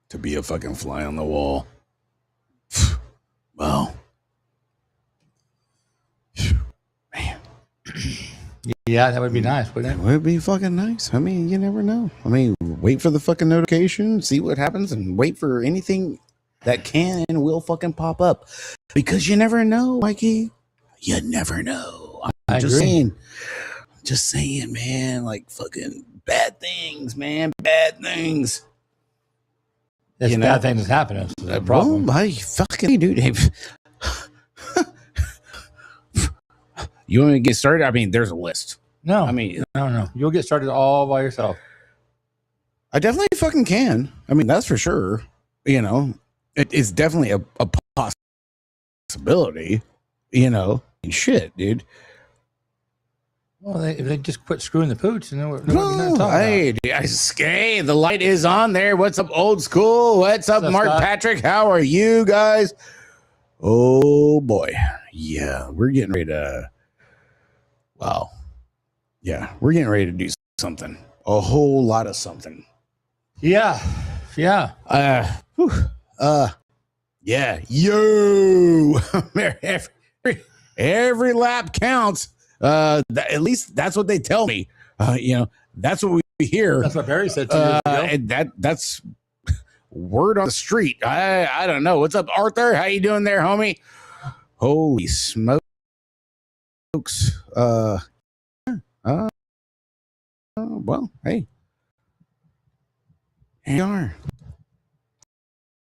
to be a fucking fly on the wall. Wow. Man. Yeah, that would be nice, wouldn't it? Would be fucking nice. I mean, you never know. I mean, wait for the fucking notification, see what happens, and wait for anything that can and will fucking pop up. Because you never know, Mikey. You never know. I'm just saying. Just saying, man. Like, fucking bad things, man. Bad things. It's a bad thing that's happening. That's a problem. Well, I fucking dude. You want to get started? I mean, there's a list. No, I mean, no. You'll get started all by yourself. I definitely fucking can. I mean, that's for sure. You know, it's definitely a possibility. You know, shit, dude. Well, if they just quit screwing the pooch, and hey, the light is on there. What's up, old school? What's up, Mark Scott? Patrick? How are you guys? Oh boy, yeah, we're getting ready to. Wow, yeah, we're getting ready to do something. A whole lot of something. Yeah. Yeah. Yo, every lap counts. At least that's what they tell me. You know, that's what we hear. That's what Barry said to you. And that's word on the street. I don't know. What's up, Arthur? How you doing there, homie? Holy smokes. Well, hey. Here you are.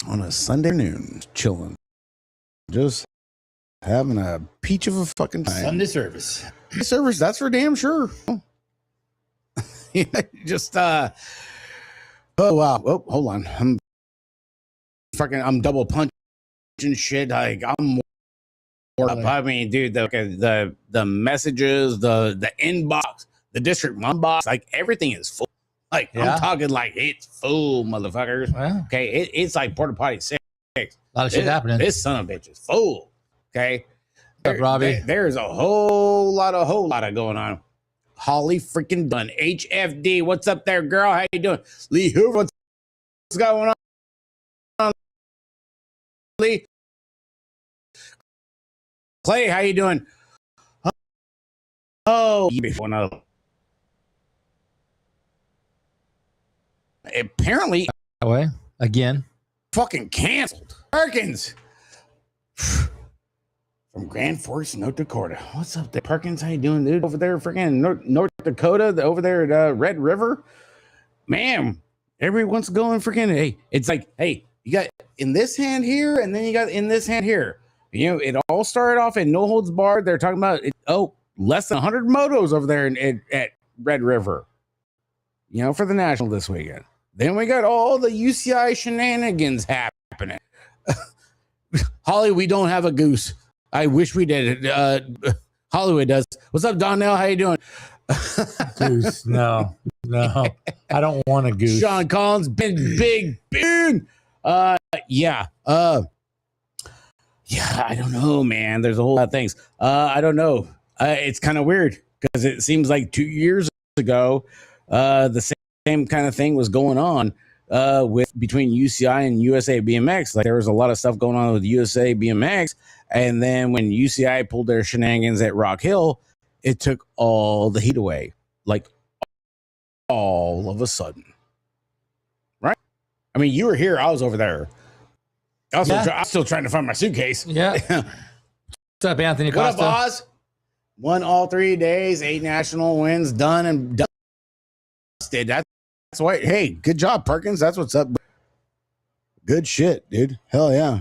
On a Sunday noon, chilling. Just having a peach of a fucking time. Sunday service. Service, that's for damn sure. Just oh wow. Oh, hold on. I'm double punching shit. Like I'm more up. I mean, dude, the messages, the inbox, the district inbox, like everything is full. Like I'm talking like it's full, motherfuckers. Wow. Okay, it's like porta potty 6. A lot of shit happening. This son of a bitch is full. Okay. What's up, Robbie? There's a whole lot of going on. Holly freaking Dunn. HFD. What's up there, girl? How you doing? Lee Hoover. What's going on? Lee. Clay, how you doing? Oh, apparently that way again. Fucking canceled. Perkins. From Grand Forks, North Dakota. What's up there, Perkins? How you doing, dude? Over there, freaking North Dakota, over there at Red River. Man, everyone's going freaking, hey, it's like, hey, you got in this hand here, and then you got in this hand here. You know, it all started off in No Holds Barred. They're talking about, less than 100 motos over there at Red River, you know, for the National this weekend. Then we got all the UCI shenanigans happening. Holly, we don't have a goose. I wish we did. Hollywood does. What's up, Donnell? How you doing? Goose. No. I don't want a goose. Sean Collins, big boon. Yeah. Yeah, I don't know, man. There's a whole lot of things. I don't know. It's kind of weird because it seems like 2 years ago, the same kind of thing was going on between UCI and USA BMX. Like there was a lot of stuff going on with USA BMX, and then when UCI pulled their shenanigans at Rock Hill, it took all the heat away, like all of a sudden, right? I mean, you were here, I was over there. I was still trying to find my suitcase. Yeah. What's up, Anthony Costa? What up, Oz? Won all 3 days, 8 national wins, done and dusted. That's why. Hey, good job, Perkins. That's what's up. Good shit, dude. Hell yeah.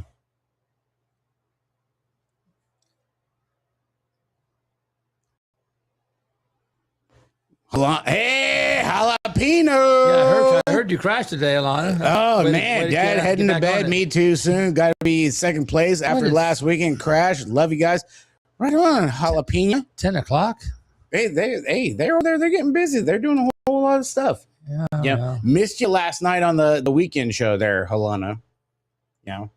Hey, jalapeno. Yeah, I heard you crashed today, Alana. Oh, man. Dad heading to bed. Me too soon. Got to be second place after last weekend crash. Love you guys. Right on, jalapeno. 10 o'clock. Hey, they're over there. They're getting busy. They're doing a whole lot of stuff. Yeah. Missed you last night on the weekend show there, Helena. Yeah.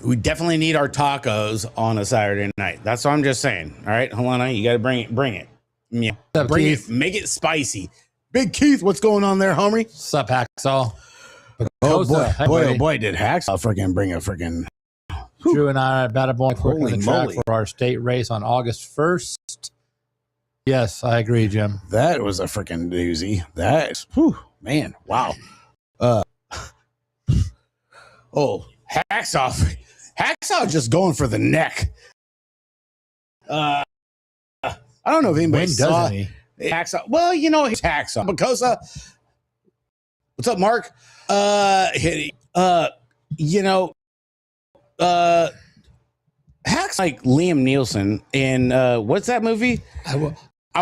We definitely need our tacos on a Saturday night. That's what I'm just saying. All right, Helena, you got to bring it. Yeah. Bring it. Make it spicy. Big Keith, what's going on there, homie? Sup, Hacksaw? Oh boy, Hey, boy, buddy. oh boy, did Hacksaw freaking bring a freaking Drew and I are about to work on Holy the track moly. for our state race on August 1st. Yes, I agree, Jim. That was a freaking doozy. That, whew, man, wow. Oh, Hacksaw just going for the neck. I don't know if anybody When saw doesn't he? Hacksaw. Well, you know, he's Hacksaw. Bacosa. What's up, Mark? You know, Hack's like Liam Nielsen in what's that movie? I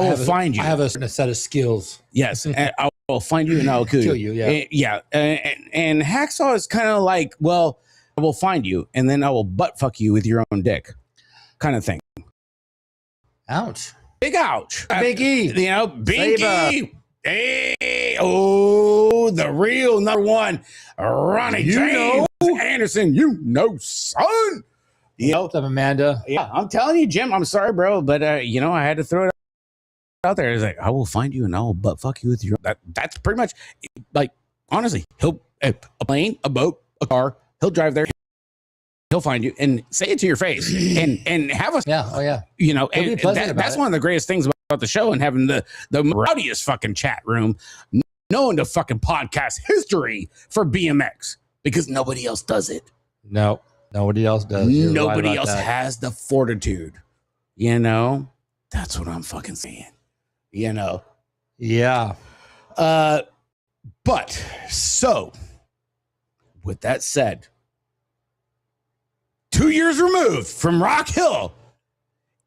will find you. I have a set of skills. Yes, and I will find you and I will kill you. Yeah. And Hacksaw is kind of like, well, I will find you and then I will butt fuck you with your own dick, kind of thing. Ouch. Big ouch. Big E. You know, Big E. Hey, oh, the real number one, Ronnie James Anderson. You know, son. You know, What's up, Amanda? yeah, I'm telling you, Jim. I'm sorry, bro, but you know, I had to throw it out there. It's like, I will find you and I will butt fuck you with your. That's pretty much like, honestly, he'll a plane, a boat, a car. He'll drive there. He'll find you and say it to your face and have us. Yeah. Oh, yeah. You know, He'll be and pleasant about that's it. one of the greatest things about the show and having the rowdiest fucking chat room, knowing the fucking podcast history for BMX because nobody else does it. No, nobody else does. You're Nobody right about else that. has the fortitude. You know, that's what I'm fucking saying. You know, Yeah. but so with that said, 2 years removed from Rock Hill,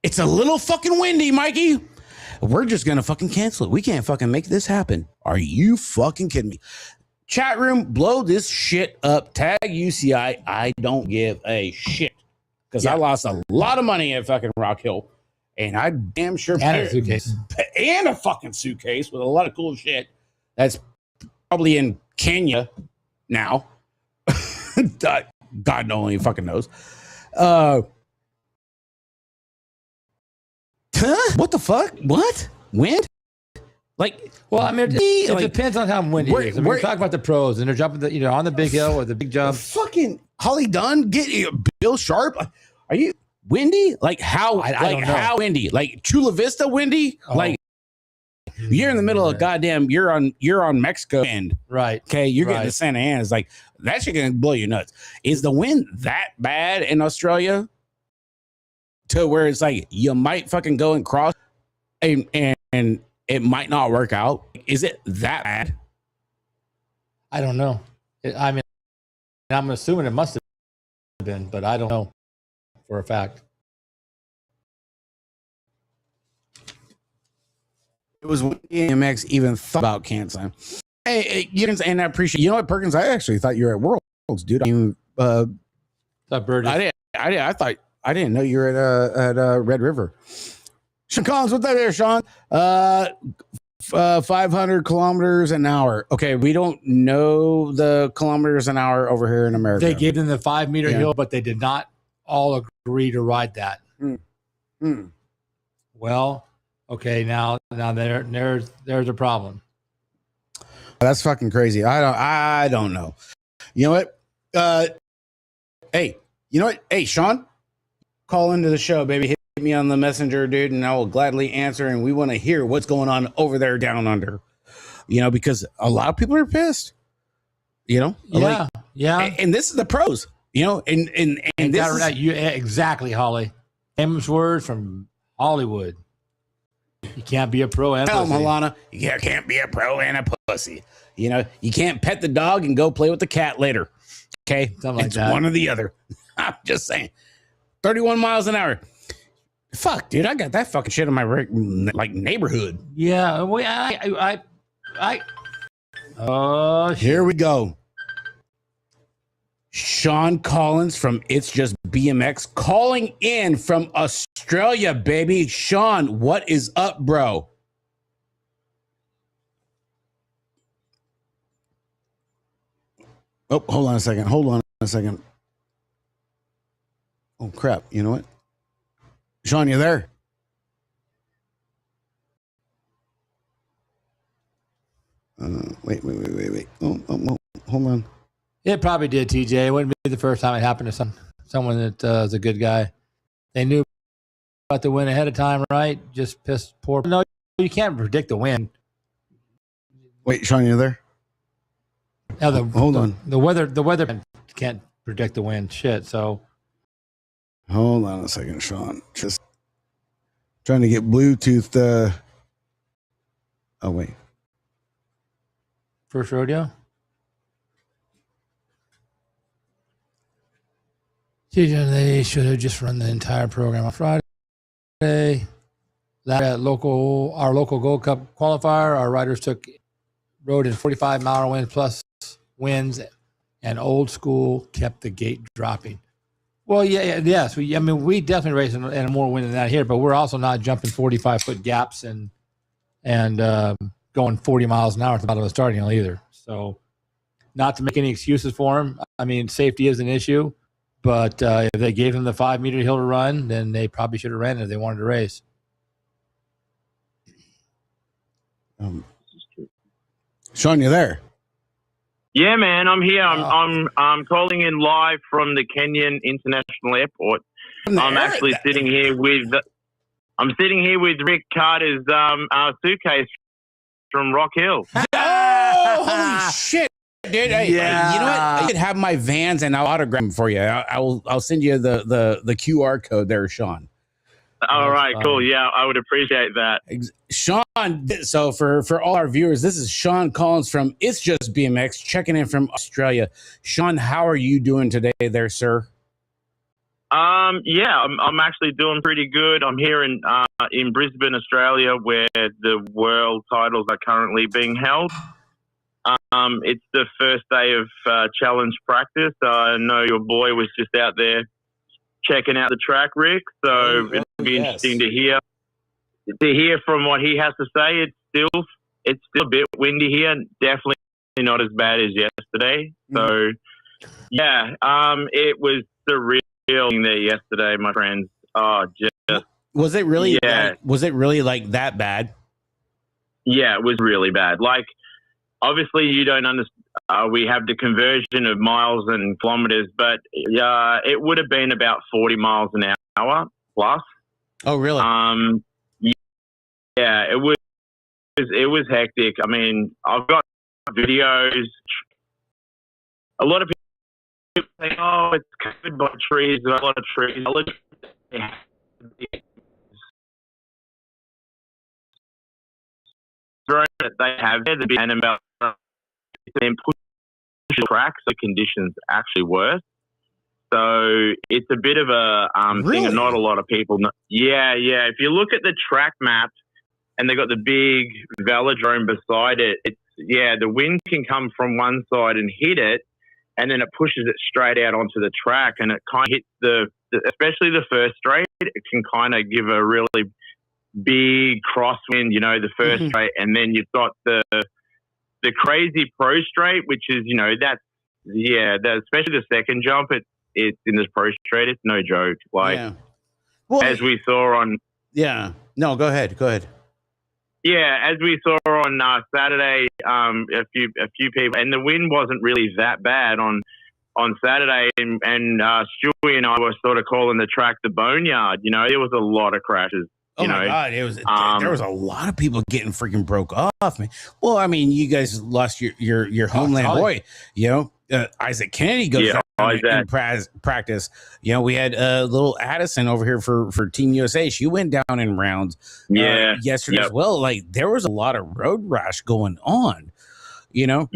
it's a little fucking windy, Mikey. We're just gonna fucking cancel it. We can't fucking make this happen. Are you fucking kidding me? Chat room, blow this shit up. Tag UCI. I don't give a shit because I lost a lot of money at fucking Rock Hill, and I damn sure And a suitcase. and a fucking suitcase with a lot of cool shit. That's probably in Kenya now. God only fucking knows. What the fuck? What? Wind? Like, Well, I mean, it like, depends on how windy it is. I mean, we're talking about the pros, and they're jumping on the big hill or the big jump. fucking Holly Dunn, get Bill Sharp. Are you windy? Like how? I like don't know. how windy? Like Chula Vista windy? Oh. Like you're in the middle of goddamn. You're on Mexico end. Right. Okay, you're getting Right. to Santa Ana. It's like that shit gonna blow you nuts. Is the wind that bad in Australia? To where it's like you might fucking go and cross, and it might not work out. Is it that bad? I don't know. I mean, I'm assuming it must have been, but I don't know for a fact. It was when DMX even thought about canceling. Hey, you didn't, and I appreciate. You know what, Perkins? I actually thought you were at Worlds, dude. I mean, What's up, Birdie? I thought I didn't know you were at Red River. Sean Collins, what's that there, Sean? 500 kilometers an hour. Okay, we don't know the kilometers an hour over here in America. They gave them the 5 meter Yeah. hill, but they did not all agree to ride that. Hmm. Well, okay, now there's a problem. That's fucking crazy. I don't know. You know what? Hey, you know what? Hey, Sean, call into the show, baby. Hit me on the messenger, dude, and I will gladly answer. And we want to hear what's going on over there down under. You know, because a lot of people are pissed. You know, Yeah. And this is the pros. You know, and this is, Exactly, Holly. Famous words from Hollywood. You can't be a pro and a tell pussy. them, Alana, you can't be a pro and a pussy. You know, you can't pet the dog and go play with the cat later. Okay, Something like it's that. one or the other. I'm just saying. 31 miles an hour. Fuck, dude, I got that fucking shit in my like neighborhood. Yeah, oh, Here we go. Sean Collins from It's Just BMX calling in from Australia, baby. Sean, what is up, bro? Oh, hold on a second. Oh, crap. You know what? Sean, you there? Wait. Oh, hold on. It probably did, TJ. It wouldn't be the first time it happened to someone that is a good guy. They knew about the wind ahead of time, right? Just pissed poor. No, you can't predict the wind. Wait, Sean, you there? Now Hold on. The weather can't predict the wind. Shit. So hold on a second, Sean. Just trying to get Bluetooth. Oh wait. First rodeo. They should have just run the entire program on Friday. Our local Gold Cup qualifier, our riders rode in 45-mile wind plus winds, and Old School kept the gate dropping. Well, yes. We definitely race in more wind than that here, but we're also not jumping 45-foot gaps and going 40 miles an hour at the bottom of the starting hill either. So, not to make any excuses for him. I mean, safety is an issue, but if they gave him the 5-meter hill to run, then they probably should have ran it if they wanted to race. Sean, you there? Yeah, man, I'm here. I'm calling in live from the Kenyan International Airport. I'm actually sitting here with Rick Carter's suitcase from Rock Hill. Oh, holy shit, dude! Hey, you know what? I could have my Vans and I'll autograph them for you. I'll send you the QR code there, Sean. All right, cool. Yeah, I would appreciate that. Sean, so for all our viewers, this is Sean Collins from It's Just BMX, checking in from Australia. Sean, how are you doing today there, sir? Yeah, I'm actually doing pretty good. I'm here in Brisbane, Australia, where the world titles are currently being held. It's the first day of challenge practice. I know your boy was just out there checking out the track, Rick. So it'll be interesting to hear from what he has to say. It's still a bit windy here. Definitely not as bad as yesterday. So yeah, it was the real thing there yesterday, my friends. Oh, just was it really? Yeah. Was it really like that bad? Yeah, it was really bad. Like, obviously, you don't understand. We have the conversion of miles and kilometers, but it would have been about 40 miles an hour plus. Oh, really? Yeah, it was hectic. I mean, I've got videos. A lot of people say, "Oh, it's covered by trees." There are a lot of trees. That they have there, and about then push the track, so conditions actually worse. So it's a bit of a thing that not a lot of people know. Yeah. If you look at the track map, and they got the big velodrome beside it, the wind can come from one side and hit it, and then it pushes it straight out onto the track, and it kind of hits especially the first straight. It can kind of give a really big crosswind, the first straight, and then you've got the crazy pro straight, which is especially the second jump. It's in this pro straight. It's no joke. As we saw on. Yeah. No, go ahead. Yeah, as we saw on Saturday, a few people, and the wind wasn't really that bad on Saturday, and Stewie and I were sort of calling the track the boneyard. There was a lot of crashes. Oh my God! It was there was a lot of people getting freaking broke off, man. Well, I mean, you guys lost your homeland boy. Isaac Kennedy goes down in practice. We had little Addison over here for Team USA. She went down in rounds yesterday as well. Like, there was a lot of road rash going on. Yeah.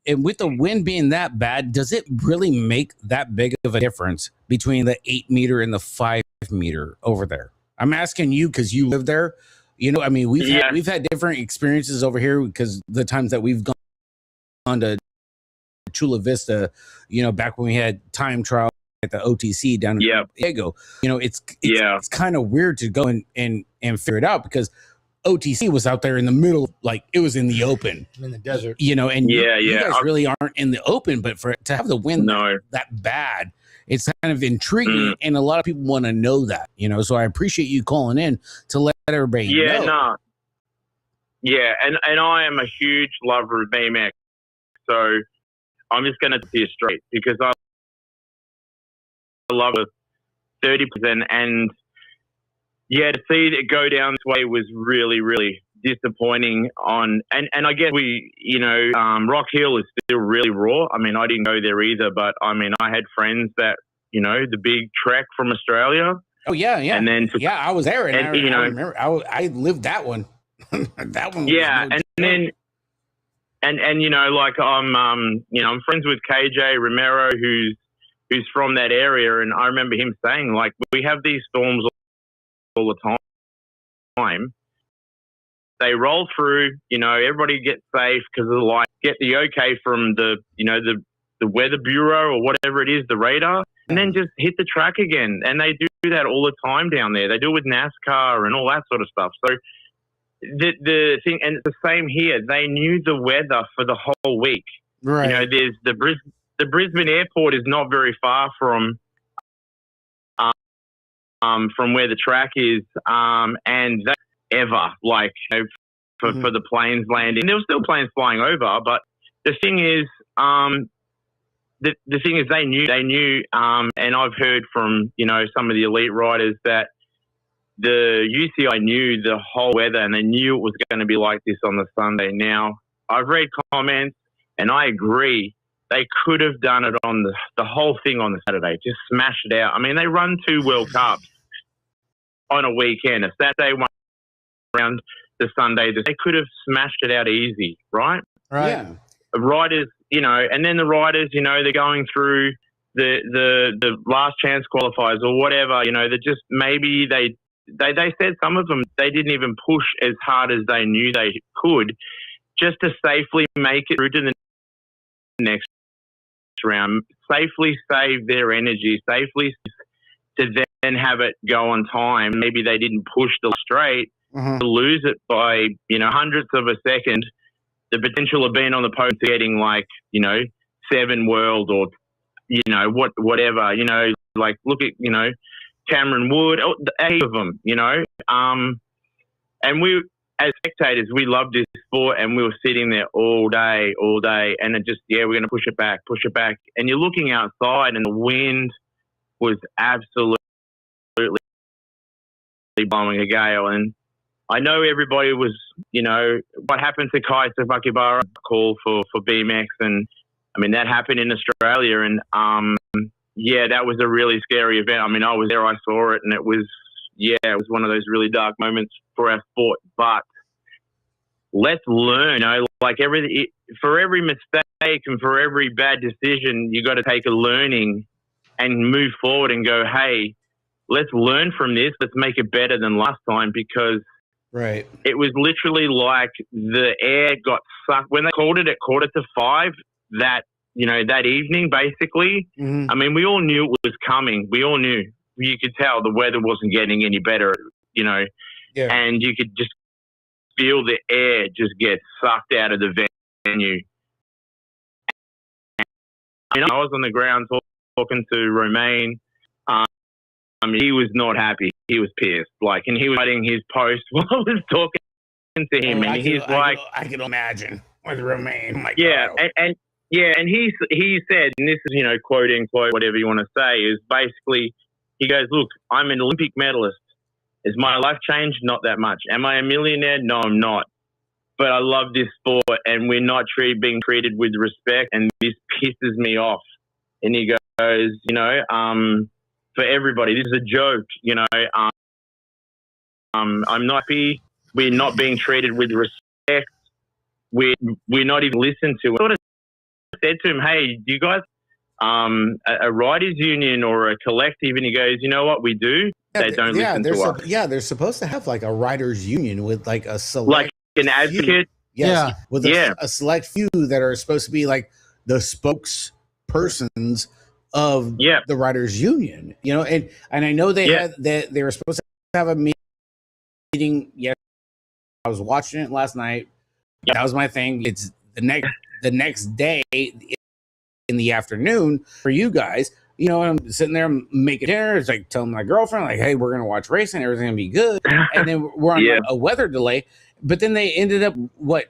And with the wind being that bad, does it really make that big of a difference between the 8-meter and the 5-meter over there? I'm asking you because you live there. I mean, we've had different experiences over here because the times that we've gone to Chula Vista, back when we had time trial at the OTC down in San Diego. It's kind of weird to go and figure it out because OTC was out there in the middle, like it was in the open, in the desert. And you guys really aren't in the open, but to have the wind that bad, it's kind of intriguing, and a lot of people want to know that, so I appreciate you calling in to let everybody know. Yeah, and I am a huge lover of BMX, so I'm just going to be straight because I love it 30%, and yeah, to see it go down this way was really, really disappointing. And I guess Rock Hill is still really raw. I mean, I didn't go there either, but I mean, I had friends that the big trek from Australia. Oh yeah, and then I was there, and I remember I lived that one. That one. Yeah, and then I'm friends with KJ Romero, who's from that area, and I remember him saying, like, we have these storms all the time. They roll through, everybody gets safe because of the light, get the okay from the weather bureau or whatever it is, the radar, and then just hit the track again. And they do that all the time down there. They do it with NASCAR and all that sort of stuff. So the thing, and it's the same here. They knew the weather for the whole week. Right. There's the Brisbane airport is not very far from where the track is, and that's ever for the planes landing. And there were still planes flying over, but the thing is, they knew, and I've heard from some of the elite riders that the UCI knew the whole weather, and they knew it was going to be like this on the Sunday. Now, I've read comments, and I agree. They could have done it on the whole thing on the Saturday, just smash it out. I mean, they run 2 World Cups on a weekend, a Saturday one around the Sunday. They could have smashed it out easy, right? Right. Yeah. Riders, and then the riders, they're going through the last chance qualifiers or whatever, they're just, maybe they said some of them, they didn't even push as hard as they knew they could just to safely make it through to the next round, safely save their energy, safely to then have it go on time. Maybe they didn't push the straight to lose it by, hundredths of a second. The potential of being on the podium to getting 7 world or, whatever, like look at, Cameron Wood, 8 of them, and we, as spectators, we loved this sport, and we were sitting there all day, and it just, we're going to push it back. And you're looking outside, and the wind was absolutely blowing a gale. And I know everybody was, what happened to Kai Savakibara call for BMX, and I mean, that happened in Australia, and that was a really scary event. I mean, I was there, I saw it, and it was one of those really dark moments for our sport. But let's learn, for every mistake and for every bad decision, you got to take a learning and move forward and go, hey, let's learn from this. Let's make it better than last time, because right, it was literally like the air got sucked when they called it at 4:45 that evening, basically. I mean, we all knew it was coming. We all knew. You could tell the weather wasn't getting any better, and you could just feel the air just get sucked out of the venue. I was on the ground talking to Romain. He was not happy. He was pissed. And he was writing his post while I was talking to him, and he's like, I can imagine with Romain. And he said, and this is, quote unquote, whatever you want to say, is basically, he goes, look, I'm an Olympic medalist. Is my life changed? Not that much. Am I a millionaire? No, I'm not. But I love this sport, and we're not being treated with respect, and this pisses me off. And he goes, for everybody, this is a joke, I'm not happy. We're not being treated with respect. We're not even listened to. I sort of said to him, hey, do you guys a riders union or a collective? And he goes, you know what, we do. They don't listen to us. They're supposed to have a riders union with a select, an advocate. With a select few that are supposed to be the spokespersons of the riders union. And I know they were supposed to have a meeting. Yeah, I was watching it last night. That was my thing. It's the next day in the afternoon for you guys. I'm sitting there making dinner. It's telling my girlfriend, hey, we're going to watch racing. Everything's going to be good. And then we're on a weather delay. but then they ended up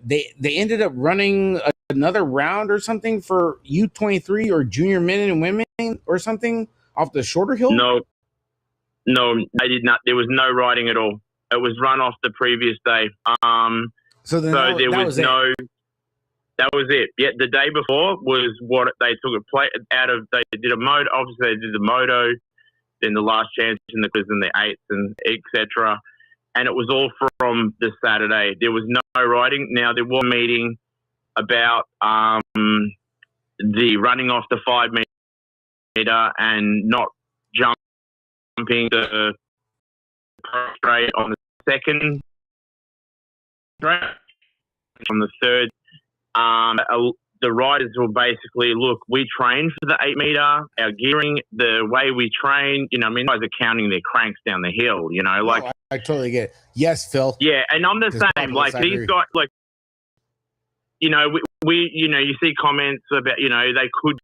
they ended up running another round or something for U23 or junior men and women or something off the shorter hill. No, I did not. There was no riding at all. It was run off the previous day. So there was no. That was it. Yeah, the day before was what they took a plate out of. They did a moto. Obviously, they did the moto, then the last chance in the quiz and the eights and etc. And it was all from the Saturday. There was no riding. Now there was a meeting about the running off the 5 meter and not jumping the straight on the second straight. On the third, the riders will basically, look, we train for the 8 meter, our gearing, the way we train, you know, I mean, guys are counting their cranks down the hill, you know, like. No, I totally get it. Yes, Phil. Yeah, and I'm the same. Like, these guys, like, you know, we, you know, you see comments about, you know, they could,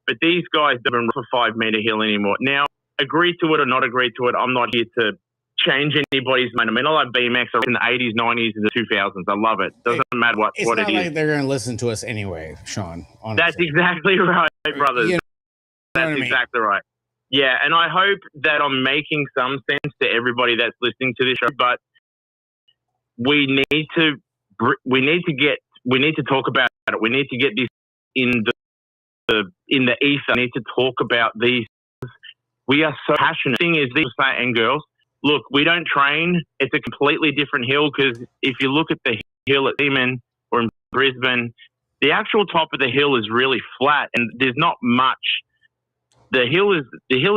but these guys don't run for 5 meter hill anymore. Now, agree to it or not agree to it, I'm not here to change anybody's mind. I mean, I love BMX in the 80s, 90s, and the 2000s. I love it. Doesn't matter what it is. It's not like they're going to listen to us anyway, Sean. Honestly. That's exactly right, brothers. You know That's exactly right. Yeah, and I hope that I'm making some sense to everybody that's listening to this show. But we need to talk about it. We need to get this in the ether. We need to talk about these. We are so passionate. The thing is, these guys and girls. Look, we don't train. It's a completely different hill because if you look at the hill at Seaman or in Brisbane, the actual top of the hill is really flat and there's not much. The hill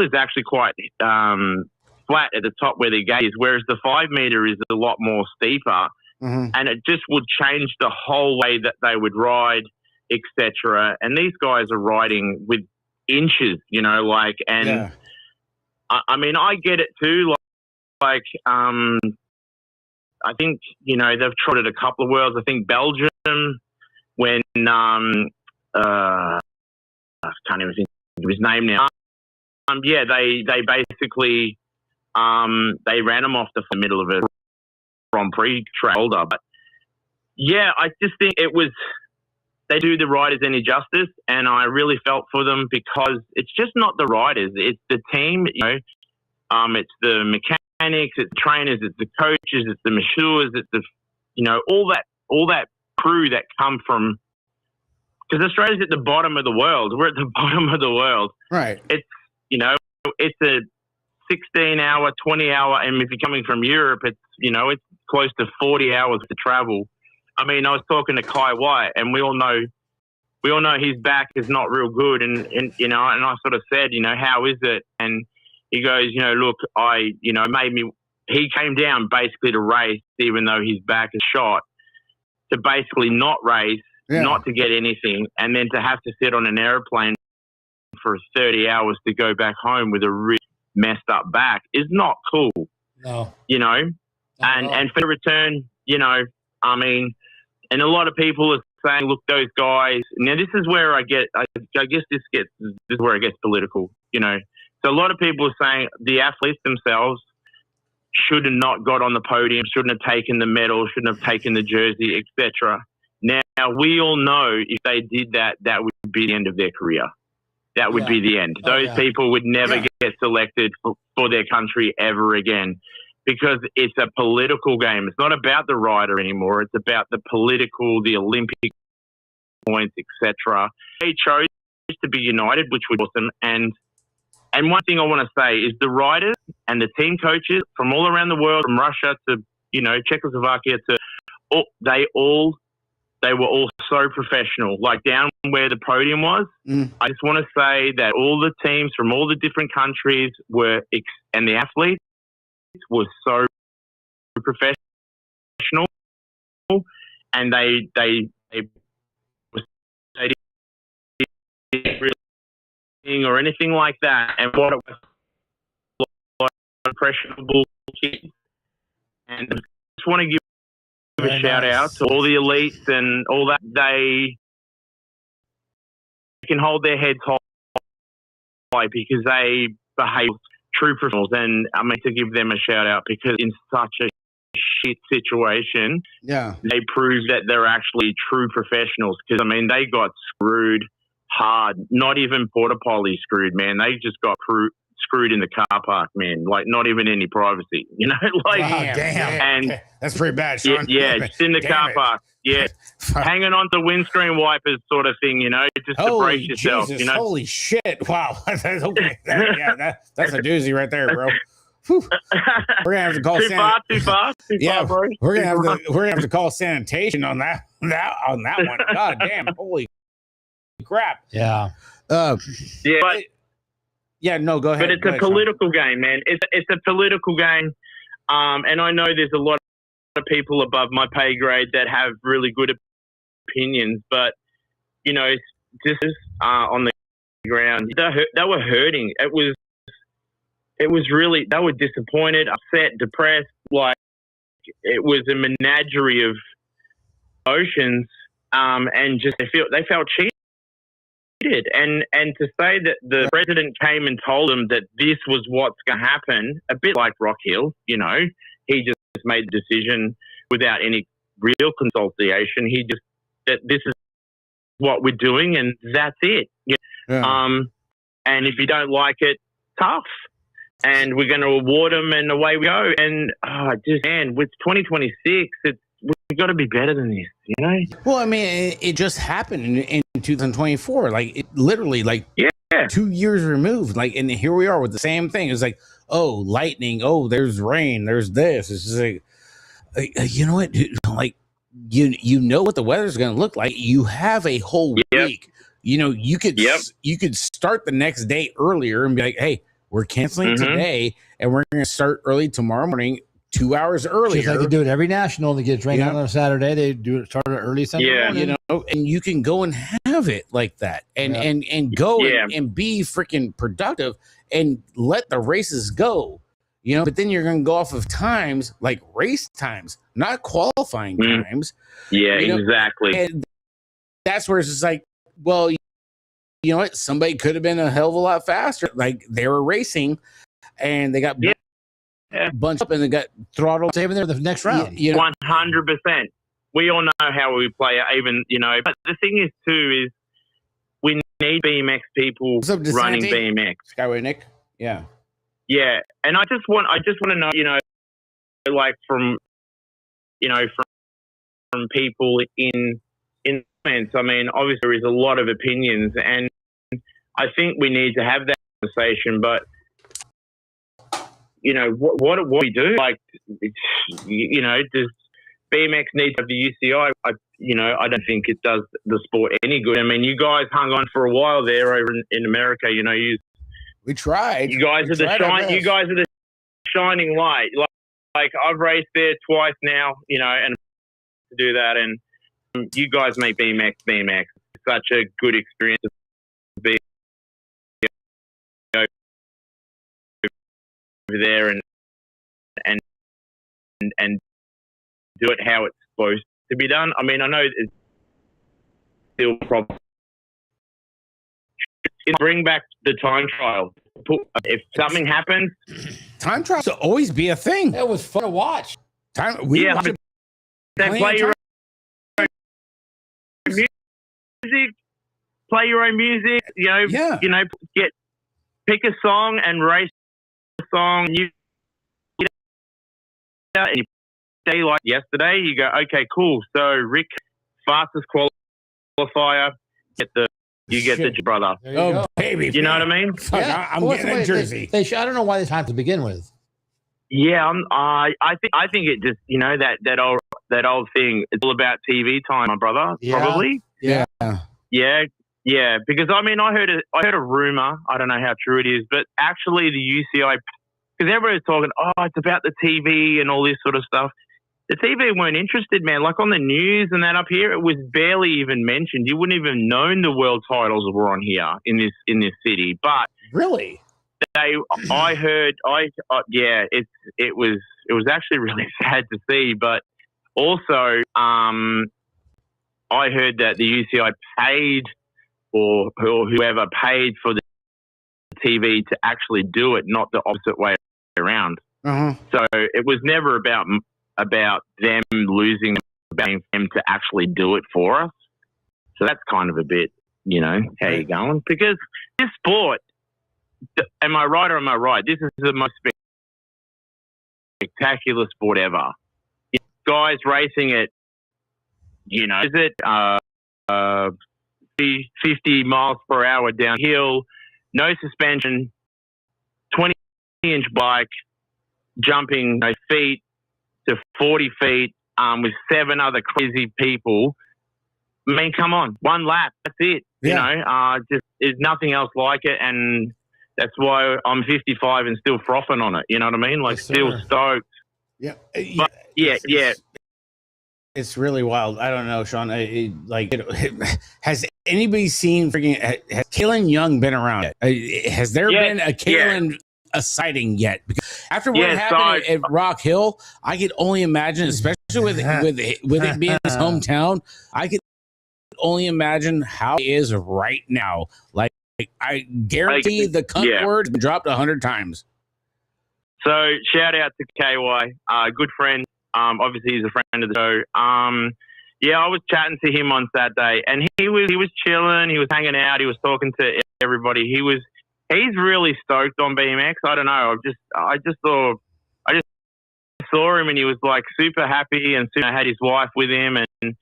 is actually quite flat at the top where the gate is, whereas the 5 meter is a lot more steeper, and it just would change the whole way that they would ride, etc. And these guys are riding with inches, you know, like, and yeah. I mean, I get it too. Like, I think, you know, they've trotted a couple of worlds. I think Belgium, when I can't even think of his name now. Yeah, they basically they ran them off the middle of a Grand Prix track holder. But yeah, I just think they do the riders any justice, and I really felt for them because it's just not the riders, it's the team, you know. It's the mechanics, it's the trainers, it's the coaches, it's the masseurs, it's the, you know, all that crew that come from, because Australia's at the bottom of the world. We're at the bottom of the world. Right. It's, you know, it's a 16-hour, 20-hour, and if you're coming from Europe, it's, you know, it's close to 40 hours to travel. I mean, I was talking to Kai White, and we all know his back is not real good, and you know, and I sort of said, you know, how is it? And he goes, you know, look, he came down basically to race, even though his back is shot, to basically not race, not to get anything, and then to have to sit on an airplane for 30 hours to go back home with a really messed up back is not cool. No. You know? And for the return, you know, I mean, and a lot of people are saying, look, those guys, now this is where I guess this is where it gets political, you know. So a lot of people are saying the athletes themselves should have not got on the podium, shouldn't have taken the medal, shouldn't have taken the jersey, etc. Now, we all know if they did that, that would be the end of their career. That would be the end. Those people would never get selected for their country ever again, because it's a political game. It's not about the rider anymore. It's about the political, the Olympic points, etc. They chose to be united, which was awesome. And one thing I want to say is the riders and the team coaches from all around the world, from Russia to, you know, Czechoslovakia to, they were all so professional, like down where the podium was. I just want to say that all the teams from all the different countries and the athletes were so professional, and they didn't really or anything like that. And what it was impressionable kids. And I just want to give a shout out to all the elites and all that. They can hold their heads high because they behave true professionals, and I mean to give them a shout out because in such a shit situation, Yeah. they prove that they're actually true professionals. Because, I mean, they got screwed hard. Not even Porta Potty screwed, man. They just got screwed in the car park, man. Like, not even any privacy, you know? Like, Wow, damn. And that's pretty bad, Sean. yeah, just in the car park. Yeah. Hanging on to windscreen wipers sort of thing, you know, just to brace yourself, Jesus, you know? holy shit. Wow. That's okay. That's a doozy right there, bro. Whew. We're gonna have to call too far, bro. We're gonna have to call sanitation on that one. God damn, holy crap. Yeah. Yeah, but, no, go ahead. But it's a political game, man. It's a political game. And I know there's a lot of people above my pay grade that have really good opinions, but you know, just on the ground, they were hurting. It was really, they were disappointed, upset, depressed. Like, it was a menagerie of emotions, and just they felt cheated. And to say that the president came and told them that this was what's going to happen, a bit like Rock Hill, you know, he just made the decision without any real consultation. He just, that this is what we're doing, and that's it. Yeah. And if you don't like it, tough. And we're going to award them, and away we go. And with 2026, we've got to be better than this, you know? Well, I mean, it just happened in 2024. Like, it literally, like, 2 years removed. Like, and here we are with the same thing. It's like, oh, lightning. Oh, there's rain. There's this. It's just like you know what, dude? Like, you know what the weather's going to look like. You have a whole week. You know, you could start the next day earlier and be like, hey, we're canceling today, and we're going to start early tomorrow morning, 2 hours earlier. Just like they do it every national. They get rain on a Saturday. They do it start early Sunday morning. You know, and you can go and have it like that, and go and be freaking productive and let the races go. You know, but then you're going to go off of times, like race times, not qualifying times. Yeah, you know? Exactly. And that's where it's just like, well, you know what? Somebody could have been a hell of a lot faster. Like, they were racing, and they got bunched up, and they got throttled. Saving there the next round. 100%. We all know how we play it, even, you know. But the thing is, too, is we need BMX people running BMX. Skyway Nick? Yeah. Yeah. And I just want to know, you know, like from people in comments. I mean, obviously there is a lot of opinions, and I think we need to have that conversation. But you know, what do we do? Like, you know, does BMX need to have the UCI? I don't think it does the sport any good. I mean, you guys hung on for a while there over in America. You know, we tried. You guys are the shining light. Like I've raced there twice now. You know, and to do that, and you guys make BMX. It's such a good experience to be over there and do it how it's supposed to be done. I mean, I know it's still problem. Bring back the time trial. If something happens, time trials will always be a thing. It was fun to watch. They play your own music. Play your own music. You know, pick a song and race the song. And you say, like yesterday, you go, okay, cool. So Rick, fastest qualifier, you get the brother. Go. Baby, you know what I mean? Yeah. I'm getting a jersey. I don't know why they have to begin with. Yeah, I think it just, you know, that old thing. It's all about TV time, my brother. Yeah. Probably. Yeah. Yeah. Because I mean, I heard a rumor. I don't know how true it is, but actually the UCI, because everybody's talking, it's about the TV and all this sort of stuff. The TV weren't interested, man. Like on the news and that up here, it was barely even mentioned. You wouldn't even known the world titles were on here in this city. But really, it was actually really sad to see. But also, I heard that the UCI paid or whoever paid for the TV to actually do it, not the opposite way around. Uh-huh. So it was never about about them losing, about them to actually do it for us. So that's kind of a bit, how you going? Because this sport, am I right or am I right? This is the most spectacular sport ever. Guys racing at, is it 50 miles per hour downhill, no suspension, 20-inch bike, jumping feet to 40 feet with 7 other crazy people. I mean, come on, 1 lap, that's it. Just there's nothing else like it, and that's why I'm 55 and still frothing on it. You know what I mean? Like, Yes, still stoked. Yeah. But It's really wild. I don't know, Sean. Has anybody seen freaking? Has Kalen Young been around? Has there been a Kalen a sighting yet? Because after what happened at Rock Hill, I could only imagine, especially with it being his hometown, I could only imagine how it is right now. Like I guarantee the cunt word's been dropped 100 times. So shout out to KY, good friend. Obviously he's a friend of the show. I was chatting to him on Saturday, and he was chilling. He was hanging out. He was talking to everybody. He's really stoked on BMX. I don't know. I just saw him, and he was like super happy, and had his wife with him, and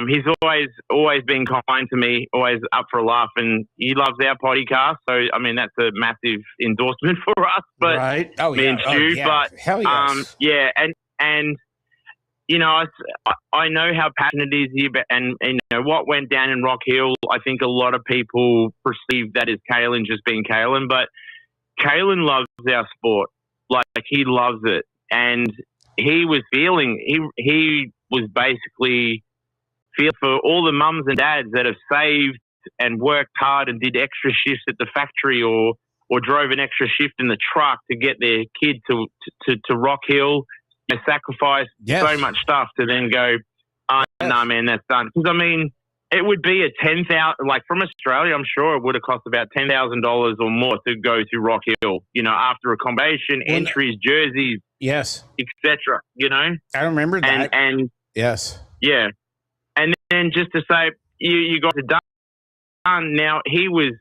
he's always been kind to me, always up for a laugh, and he loves our podcast. So I mean, that's a massive endorsement for us. But right, me and Stu, but hell yes. and I know how passionate he is here, and what went down in Rock Hill. I think a lot of people perceive that as Kalen just being Kalen, but Kalen loves our sport. Like, he loves it, and he was feeling. He was basically feel for all the mums and dads that have saved and worked hard and did extra shifts at the factory or drove an extra shift in the truck to get their kid to Rock Hill. They sacrificed so much stuff to then go, no, man, that's done. Because, I mean, it would be a $10,000, like from Australia, I'm sure it would have cost about $10,000 or more to go to Rock Hill, after accommodation, entries, jerseys, etc. I remember that. And yes. Yeah. And then just to say, you got it done. Now, he was,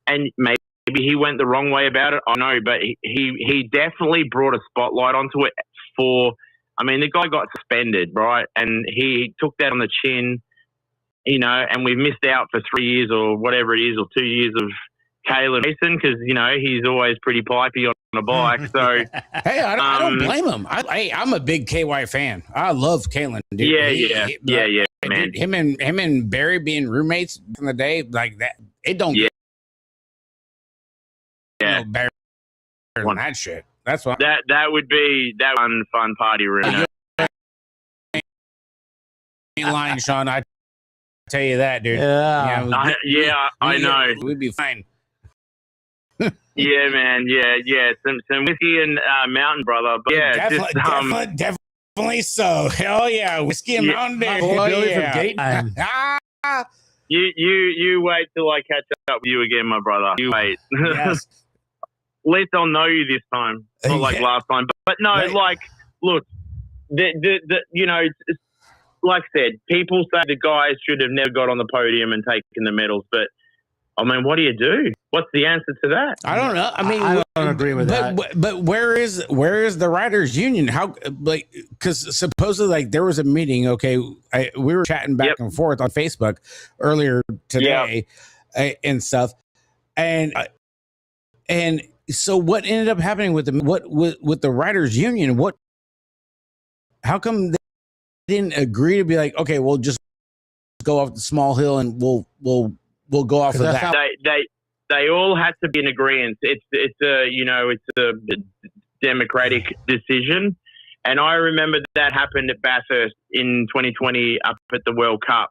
and maybe he went the wrong way about it. I know, but he definitely brought a spotlight onto it the guy got suspended, right? And he took that on the chin, and we missed out for 3 years or whatever it is, or 2 years of Kalen racing, because, he's always pretty pipey on a bike. So hey, I don't blame him. I'm a big KY fan. I love Kalen, dude. Yeah, man. Him and Barry being roommates in the day, like that, it don't get Barry on that shit. That's what that would be that one fun party room. Line, Sean, I tell you that, dude. I know. We'd be fine. Yeah, man. Yeah. Some whiskey and mountain, brother. But definitely so. Hell yeah, whiskey and mountain, dude. You wait till I catch up with you again, my brother. You wait. Yes. At least I'll know you this time, not like last time. But no, like, look, it's, like I said, people say the guys should have never got on the podium and taken the medals, but I mean, what do you do? What's the answer to that? I don't know. I mean, I don't agree with that. But where is the Riders Union? How, like, because supposedly, like, there was a meeting. Okay, we were chatting back and forth on Facebook earlier today and stuff, and so what ended up happening with the Riders Union? How come they didn't agree to be like, okay, we'll just go off the small hill and we'll go off of that? They all had to be in agreement. It's a democratic decision, and I remember that happened at Bathurst in 2020 up at the World Cup.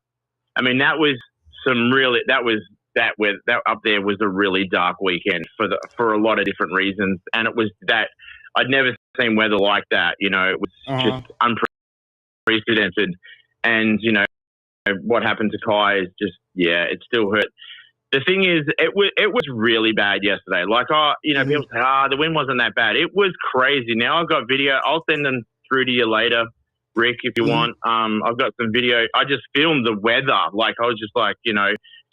I mean, that was that up there was a really dark weekend for a lot of different reasons, and it was that I'd never seen weather like that. It was just unprecedented, and what happened to Kai is just it still hurt. the thing is, it was really bad yesterday. Like, people say, the wind wasn't that bad. It was crazy. Now I've got video. I'll send them through to you later, Rick, if you want. I've got some video. I just filmed the weather. Like, I was just like,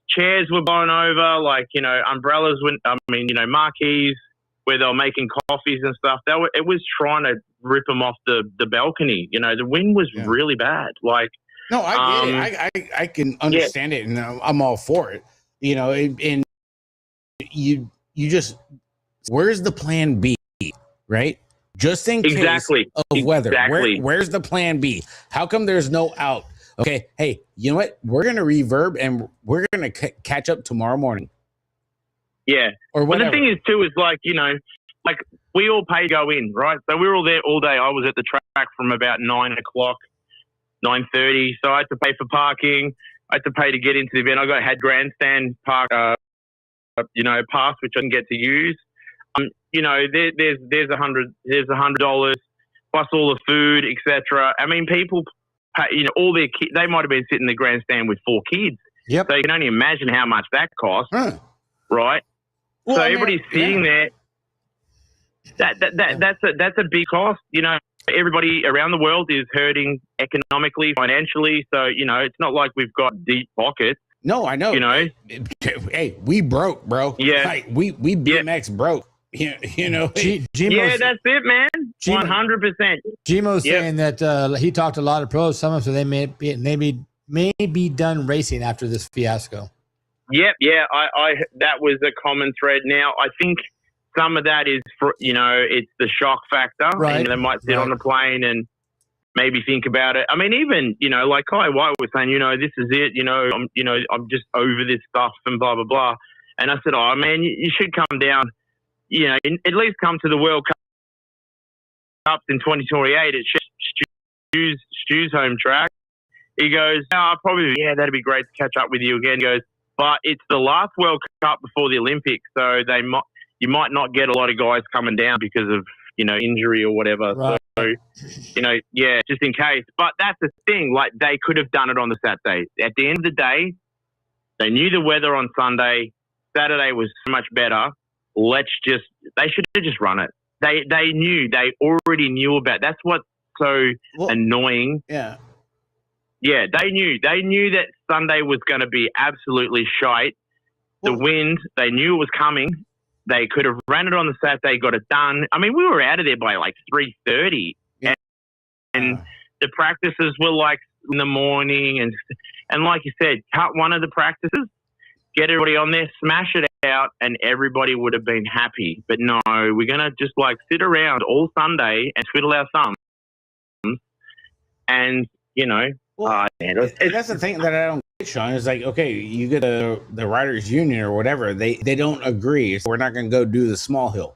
chairs were blown over. Like, umbrellas went. Marquees where they were making coffees and stuff. It was trying to rip them off the balcony. The wind was really bad. Like, no, I get it. I can understand it, and I'm all for it. And you just, where's the plan B, right? Just in case of weather. Where's the plan B? How come there's no out? Okay, hey, you know what? We're gonna reverb and we're gonna catch up tomorrow morning. Yeah. Or whatever. But the thing is too is like we all pay to go in, right? So we were all there all day. I was at the track from about 9 o'clock, 9:30. So I had to pay for parking. I had to pay to get into the event. I had grandstand park, pass, which I didn't get to use. There's $100 plus all the food, etc. I mean, people pay, all their kids. They might have been sitting in the grandstand with 4 kids. Yep. So you can only imagine how much that costs, right? Well, so everybody's sitting there. That's a big cost. Everybody around the world is hurting economically, financially. So it's not like we've got deep pockets. No, I know. Hey, we broke, bro. Yeah, like we BMX broke. Yeah, that's it, man. 100%. Gmo's saying that he talked to a lot of pros. Some of them, so they may be done racing after this fiasco. Yep, yeah. I that was a common thread. Now I think some of that is for it's the shock factor. Right. And they might sit on the plane and maybe think about it. I mean, even like Kai White was saying, this is it. I'm just over this stuff and blah blah blah. And I said, oh man, you should come down. At least come to the World Cup in 2028 at Stu's home track. He goes, that'd be great to catch up with you again. He goes, but it's the last World Cup before the Olympics, so you might not get a lot of guys coming down because of injury or whatever. Right. So just in case. But that's the thing. Like, they could have done it on the Saturday. At the end of the day, they knew the weather on Sunday. Saturday was so much better. They should have just run it. They already knew about. That's what's so annoying. Yeah. Yeah, they knew that Sunday was going to be absolutely shite. The wind, they knew it was coming. They could have ran it on the Saturday, got it done. I mean, we were out of there by like 3:30, and the practices were like in the morning, and like you said, cut one of the practices, get everybody on there, smash it out, and everybody would have been happy. But no, we're going to just like sit around all Sunday and twiddle our thumbs. And, that's the thing that I don't get, Sean. Is like, okay, you get the Riders Union or whatever. They don't agree. So we're not going to go do the small hill.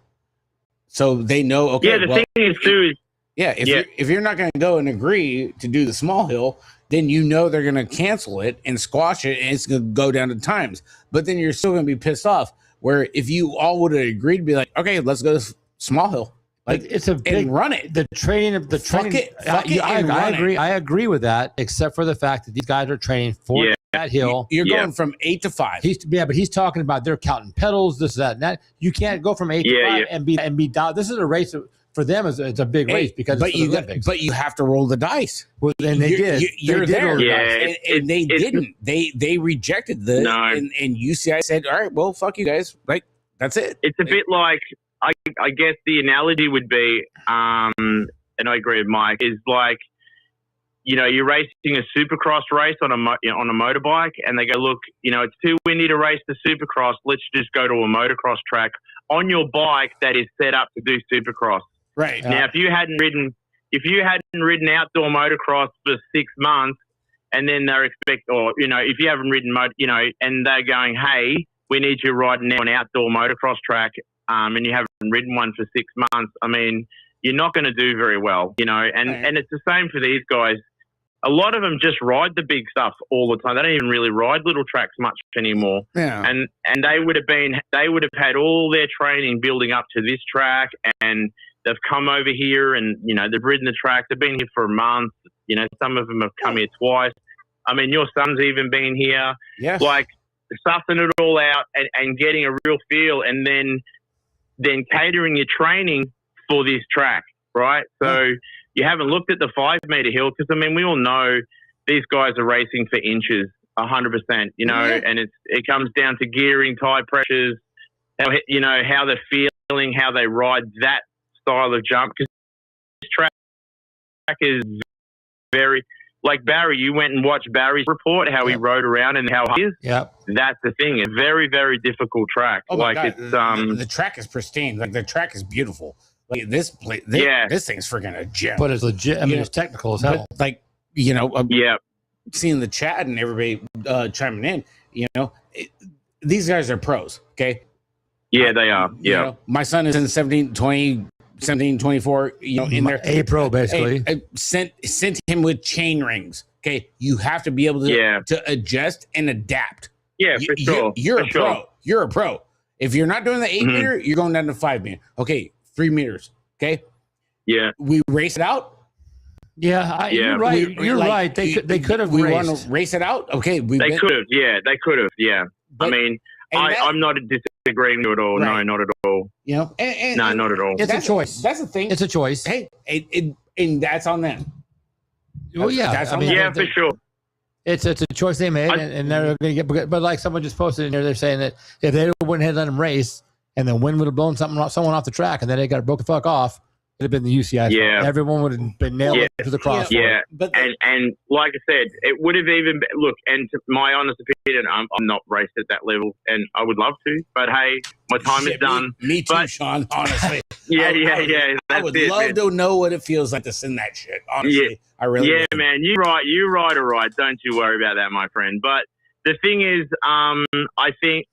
So they know, okay. Yeah, the thing is, too, if you're not going to go and agree to do the small hill, then they're going to cancel it and squash it, and it's going to go down to times. But then you're still going to be pissed off. Where if you all would have agreed to be like, okay, let's go to small hill, like it's a big run it. The training. I agree with that, except for the fact that these guys are training for that hill. You're going from 8 to 5. But he's talking about they're counting pedals, this, that, and that. You can't go from 8 to 5 and be down. This is a race. For them, it's a big race because it's the Olympics. But you have to roll the dice. Well, and they did. You're there. And they didn't. They They rejected this. No. And UCI said, all right, well, fuck you guys. Like, that's it. It's a bit like, I guess the analogy would be, and I agree with Mike, is like, you're racing a supercross race on a motorbike, and they go, look, it's too windy to race the supercross. Let's just go to a motocross track on your bike that is set up to do supercross. Right. Now, if you hadn't ridden outdoor motocross for 6 months, and then they're if you haven't ridden and they're going, hey, we need you riding now an outdoor motocross track, and you haven't ridden one for 6 months. I mean, you're not going to do very well, and it's the same for these guys. A lot of them just ride the big stuff all the time. They don't even really ride little tracks much anymore. Yeah. And they would have had all their training building up to this track, and they've come over here and, they've ridden the track. They've been here for a month. Some of them have come here twice. I mean, your son's even been here. Yes. Like, sussing it all out and getting a real feel, and then catering your training for this track, right? So you haven't looked at the 5 meter hill, because I mean, we all know these guys are racing for inches, 100%, you know, and it comes down to gearing, tire pressures, how they're feeling, how they ride that style of jump. Because this track is very, like Barry, you went and watched Barry's report, how he rode around and how he is. Yeah. That's the thing. It's very, very difficult track. Oh like God. it's the track is pristine. Like the track is beautiful. Like this thing's freaking a gem. But it's legit. I mean, it's technical as hell. But, like, seeing the chat and everybody chiming in, these guys are pros. Okay. Yeah, they are. You know, my son is in 17, 24, in there. A pro, basically. I sent him with chain rings. Okay. You have to be able to adjust and adapt. Yeah, for sure. You're a pro. You're a pro. If you're not doing the 8 meter, you're going down to 5 meter. Okay. 3 meters. Okay. Yeah. We race it out. Yeah. You're right. You're right. They could have we raced. want to race it out. Okay. They could have. Yeah. They could have. Yeah. But, I mean, I'm not disagreeing with it at all. Right. No, not at all. No, not at all. It's a choice. That's the thing. It's a choice. Hey, and that's on them. Well, yeah. That's I mean, yeah, for sure. It's a choice they made, and they're going to get. But like someone just posted in there, they're saying that if they wouldn't have let them race, and the wind would have blown someone off the track, and then they got broke the fuck off, it'd have been the UCI. Yeah. Fault. Everyone would have been nailed to the cross. Yeah. But and like I said, it would have even been, look. And to my honest opinion, I'm not raced at that level, and I would love to, but hey, my time is done. Me too, but, Sean. Honestly. Yeah. I would love to know what it feels like to send that shit. Honestly, I really. Yeah, would. man, you ride all right. Don't you worry about that, my friend. But the thing is, I think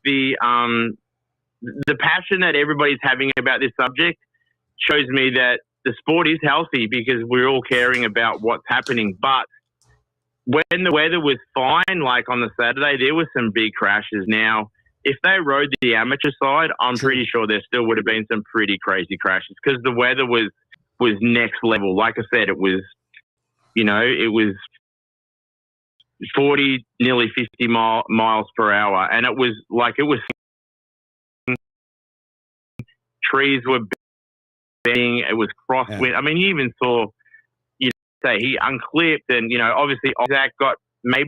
the passion that everybody's having about this subject shows me that the sport is healthy, because we're all caring about what's happening. But when the weather was fine, like on the Saturday, there were some big crashes. Now, if they rode the amateur side, I'm pretty sure there still would have been some pretty crazy crashes, because the weather was next level. Like I said, it was 40, nearly 50 miles per hour. And it was trees were bending. It was crosswind. Yeah. I mean, you even saw, he unclipped, and, obviously Isaac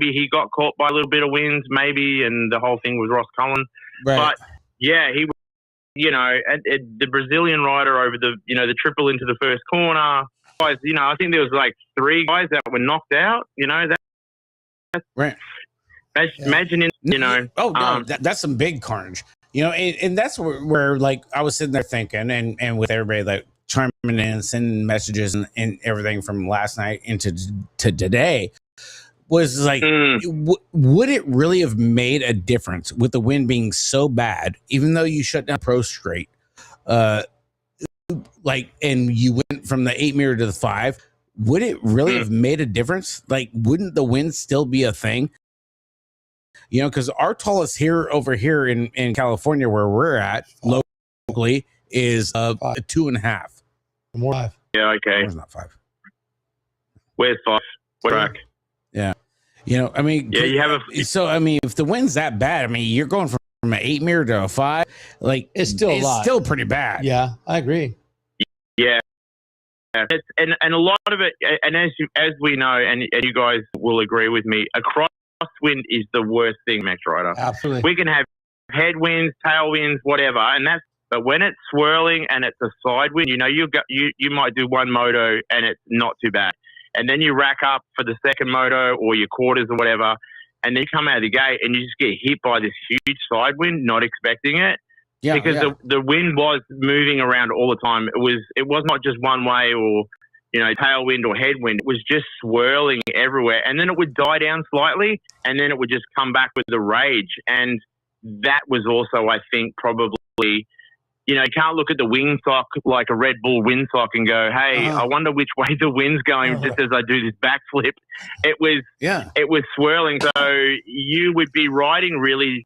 he got caught by a little bit of winds, maybe, and the whole thing was Ross Cullen. Right. But yeah, he was, the Brazilian rider over the triple into the first corner. Guys, I think there was like 3 guys that were knocked out. That's right. Imagine, that's some big carnage. And that's where like I was sitting there thinking, and with everybody like chiming in and sending messages and everything from last night into today, was like, would it really have made a difference with the wind being so bad, even though you shut down Pro Straight, and you went from the 8 meter to the 5? Would it really have made a difference? Like, wouldn't the wind still be a thing? Because our tallest over here in California, where we're at locally, is a 2.5. More 5. Yeah, okay. Where's not 5? Where's 5? What track? Yeah. I mean, yeah, you have so I mean, if the wind's that bad, I mean, you're going from an 8 meter to a 5, like it's still pretty bad. Yeah, I agree. Yeah. And a lot of it, and as we know, and you guys will agree with me, a crosswind is the worst thing, Max Rider. Absolutely. We can have headwinds, tailwinds, whatever, but when it's swirling and it's a side wind, you might do one moto and it's not too bad, and then you rack up for the second moto or your quarters or whatever, and then you come out of the gate and you just get hit by this huge side wind, not expecting it. Yeah, because the wind was moving around all the time. It was not just one way or tailwind or headwind. It was just swirling everywhere, and then it would die down slightly, and then it would just come back with the rage. And that was also, I think, probably, you can't look at the windsock like a Red Bull windsock and go, "Hey, I wonder which way the wind's going." Just as I do this backflip, it was swirling. So you would be riding really.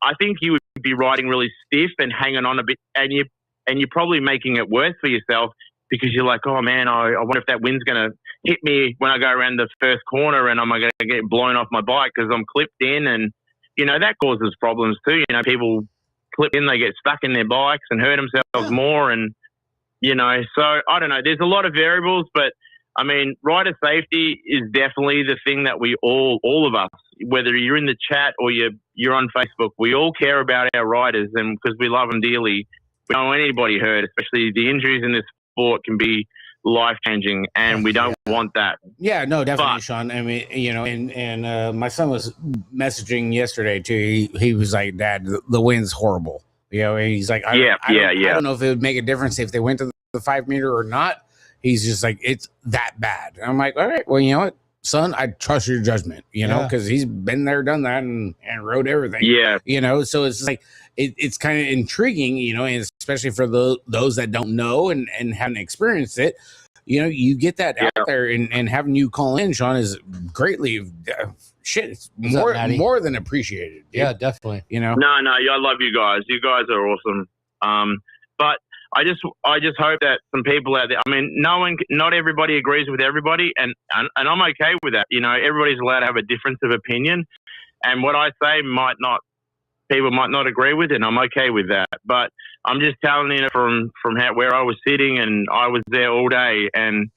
I think you would be riding really stiff and hanging on a bit, and you're probably making it worse for yourself, because you're like, oh man, I wonder if that wind's going to hit me when I go around the first corner, and am I going to get blown off my bike because I'm clipped in, and you know, that causes problems too. You know, people clip in, they get stuck in their bikes and hurt themselves more. And, you know, so I don't know. There's a lot of variables, but I mean, rider safety is definitely the thing that we all of us, whether you're in the chat or you're on Facebook, we all care about our riders, and because we love them dearly. We don't want anybody hurt, especially the injuries in this sport can be life-changing, and we don't want that. Yeah, no, definitely, Sean. I mean, you know, and my son was messaging yesterday too. He was like, "Dad, the wind's horrible." You know, and he's like, I don't know if it would make a difference if they went to the 5 meter or not. He's just like, it's that bad. And I'm like, all right, well, you know what, son, I trust your judgment, you know, because he's been there, done that, and rode everything. Yeah. You know, so it's like, it's kind of intriguing, you know, and especially for those that don't know and haven't experienced it, you know, you get that out there, and having you call in, Sean, is greatly, it's more than appreciated. Yeah, definitely. You know? No, I love you guys. You guys are awesome. But I just hope that some people out there, I mean, not everybody agrees with everybody, and I'm okay with that. You know, everybody's allowed to have a difference of opinion, and what I say people might not agree with it, and I'm okay with that. But I'm just telling you from where I was sitting, and I was there all day, and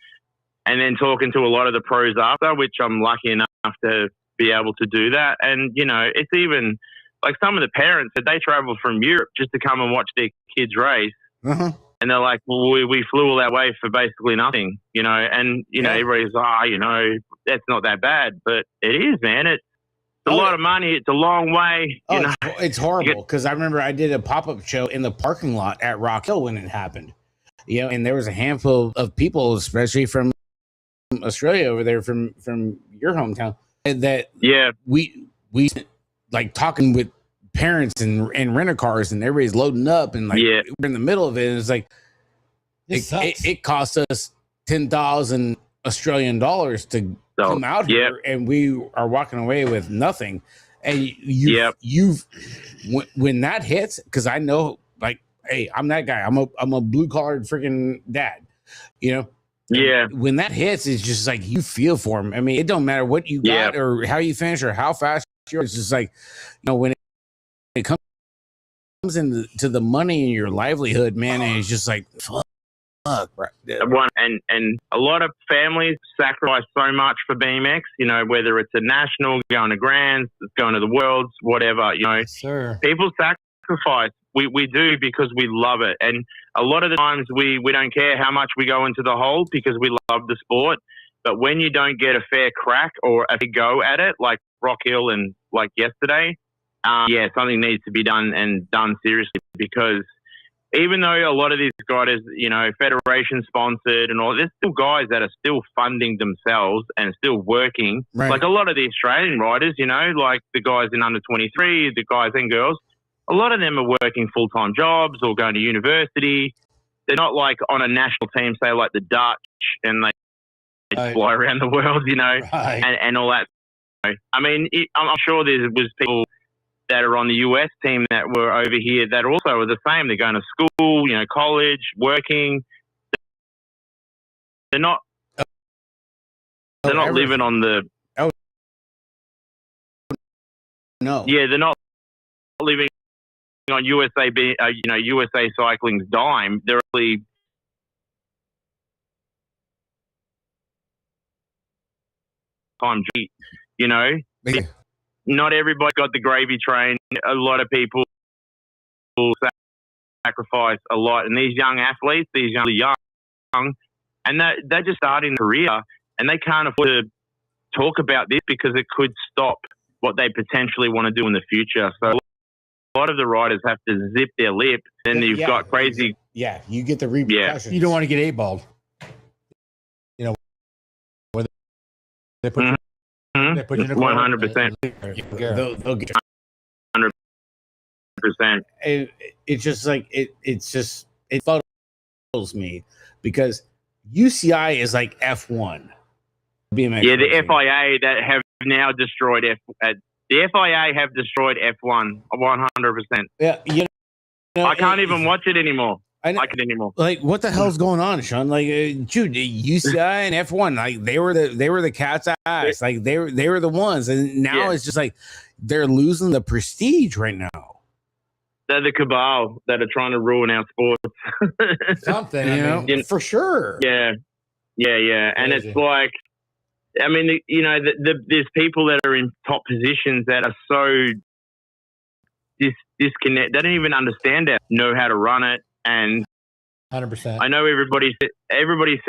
then talking to a lot of the pros after, which I'm lucky enough to be able to do that. And, you know, it's even like some of the parents that they travel from Europe just to come and watch their kids race. Uh-huh. And they're like, well, we flew all that way for basically nothing, you know. And, you know, everybody's like, you know, that's not that bad. But it is, man. It's a lot of money. It's a long way. You know? It's horrible, because I remember I did a pop-up show in the parking lot at Rock Hill when it happened. You know, and there was a handful of people, especially from Australia over there, from your hometown, that we like talking with parents and rent-a-cars, and everybody's loading up, and like we're in the middle of it, and it's like it cost us 10,000 Australian dollars to come out here, and we are walking away with nothing. And you've when that hits, because I know, like, hey, I'm that guy. I'm a blue-collared freaking dad, you know. Yeah. When that hits, it's just like you feel for him. I mean, it don't matter what you got or how you finish or how fast you're. It's just like, you know, when it comes into the money and your livelihood, man, and it's just like, fuck. Right. And a lot of families sacrifice so much for BMX, you know, whether it's a national, going to Grands, going to the Worlds, whatever, you know. Sir. People sacrifice. We do, because we love it. And a lot of the times we don't care how much we go into the hole, because we love the sport. But when you don't get a fair crack or a go at it, like Rock Hill and like yesterday, something needs to be done, and done seriously, because even though a lot of these guys, you know, federation sponsored and all, there's still guys that are still funding themselves and still working. Right. Like a lot of the Australian riders, you know, like the guys in under 23, the guys and girls, a lot of them are working full-time jobs or going to university. They're not like on a national team, say like the Dutch, and they fly around the world, you know, and all that. I mean, I'm sure there was people that are on the US team that were over here that also are the same. They're going to school, you know, college, working. They're not living on the. Oh no. Yeah, they're not living on USA, you know, USA Cycling's dime. They're really time, you know. Not everybody got the gravy train. A lot of people sacrifice a lot, and these young athletes, these young, and they're just starting a career, and they can't afford to talk about this because it could stop what they potentially want to do in the future. So a lot of the riders have to zip their lip, and you've got crazy. Yeah, you get the repercussions. You don't want to get 8-balled. You know, whether they put 100%. They'll get 100%. It's just like it fuddles me, because UCI is like F1. BMX the FIA that have now destroyed the FIA have destroyed F1 100%. Yeah, you know, I can't even watch it anymore. I know. like it anymore. Like, what the hell's going on, Sean? Like, dude, UCI and F1, like they were the cat's ass. Like they were the ones, and now it's just like they're losing the prestige right now. They're the cabal that are trying to ruin our sports. Something, for sure. Yeah. And Crazy. it's like, I mean, there's people that are in top positions that are so disconnect. They don't even understand it, know how to run it. And 100%. I know everybody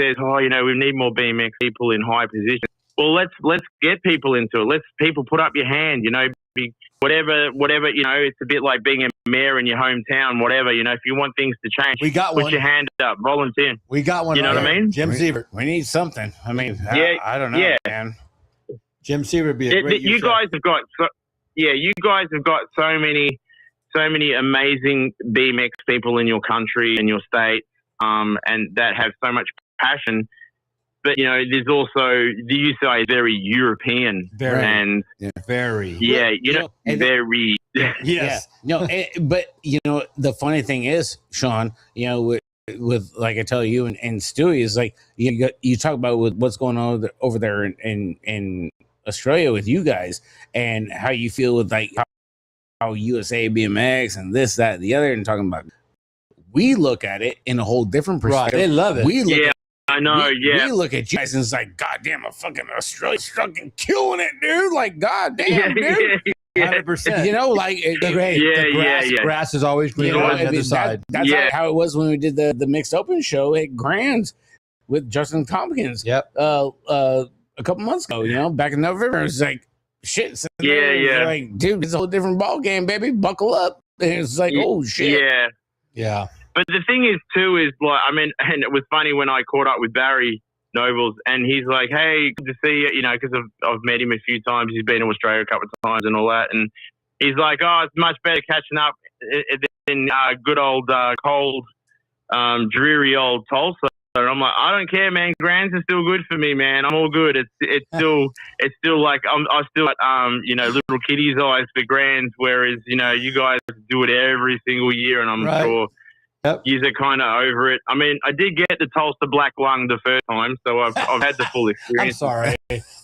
says, oh, we need more BMX people in high positions. Well, let's get people into it. Let's people put up your hand, whatever, it's a bit like being a mayor in your hometown, whatever, if you want things to change, We got put one. your hand up, volunteer. We got one. You know what I mean? Jim Sievert. We need something. I mean, I don't know, man. Jim Sievert would be a great you guys have got so many amazing BMX people in your country and your state, and that have so much passion. But there's also the UCI is very European, Very. and very. very. Yes. No, but the funny thing is, Sean, with like I tell you and Stewie is like you talk about with what's going on over there in Australia with you guys and how you feel with like how USA BMX and this, that, and the other, and talking about we look at it in a whole different perspective. Right. They love it. We look I know, we look at you guys and it's like, God damn, a fucking Australia's fucking killing it, dude. Like, God damn, dude. 100%. Like the grass is always greener on the other side. That's how it was when we did the mixed open show at Grand's with Justin Tompkins. Yep. A couple months ago, back in November. It was like, shit. Like, dude, it's a whole different ball game, baby. Buckle up. And it's like, oh shit. Yeah. But the thing is, too, is like, I mean, and it was funny when I caught up with Barry Nobles, and he's like, hey, good to see you, because I've met him a few times. He's been to Australia a couple of times and all that. And he's like, oh, it's much better catching up than good old, cold, dreary old Tulsa. And I'm like, I don't care, man. Grands are still good for me, man. I'm all good. It's still like I still little kiddies eyes for Grands, whereas you guys do it every single year, and I'm sure you are kind of over it. I mean, I did get the Tulsa black lung the first time, so I've had the full experience. I'm sorry,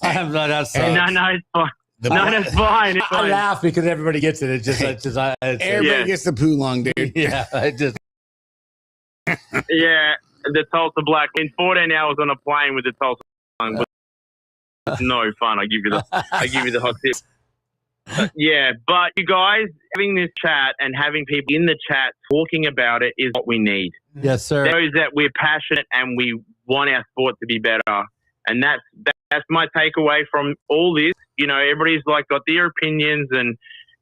I have not. No, it's fine. That's fine. It's fine. I laugh because everybody gets it. It's just everybody gets the poo lung, dude. Yeah, the Tulsa black in 14 hours on a plane with the Tulsa lung was no fun. I give you the hot tip. But you guys having this chat and having people in the chat talking about it is what we need. Yes, sir. It shows that we're passionate and we want our sport to be better, and that's my takeaway from all this. Everybody's like got their opinions, and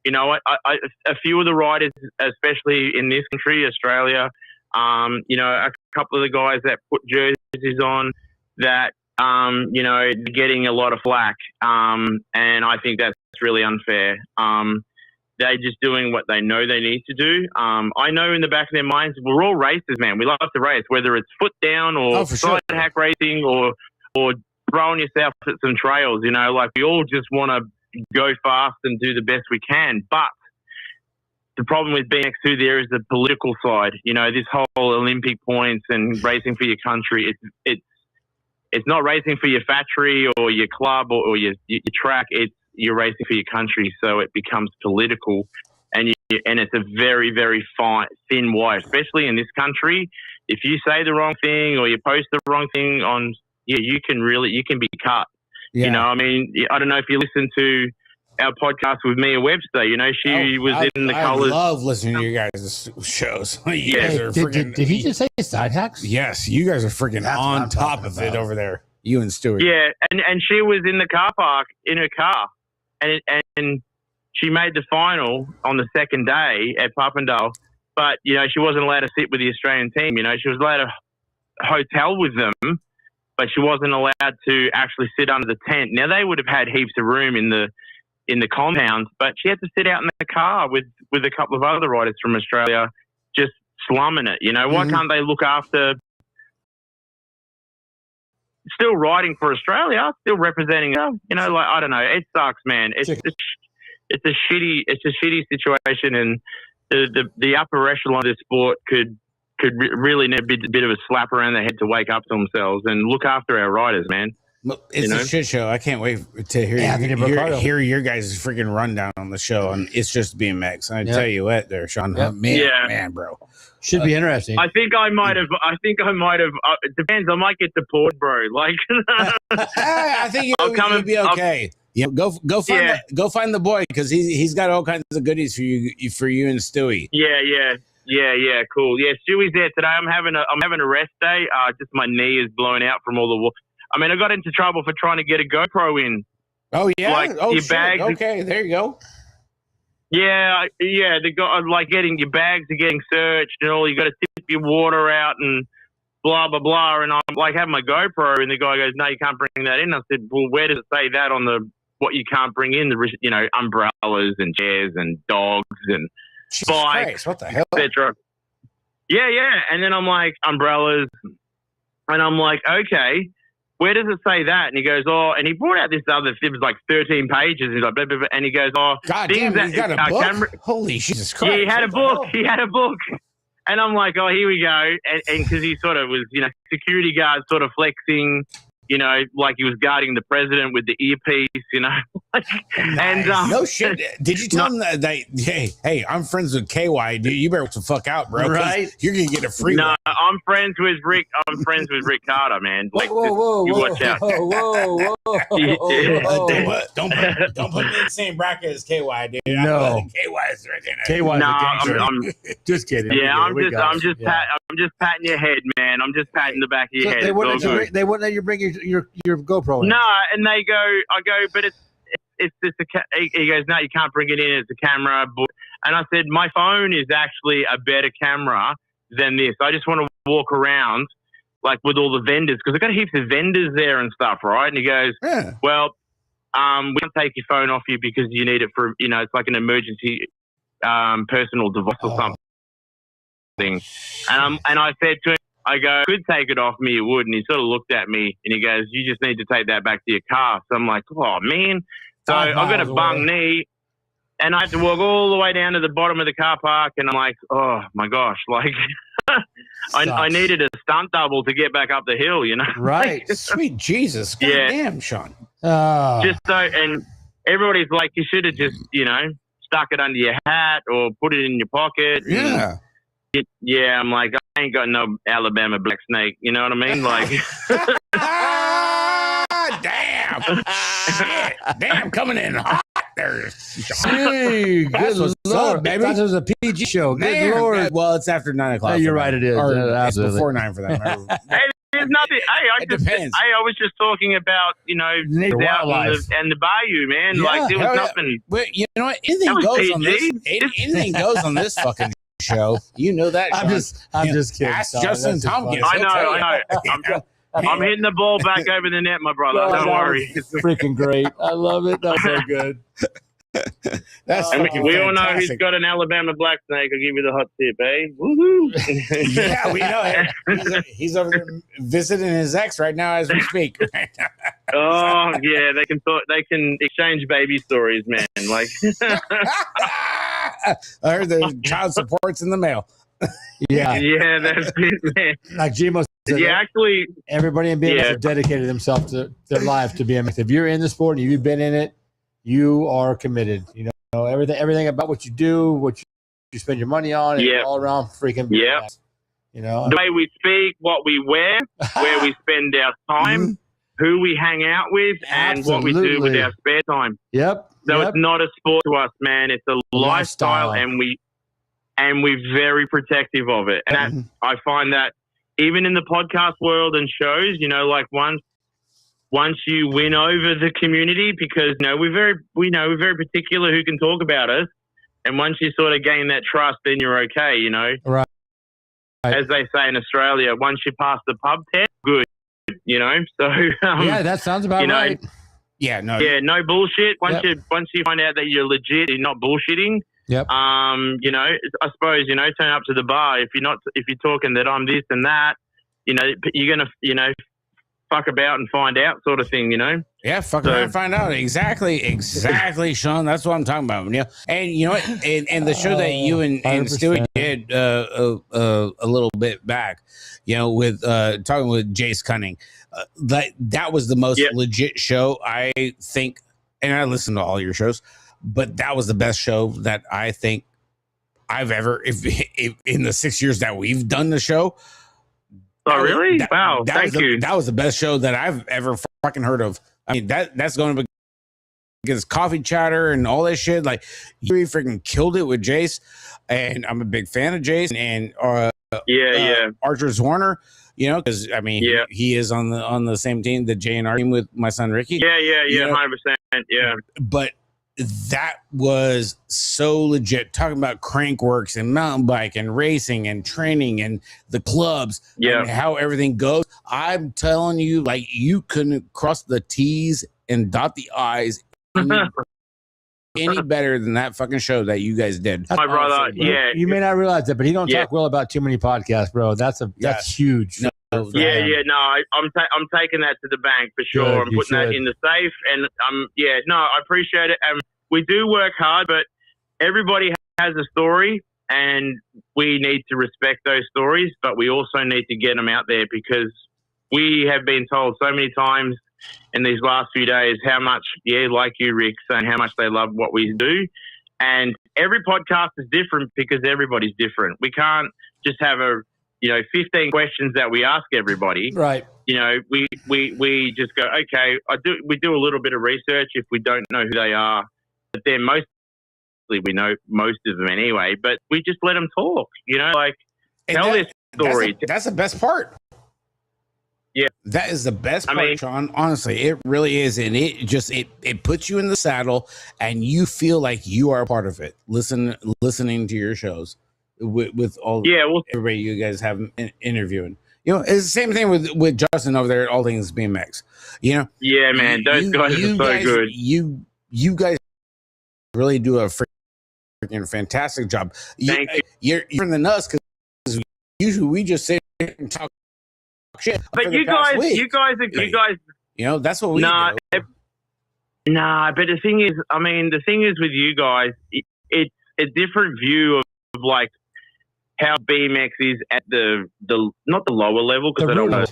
a few of the riders, especially in this country, Australia. A couple of the guys that put jerseys on that, getting a lot of flack. And I think that's really unfair. They're just doing what they know they need to do. I know in the back of their minds, we're all racers, man. We love to race, whether it's foot down or side hack racing or throwing yourself at some trails, like we all just want to go fast and do the best we can. But the problem with BMX too, there is the political side. This whole Olympic points and racing for your country. It's not racing for your factory or your club or your track. You're racing for your country, so it becomes political, and it's a very, very thin wire, especially in this country. If you say the wrong thing or you post the wrong thing on, you can be cut. Yeah. I mean, I don't know if you listen to our podcast with Mia Webster. She was in the colours. I love listening to you guys' shows. You guys are did he just say side hacks? Yes, you guys are freaking on top of it over there. You and Stewie. Yeah, and she was in the car park in her car, and she made the final on the second day at Papendale, but she wasn't allowed to sit with the Australian team. She was allowed to hotel with them, but she wasn't allowed to actually sit under the tent. Now they would have had heaps of room in the compound, but she had to sit out in the car with a couple of other riders from Australia, just slumming it. Why can't they look after? Still riding for Australia, still representing us. I don't know. It sucks, man. It's a shitty situation, and the upper echelon of the sport could really need a bit of a slap around the head to wake up to themselves and look after our riders, man. It's a shit show. I can't wait to hear your guys' freaking rundown on the show. And it's just BMX. I tell you what, there, Sean. Man, bro, should be interesting. I think I might have. It depends. I might get deported, bro. Like, I think you'll be okay. Go find the boy because he's got all kinds of goodies for you and Stewie. Yeah, cool. Yeah, Stewie's there today. I'm having a rest day. Just my knee is blown out from all the. I mean, I got into trouble for trying to get a GoPro in. Oh yeah. Like your shit. bags. Okay, there you go. Yeah. The guy like getting your bags are getting searched and all. You got to tip your water out and blah blah blah. And I'm like, have my GoPro, and the guy goes, "No, you can't bring that in." I said, "Well, where does it say that on the what you can't bring in? The umbrellas and chairs and dogs and bikes, Christ, what the hell, etc." Yeah. And then I'm like, umbrellas, and I'm like, okay. Where does it say that? And he goes, and he brought out this other, it was like 13 pages. And he's like, blah, blah, blah, and he goes, God damn, he's got a book? Holy Jesus Christ. Yeah, he had a book. He had a book. And I'm like, here we go. And because he sort of was, security guard sort of flexing, like he was guarding the president with the earpiece, Nice. And no shit. Did you tell him that hey, I'm friends with KY, dude, you better get the fuck out, bro. Right? You're gonna get a free one. I'm friends with Rick Carter, man. Like, whoa, you watch out. Whoa. Don't put me in the same bracket as KY, dude. No. KY is right there. KY is a gangster. I'm just kidding. Yeah, I'm just patting your head, man. I'm just patting the back of your head. They wouldn't let you bring your GoPro in. No, and I go, but it's just he goes, no, you can't bring it in. It's a camera. And I said, my phone is actually a better camera than this. I just want to walk around like with all the vendors because I've got heaps of vendors there and stuff, right? And he goes, well, we can't take your phone off you because you need it for, it's like an emergency personal device or something. And I said to him, I go, could take it off me, you would. And he sort of looked at me and he goes, you just need to take that back to your car. So I'm like, oh, man. So I've got a bung knee and I had to walk all the way down to the bottom of the car park. And I'm like, oh, my gosh. Like, I needed a stunt double to get back up the hill, Right. Sweet Jesus. God damn, Sean. Just so, and everybody's like, you should have just, stuck it under your hat or put it in your pocket. Yeah. Yeah, I'm like, I ain't got no Alabama black snake. You know what I mean? Like, damn, shit, damn, coming in hot there. Hey, good what's up, baby. That was a PG show. Good Lord. Well, it's after 9 o'clock. You're right. It is. Or it's before 9 for that matter. Hey, there's nothing. Hey, depends. I was just talking about wildlife and the bayou, man. Like there was nothing. But you know what? Anything goes on this. Anything goes on this fucking show. You know that. I'm just kidding. Ask Justin Tompkins. I know. I'm hitting the ball back over the net, my brother. Don't worry. It's freaking great. I love it. That's so good. We all know he's got an Alabama black snake. I'll give you the hot tip, eh? Woohoo! Yeah, we know. He's over there visiting his ex right now as we speak. Oh yeah, they can exchange baby stories, man. Like I heard the child support's in the mail. Yeah, that's it, man. Like Gmo said, actually, everybody in BMX has dedicated themselves to their life to BMX. If you're in the sport and you've been in it, you are committed. Everything about what you do, what you spend your money on, and all around freaking BMX. The way we speak, what we wear, where we spend our time, who we hang out with, and what we do with our spare time. Yep. So it's not a sport to us, man. It's a lifestyle, and we're very protective of it. And I find that even in the podcast world and shows, like once you win over the community, because we're very particular who can talk about us, and once you sort of gain that trust, then you're okay. Right. As they say in Australia, once you pass the pub test, good. So that sounds about right. No bullshit. Once you find out that you're legit, you're not bullshitting. Yep. I suppose turn up to the bar if you're talking that I'm this and that. You're gonna fuck about and find out sort of thing, you know? Yeah, fuck around and find out. Exactly, Sean. That's what I'm talking about. You know, and you know what? And the show that you and 100%. Stewie did a little bit back, you know, with talking with Jace Cunning, that was the most legit show, I think. And I listen to all your shows, but that was the best show that I think I've ever, if in the 6 years that we've done the show. Oh, really? Wow. Thank you. That was the best show that I've ever fucking heard of. I mean, that's going to be against coffee chatter and all that shit. Like, you freaking killed it with Jace, and I'm a big fan of Jace and Archer's Warner. You know, because I mean, he is on the same team, the J&R team with my son Ricky. Yeah, you know? 100%. Yeah, but that was so legit, talking about Crankworks and mountain bike and racing and training and the clubs and how everything goes. I'm telling you, like, you couldn't cross the T's and dot the I's any better than that fucking show that you guys did. My brother, you may not realize that, but he don't talk well about too many podcasts, bro. That's huge. No, I'm taking that to the bank for sure. Good, I'm putting that in the safe, and I appreciate it. And we do work hard, but everybody has a story, and we need to respect those stories, but we also need to get them out there, because we have been told so many times in these last few days how much, like you, Rick, saying how much they love what we do. And every podcast is different because everybody's different. We can't just have 15 questions that we ask everybody. Right. You know, we just go, okay, we do a little bit of research if we don't know who they are, but then mostly we know most of them anyway, but we just let them talk, you know, like tell their story. That's the best part. Yeah. That is the best part, Sean. Honestly, it really is. And it puts you in the saddle and you feel like you are a part of it. Listening to your shows with all everybody you guys have interviewing. You know, it's the same thing with Justin over there at All Things BMX. You know? Yeah, man. Those guys are so good. You guys really do a freaking fantastic job. Thank you. You're different than us, because usually we just sit and talk shit. But you guys, you know, that's what we do. Nah, but the thing is with you guys, it's a different view of like how BMX is at the not the lower level, because I don't know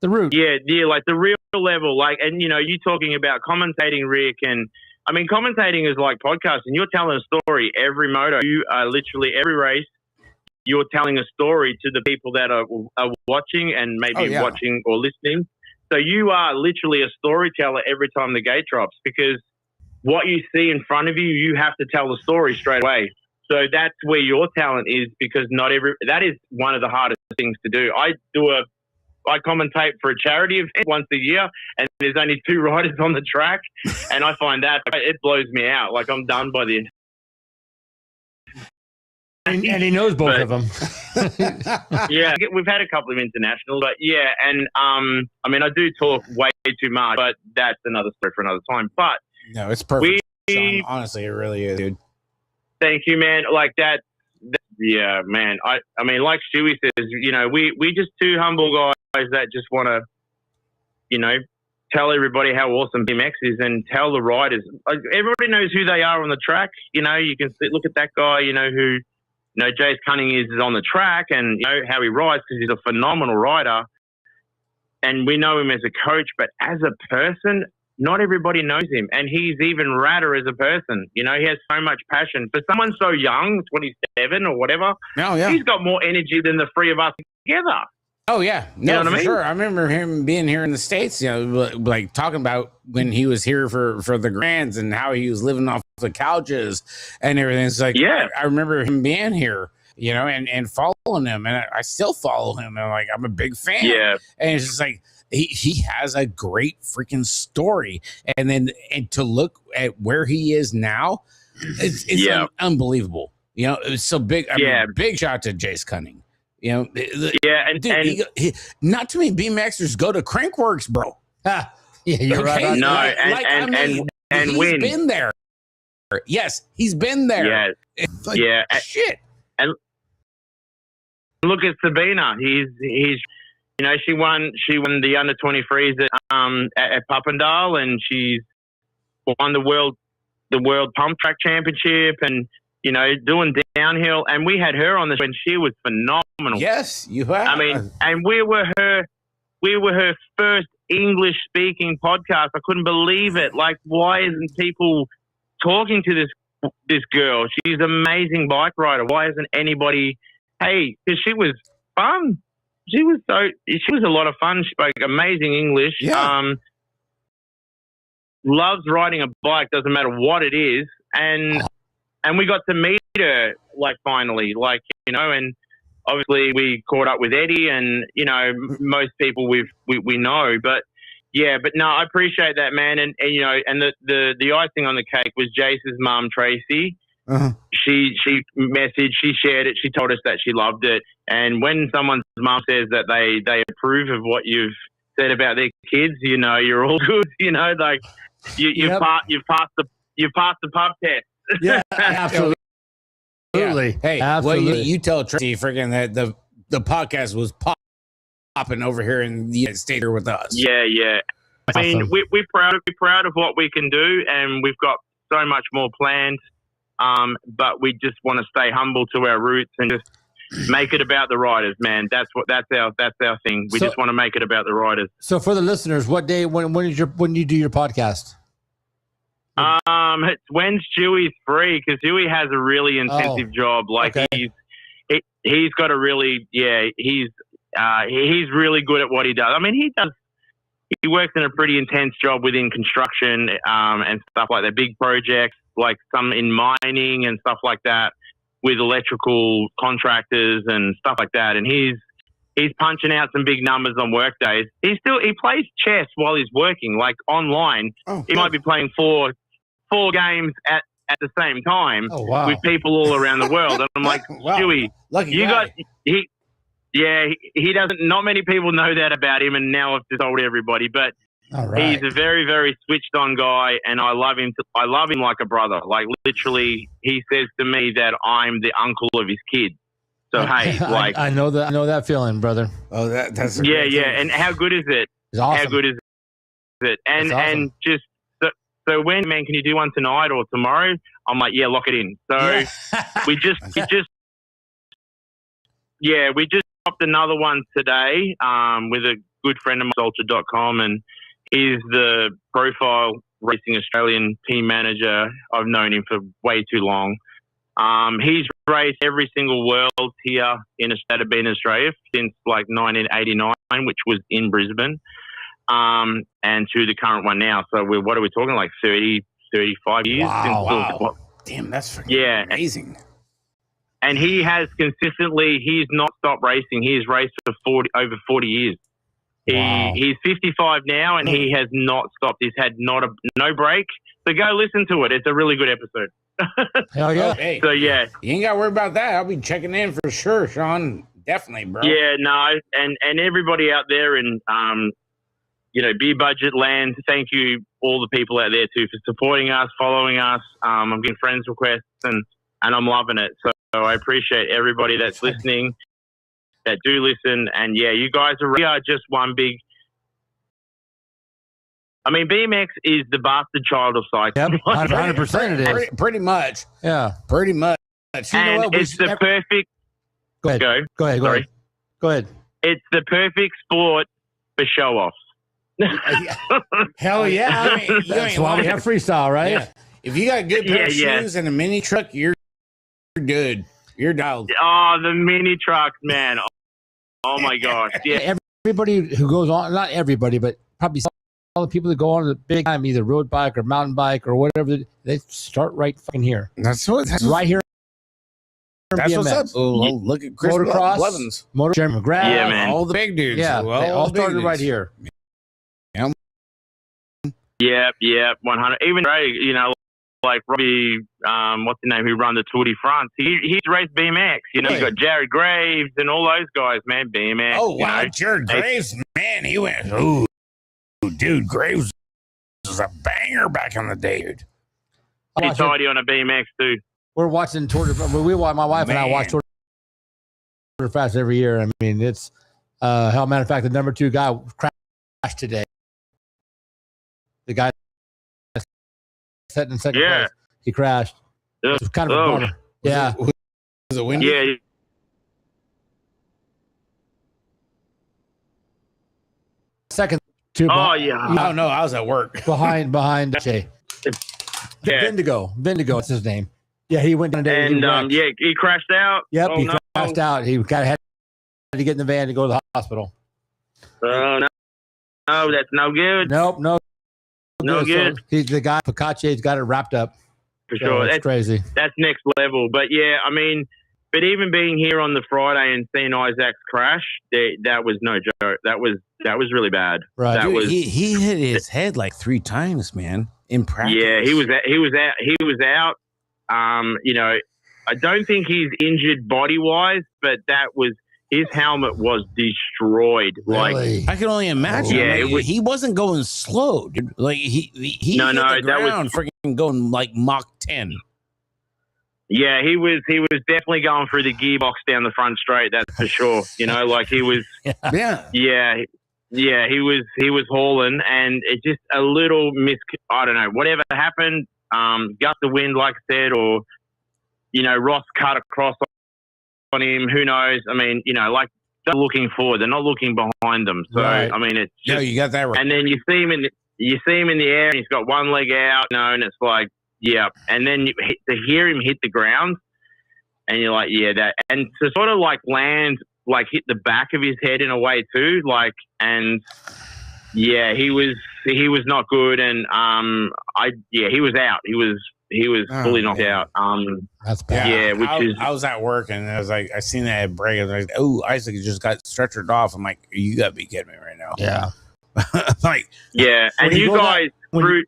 the root. Yeah, like the real level. Like, and you know, you talking about commentating, Rick, and I mean, commentating is like podcasting. You're telling a story every moto. You are literally every race. You're telling a story to the people that are watching and maybe watching or listening. So you are literally a storyteller every time the gate drops, because what you see in front of you, you have to tell the story straight away. So that's where your talent is, because that is one of the hardest things to do. I commentate for a charity event once a year, and there's only 2 riders on the track, and I find that it blows me out. Like, I'm done by the end. And he knows both of them. Yeah, we've had a couple of internationals, but and I mean, I do talk way too much, but that's another story for another time. But no, it's perfect. Sean, honestly, it really is, dude. Thank you, man. Like that, yeah, man. I mean, like Stewie says, you know, we just 2 humble guys that just want to, you know, tell everybody how awesome BMX is, and tell the riders. Like, everybody knows who they are on the track. You know, you can look at that guy, you know, who. You know, Jace Cunning is on the track, and you know how he rides, because he's a phenomenal rider. And we know him as a coach, but as a person, not everybody knows him. And he's even radder as a person. You know, he has so much passion. For someone so young, 27 or whatever, he's got more energy than the 3 of us together. Oh, yeah. No, you know what I mean? Sure. I remember him being here in the States, you know, like talking about when he was here for the Grands and how he was living off the couches and everything. It's like, I remember him being here, you know, and following him. And I still follow him. And like, I'm a big fan. Yeah. And it's just like, he has a great freaking story. And to look at where he is now, it's unbelievable. You know, it's so big. I mean, big shout to Jace Cunning. You know, and dude, not too many BMXers go to Crankworks, bro. Yeah, you're right. No, and he's been there. Yes, he's been there. Shit. And look at Sabina. He's you know, she won the under 23s at Papendal, and she's won the world pump track championship, and you know, doing downhill. And we had her on this when she was phenomenal. Yes, you have. I mean, and we were her first English speaking podcast. I couldn't believe it. Like, why isn't people talking to this girl? She's an amazing bike rider. Why isn't anybody? Hey, because she was fun. She was a lot of fun. She spoke amazing English. Yeah. Loves riding a bike, doesn't matter what it is. And we got to meet her, like, finally, like, you know, and obviously we caught up with Eddie, and, you know, most people we know, but yeah, but no, I appreciate that, man. And you know, and the icing on the cake was Jace's mum, Tracy. Uh-huh. She messaged, she shared it, she told us that she loved it. And when someone's mum says that they approve of what you've said about their kids, you know, you're all good. You know, like you've passed the pub test. Yeah, absolutely. Yeah. Hey, absolutely. Well, you tell Tracy freaking that the podcast was popping over here in the United States here with us. Yeah. I mean, Awesome. we're proud of what we can do, and we've got so much more planned. But we just want to stay humble to our roots and just make it about the riders, man. That's our thing. We just want to make it about the riders. So for the listeners, what day? When do you do your podcast? It's when Stewie's free, because Stewie has a really intensive job. Like, okay. he's got a really he's really good at what he does. I mean, he works in a pretty intense job within construction and stuff like that, big projects, like some in mining and stuff like that, with electrical contractors and stuff like that. And he's punching out some big numbers on work days. He plays chess while he's working, like online. He might be playing four games at the same time with people all around the world. And I'm like, wow. Stewie, he doesn't, not many people know that about him, and now I've just told everybody, but he's a very, very switched on guy, and I love him like a brother. Like, literally, he says to me that I'm the uncle of his kids. So hey, like, I know that feeling, brother. Oh, that's and how good is it? It's awesome. How good is it? And awesome. and just so when, man, can you do one tonight or tomorrow? I'm like, yeah, lock it in. So we just dropped another one today with a good friend of mine, Ultra.com, and he's the Profile Racing Australian team manager. I've known him for way too long. He's raced every single world here in Australia since like 1989, which was in Brisbane, and to the current one now. So what are we talking, like 30, 35 years? Wow. Damn, that's amazing. And he has consistently, he's not stopped racing. He's raced for over 40 years. He's 55 now, and he has not stopped. He's had no break. So go listen to it. It's a really good episode. Hell yeah. Hey, so yeah, you ain't got to worry about that. I'll be checking in for sure, Sean. Definitely, bro. Yeah, no, and everybody out there in beer budget land, thank you all the people out there too for supporting us, following us. I'm getting friends requests, and I'm loving it. So I appreciate everybody that's listening, that do listen, and yeah, you guys are just one big. I mean, BMX is the bastard child of cycling. Yep, 100% it is. Pretty much. Yeah. Pretty much. And it's the perfect... Go ahead. Go ahead. It's the perfect sport for show-offs. Hell yeah. I mean, that's why we have freestyle, right? Yeah. If you got a good pair of shoes and a mini truck, you're good. You're dialed. Oh, the mini trucks, man. Oh my gosh. Yeah. Everybody who goes on, not everybody, but probably all the people that go on the big time, either road bike or mountain bike or whatever, they start right fucking here. That's right here. That's what's up. Look at Chris Blevins. Jerry McGrath. Yeah, man. All the big dudes. Yeah, they all started right here. Yeah, 100. Even, like Robbie, what's his name, who run the Tour de France, he's raced BMX. You got Jared Graves and all those guys, man, BMX. Oh, wow, Jared Graves, man, he went, dude, Graves was a banger back in the day, dude. He's tidy on a BMX, too. We're watching Tour de France. My wife and I watch Tour de France every year. I mean, it's Hell, matter of fact, the number 2 guy crashed today. The guy sitting in second place, he crashed. It was kind of a bummer. Yeah. Was it windy? Yeah. Second, 2. Oh, yeah. Oh, no, I was at work. Behind Jay. Yeah. Vindigo, it's his name. Yeah, he went down there. And, he crashed out. Yep, oh, he crashed out. He had to get in the van to go to the hospital. Oh, no. No, that's no good. Nope, no good. So he's the guy, Picache's got it wrapped up. For sure. That's crazy. That's next level. But, yeah, I mean, but even being here on the Friday and seeing Isaac's crash, that was no joke. That was really bad. Right. That was. He hit his head like 3 times, man, in practice. Yeah, he was out. I don't think he's injured body wise, but his helmet was destroyed. Really? Like I can only imagine. Yeah, he wasn't going slow, dude. Like he hit the ground freaking going like Mach 10. Yeah, he was definitely going through the gearbox down the front straight. That's for sure. Like he was. Yeah. Yeah, he was hauling, and it just a little I don't know, whatever happened, gust of wind, like I said, or Ross cut across on him. Who knows? I mean, like they're looking forward, they're not looking behind them. So right. I mean, it's just, you got that right. And then you see him in the air, and he's got one leg out, and it's like, yeah. And then to hear him hit the ground, and you're like, yeah, that, and to sort of like land. Like hit the back of his head in a way too, like, and yeah, he was not good, and he was out. He was fully knocked out. That's bad. Yeah, I was at work and I was like, I seen that break. I was like, oh, Isaac just got stretchered off. I'm like, you gotta be kidding me right now. Yeah. Like, yeah, and you guys when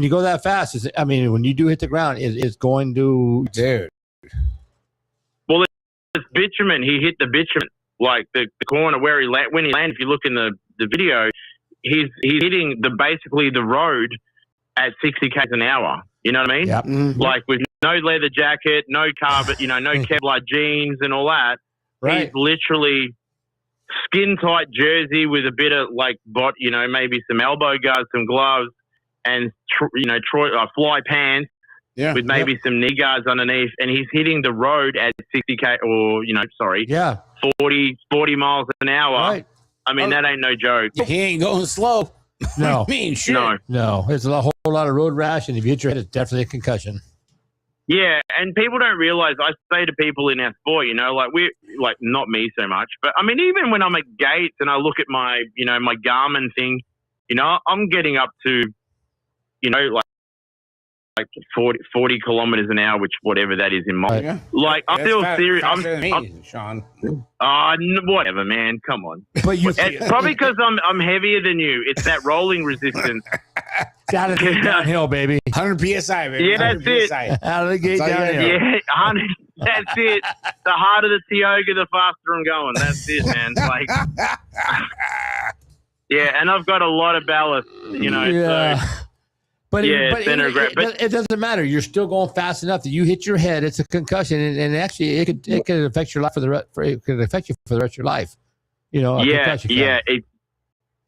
you go that fast, when you do hit the ground, it's going to, dude. Well, it's bitumen. He hit the bitumen, like the corner where he landed. When he landed, if you look in the video, he's hitting basically the road at 60 k's an hour. You know what I mean? Yep. Mm-hmm. Like with no leather jacket, no carbon, no Kevlar jeans and all that. right. He's literally skin tight jersey with a bit of like maybe some elbow guards, some gloves, and fly pants. Yeah. With maybe some knee guards underneath, and he's hitting the road at 60k or 40 miles an hour. Right. I mean, that ain't no joke. He ain't going slow. No. I mean, shit. No. It's a whole lot of road rash, and if you hit your head, it's definitely a concussion. Yeah, and people don't realize. I say to people in our sport, like not me so much, but I mean, even when I'm at gates and I look at my, my Garmin thing, I'm getting up to, like 40 kilometers an hour, which whatever that is in miles. Yeah. Like I'm still serious. I'm Sean. Whatever, man. Come on. But It's probably because I'm heavier than you. It's that rolling resistance. out of the gate downhill, baby. 100 psi, baby. Yeah, that's it. PSI. Out of the gate That's all you downhill. Yeah, 100. That's it. The harder the Tioga, the faster I'm going. That's it, man. Like, yeah, and I've got a lot of ballast, Yeah. So. But, Yeah, it doesn't matter. You're still going fast enough that you hit your head. It's a concussion, and actually, it could affect your life it could affect you for the rest of your life. It's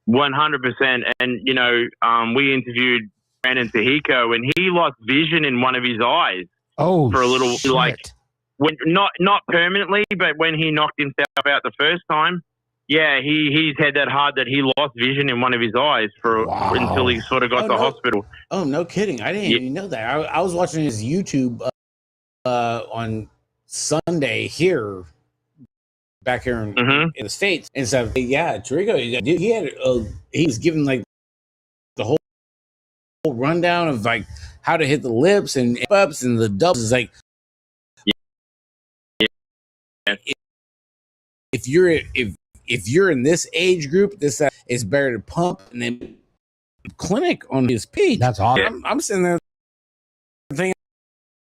100%. And we interviewed Brandon Tehiko, and he lost vision in one of his eyes. Oh, for a little, shit. like when not permanently, but when he knocked himself out the first time. Yeah, he's had that hard that he lost vision in one of his eyes until he sort of got to hospital. Oh, no kidding. I didn't even know that. I was watching his YouTube on Sunday here, back here in the States. And so, yeah, Trigo, he was giving like the whole rundown of like how to hit the lips and ups and the doubles. It's like, if you're in this age group, it's better to pump and then clinic on his page. That's awesome. I'm sitting there thinking,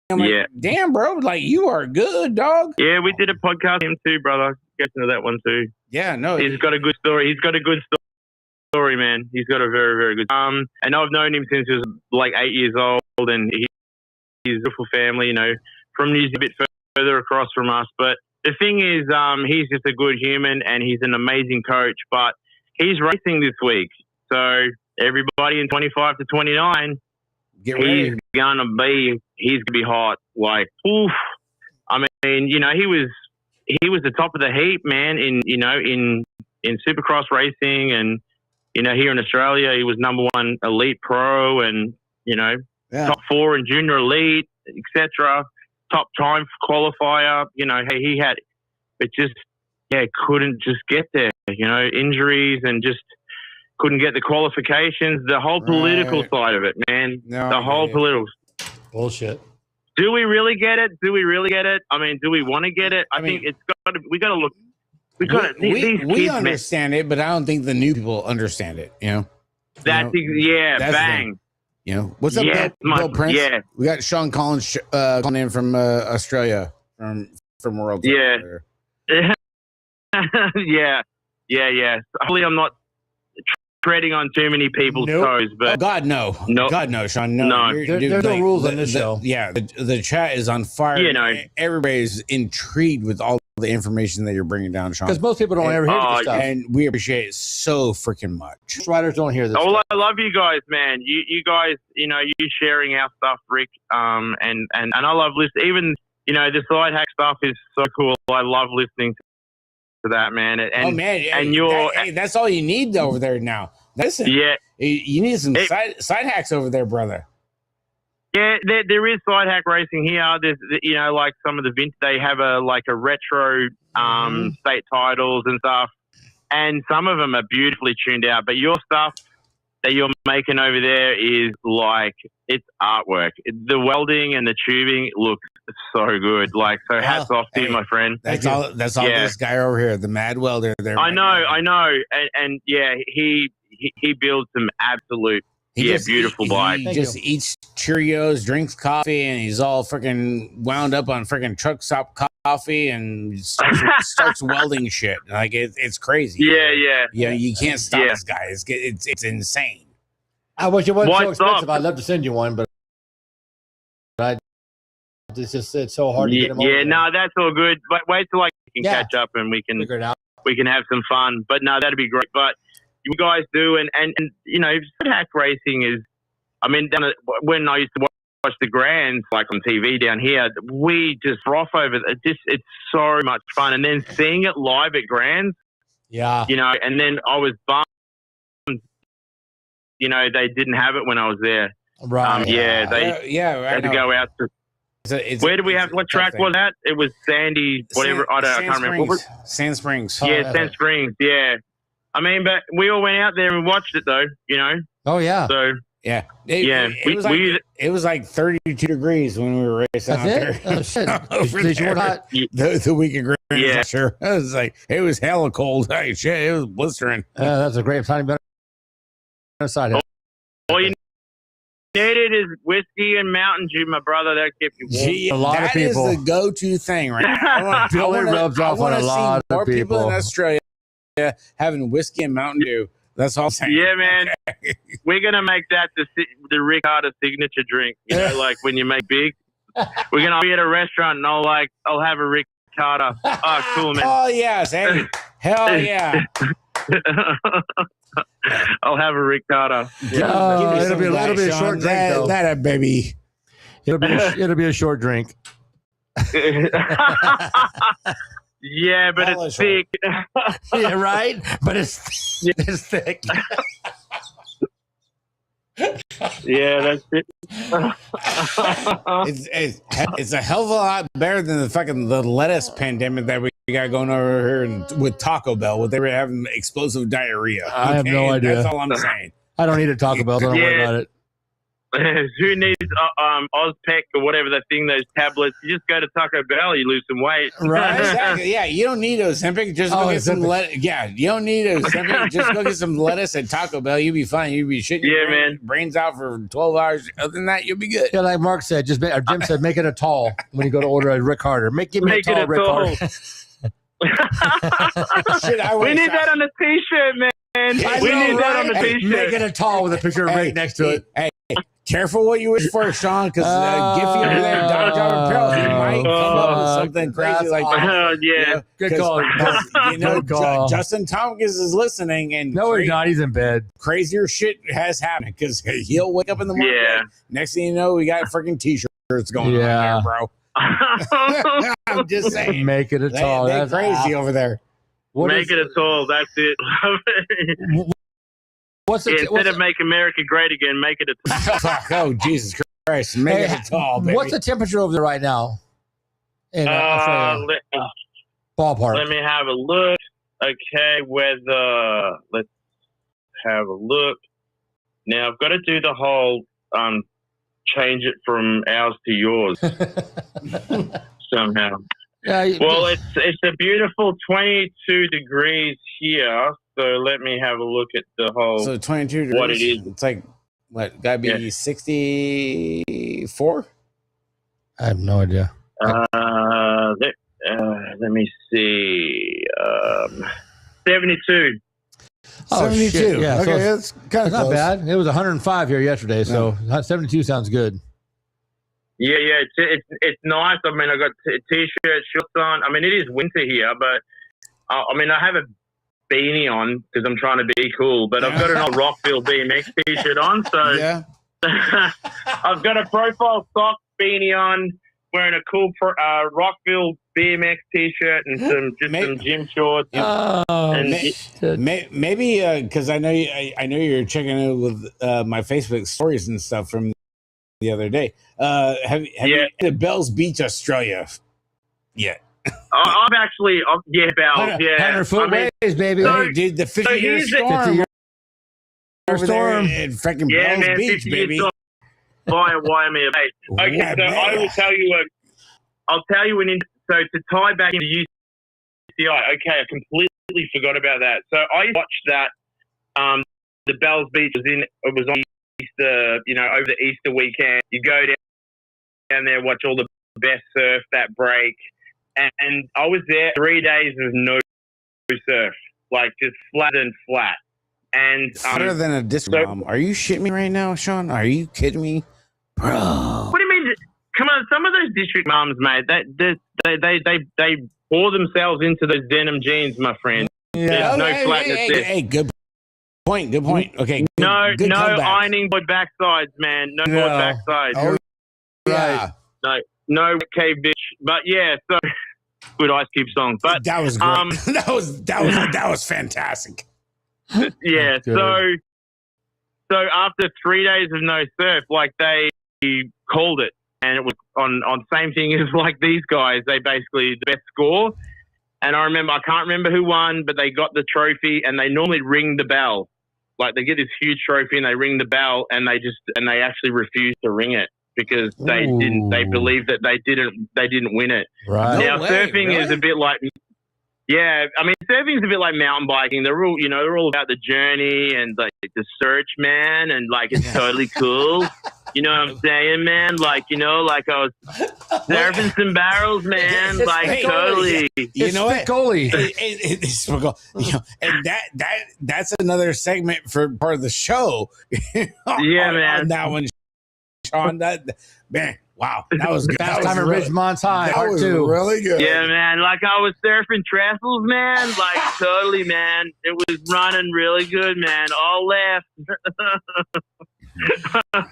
I'm like, damn, bro, like you are good, dog. Yeah, we did a podcast with him too, brother. Get into that one too. Yeah, no, he's got a good story. He's got a good story, man. He's got a very, very good. And I've known him since he was like 8 years old, and he's a beautiful family, from New Zealand, a bit further across from us, but. the thing is, he's just a good human and he's an amazing coach. But he's racing this week, so everybody in 25 to 29, Get ready. he's gonna be hot. Like, oof. I mean, you know, he was the top of the heap, man. In Supercross racing, and you know, here in Australia, he was #1 elite pro, and you know, top 4 in junior elite, etc. Top time qualifier. You know, hey, he had, but just couldn't just get there. You know, injuries and just couldn't get the qualifications. The whole political side of it, man. The whole political bullshit. Do we really get it? Do we really get it? I mean, do we want to get it? I think it's got to. We got to look. We understand it, but I don't think the new people understand it. You know. That's bang. You know what's up, Bill Prince? Yeah, we got Sean Collins calling in from Australia from World. Yeah. yeah. Hopefully, I'm not treading on too many people's toes, but God no, Sean, no. There's no rules on this show. The chat is on fire. You know, everybody's intrigued with all the information that you're bringing down, Sean. Because most people don't ever hear this stuff, and we appreciate it so freaking much. Most writers don't hear this. I love you guys, man. You guys, you know, you sharing our stuff, Rick. And I love listening. Even you know, the side hack stuff is so cool. I love listening to that, man. And that's all you need over there now. Listen, you need some side hacks over there, brother. Yeah, there is side hack racing here. There's, you know, like some of the they have a retro state titles and stuff, and some of them are beautifully tuned out. But your stuff that you're making over there is like, it's artwork. The welding and the tubing looks so good. Like, so hats off to you, my friend. That's all this guy over here, the Mad Welder there. I know. And yeah, he builds some absolute beautiful bikes. He just eats Cheerios, drinks coffee, and he's all freaking wound up on freaking truck stop coffee and starts welding shit. Like it's crazy. Yeah. You can't stop this guy. It's insane. I wish it wasn't so expensive. I'd love to send you one, but it's so hard to get them. Yeah, no, that's all good. But wait till I can catch up and we can figure it out. We can have some fun. But no, that'd be great. But you guys do, and you know, hack racing is. I mean, when I used to watch the Grands, like on TV down here, we just froth over it. It's so much fun, and then seeing it live at Grands, you know, and then I was bummed, you know, they didn't have it when I was there. Right. They had to go out to. Where did we have? What track was that? It was Sandy, whatever. I can't remember. Sand Springs. Sand Springs. Yeah. I mean, but we all went out there and watched it, though. You know. Oh yeah. So. Yeah. It was like 32 degrees when we were racing out there. Oh shit! Did you hot? The week of Grand. Yeah. Sure. It was like, it was hella cold. Hey, shit, it was blistering. That's a great time. Side. All you needed is whiskey and Mountain Dew, my brother. That kept you warm. A lot of people. That is the go-to thing, right? I rubs off on a lot of people in Australia having whiskey and Mountain Dew. That's all I'm saying. Yeah, man. We're going to make that the Rick Carter signature drink. You know, like when you make big. We're going to be at a restaurant and I'll have a Rick Carter. Oh, cool, man. Oh, yes. Hey, hell yeah. I'll have a Rick Carter. Yeah. It'll be a short drink, though. That baby. It'll be a short drink. Yeah, but it's thick. Yeah, right? But it's thick. Yeah, that's it. It's a hell of a lot better than the lettuce pandemic that we got going over here with Taco Bell, where they were having explosive diarrhea. I have no idea. That's all I'm saying. I don't need a Taco Bell, so don't worry about it. Who needs Ozpec or whatever that thing, those tablets? You just go to Taco Bell, you lose some weight. Right, exactly. Yeah, you don't need Ozempic. Just go get some lettuce. Yeah, you don't need Ozempic. Just go get some lettuce at Taco Bell. You'll be fine. You'll be shitting your brains out for 12 hours. Other than that, you'll be good. Yeah, like Mark said, Jim said, make it a tall when you go to order a Rick Carter. Make it a tall Rick Carter. Shit, we need that on a t-shirt, man. We need that on a t-shirt. Make it a tall with a picture of Rick next to it. Hey. Careful what you wish for, Sean, because Giffy over there, Dr. Apparel, he might come up with something crazy like awesome. that. Yeah. Good call. Good call. Justin Tompkins is listening, and No, he's not. He's in bed. crazier shit has happened because he'll wake up in the morning. Yeah. Next thing you know, we got freaking t-shirts going on there, bro. I'm just saying. Make it a tall. They're That's crazy over there. Make it a tall. That's it. Instead of make America great again, make it a tall. Fuck, oh, Jesus Christ. Make it a tall, baby. What's the temperature over there right now? In Australia? Ballpark. Let me have a look. Okay, weather. Let's have a look. Now, I've got to do the whole change it from ours to yours somehow. Well, it's a beautiful 22 degrees here. So let me have a look at the whole. So 22 degrees. What it is. It's like, what, gotta be 64? I have no idea. Let me see. 72. 72. Shit. Yeah, okay, so that's kind of not bad. It was 105 here yesterday, so 72 sounds good. Yeah, it's nice. I mean, I got t-shirt, shorts on. I mean, it is winter here, but I mean, I have a beanie on because I'm trying to be cool. But I've got an old Rockville BMX t-shirt on, so yeah. I've got a profile sock beanie on, wearing a cool Rockville BMX t-shirt and some gym shorts. Maybe because I know you're checking in with my Facebook stories and stuff from the other day. Have you been to Bells Beach, Australia? Yeah. I've actually, Bells, 100 foot waves, baby. Hey, dude, the 50-year storm. Over there in freaking Bells Beach, baby. Waimea Bay. Okay, so I will tell you I'll tell you so to tie back into UCI, okay, I completely forgot about that. So I watched that, the Bells Beach it was on Easter, over the Easter weekend. You go down there, watch all the best surf that break. And I was there 3 days of no surf, like just flat and flat. And flatter than a disc bomb. Are you shitting me right now, Sean? Are you kidding me, bro? What do you mean? Come on, some of those district moms, mate, they pour themselves into those denim jeans, my friend. Yeah. There's no flatness there. Hey, good point. Good point. Okay. No comeback. ironing board backsides, man. No board backsides. Oh, yeah. No cave bitch. But yeah, so good Ice Cube song. But that was great. that was fantastic. Yeah. So after 3 days of no surf, like they called it, and it was on same thing as like these guys. They basically the best score. And I can't remember who won, but they got the trophy, and they normally ring the bell. Like they get this huge trophy, and they ring the bell, and they actually refuse to ring it because they believe that they didn't win it. Right. Now surfing is a bit like. Yeah, I mean, surfing is a bit like mountain biking. They're all about the journey and like the search, man, and like it's totally cool. You know what I'm saying, man? Like, like I was surfing some barrels, man. Like totally. You know what? Goalie. And that's another segment for part of the show. Man. On that one, Sean. Man. Wow, that was good. Fast time at Ridgemont's High. That was really good. Yeah, man. Like I was surfing trestles, man. Like totally, man. It was running really good, man. All left.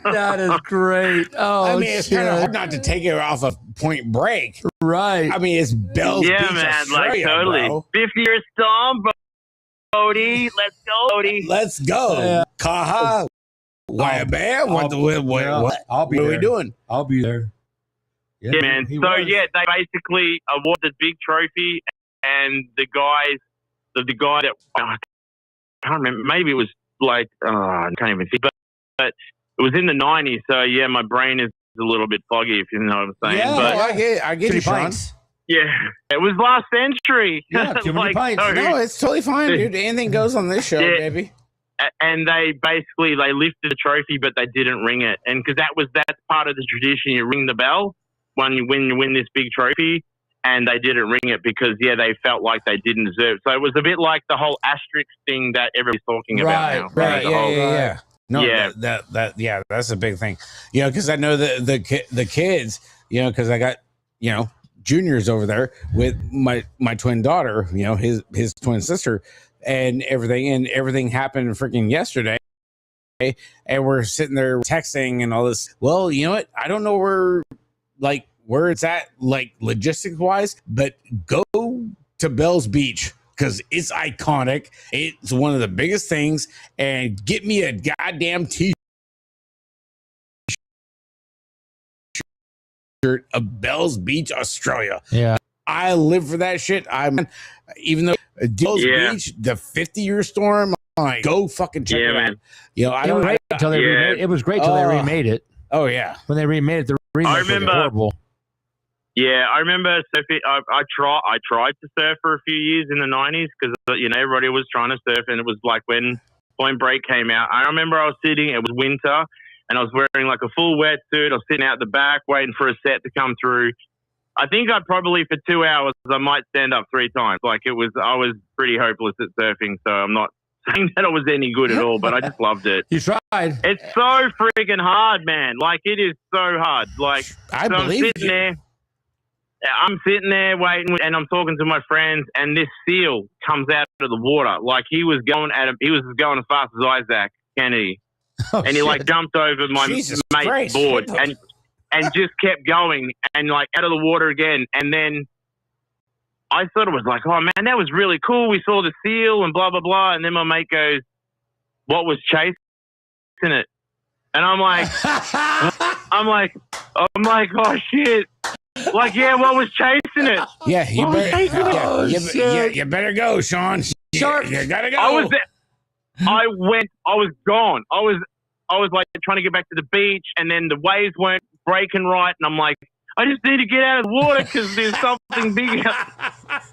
That is great. Oh, I mean, it's kind of hard not to take it off of Point Break, right? I mean, it's Bells Beach, man. Australia, like totally. bro. 50-year storm, Bodie. Let's go, Bodie. Let's go, Kaha. Why, man? What I'll be what there. are we doing? I'll be there. Yeah, man. So they basically award the big trophy, and the guy that I can't remember. Maybe it was like I can't even think, but it was in the 90s. So yeah, my brain is a little bit foggy, if you know what I'm saying. Yeah, but, I get you, Sean. Yeah, it was last century. Yeah, too many pints. No, it's totally fine, dude. Anything goes on this show, baby. And they lifted the trophy, but they didn't ring it. And because that's part of the tradition, you ring the bell when you win this big trophy, and they didn't ring it because they felt like they didn't deserve it. So it was a bit like the whole asterisk thing that everybody's talking about now. Right, yeah. No, yeah. That's a big thing. Because I know the kids, because I got, Junior's over there with my twin daughter, you know, his twin sister, and everything happened freaking yesterday. And we're sitting there texting and all this. Well, you know what? I don't know where it's at, like logistics wise, but go to Bell's Beach because it's iconic. It's one of the biggest things, and get me a goddamn t-shirt of Bell's Beach, Australia. Yeah, I live for that shit. Even though Bell's Beach, the 50-year storm, I'm like, go fucking check it out. You know, I don't. Until they remade, it was great till they remade it. Oh yeah, when they remade it, the remake was horrible. Yeah, I remember surfing. I tried to surf for a few years in the 90s because, you know, everybody was trying to surf, and it was like when Point Break came out. I remember I was sitting, it was winter, and I was wearing like a full wetsuit. I was sitting out the back waiting for a set to come through. I think I'd probably for 2 hours, I might stand up 3 times. Like I was pretty hopeless at surfing, so I'm not saying that I was any good at all, but I just loved it. You tried. It's so freaking hard, man. Like it is so hard. Like I believe I'm sitting there waiting, and I'm talking to my friends, and this seal comes out of the water. Like he was going as fast as Isaac Kennedy, and he like jumped over my mate's board and just kept going, and like out of the water again. And then I sort of was like, oh man, that was really cool. We saw the seal and blah blah blah. And then my mate goes, what was chasing it? And I'm like, oh shit. Like, yeah, what was chasing it? Yeah, you better go, Sean. You gotta go. I was gone. I was like trying to get back to the beach, and then the waves weren't breaking right, and I'm like, I just need to get out of the water because there's something big out.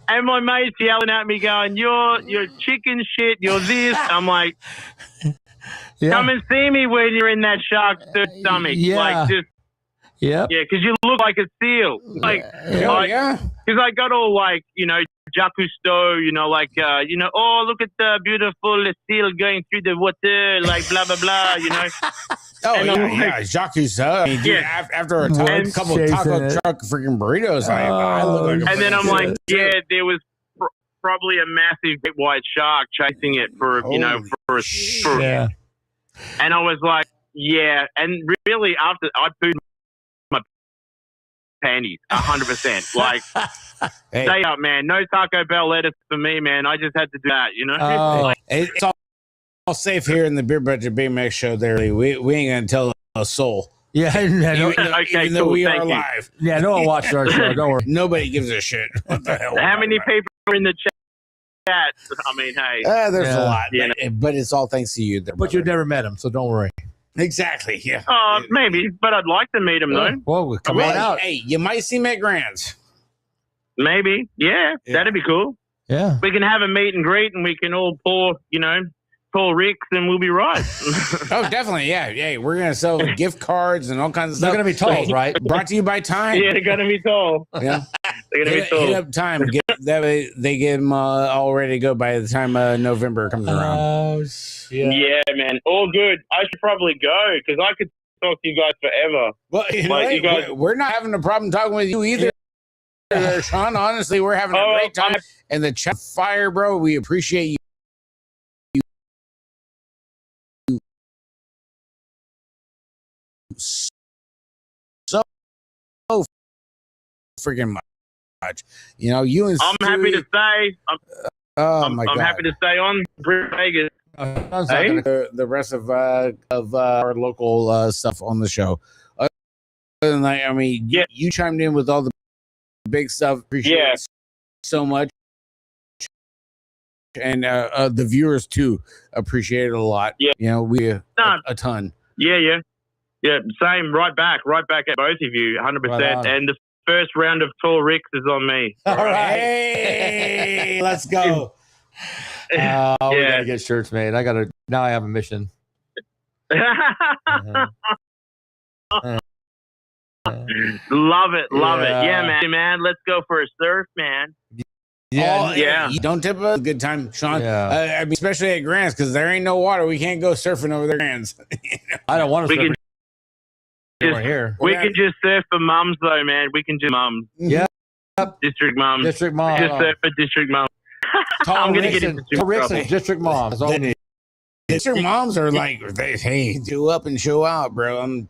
And my mate's yelling at me, going, "You're chicken shit. You're this." I'm like, come and see me when you're in that shark's stomach. Yeah. Like just. Yeah, because you look like a seal. Like, because I got all like, you know, Jacques Cousteau, you know, like, oh, look at the beautiful seal going through the water, like, blah, blah, blah, you know. Jacques Cousteau. I mean, after a couple of taco truck freaking burritos, I look like a and then I'm like, there was probably a massive big white shark chasing it for and I was like, and really after I pooed panties 100%. Like stay up, man. No Taco Bell lettuce for me, man. I just had to do that, you know. It's all safe here in the Beer Budget BMX show. There, we ain't gonna tell a soul. Yeah, even though we are alive. Yeah, no one watched our show. Don't worry. Nobody gives a shit. What the hell? How many people are in the chat? I mean, hey, there's a lot, but it's all thanks to you. But you never met him, so don't worry. Exactly. Yeah. Maybe, but I'd like to meet him though. Well, come on out. Hey, you might see him at Grants. Maybe. Yeah, that'd be cool. Yeah. We can have a meet and greet, and we can all pour Ricks, and we'll be right. Oh, definitely. Yeah. Yeah. We're gonna sell gift cards and all kinds of stuff. They're gonna be tall, right? Brought to you by Time. Yeah, they're gonna be tall. Yeah. They're gonna be tall. Hit up Time. That way they get them all ready to go by the time November comes around. Oh shit. Yeah, man. All good. I should probably go because I could talk to you guys forever. Well, we're not having a problem talking with you either, Sean. Honestly, we're having a great time. And the chat fire, bro. We appreciate you. So freaking much, you know. You and I'm happy to stay. I'm happy to stay on Vegas. The rest of our local stuff on the show. Other than that, I mean, you chimed in with all the big stuff. Appreciate it so much, and the viewers too appreciate it a lot. Yeah, you know, we a ton. Yeah, same. Right back at both of you, 100%. And the first round of Tall Ricks is on me. All right. Hey, let's go. We gotta get shirts made. Now I have a mission. Love it. Yeah, man. Let's go for a surf, man. Yeah. Don't tip us. Good time, Sean. Yeah. I mean, especially at Grants, because there ain't no water. We can't go surfing over there, Grants. I don't want to surf. We can just surf for mums, though, man. We can just mums. Yeah. District mom. District mom. Just for district mom. I'm going to get into Tall Ricks and district mom. That's all we need. District moms are like, hey, do up and show out, bro. I'm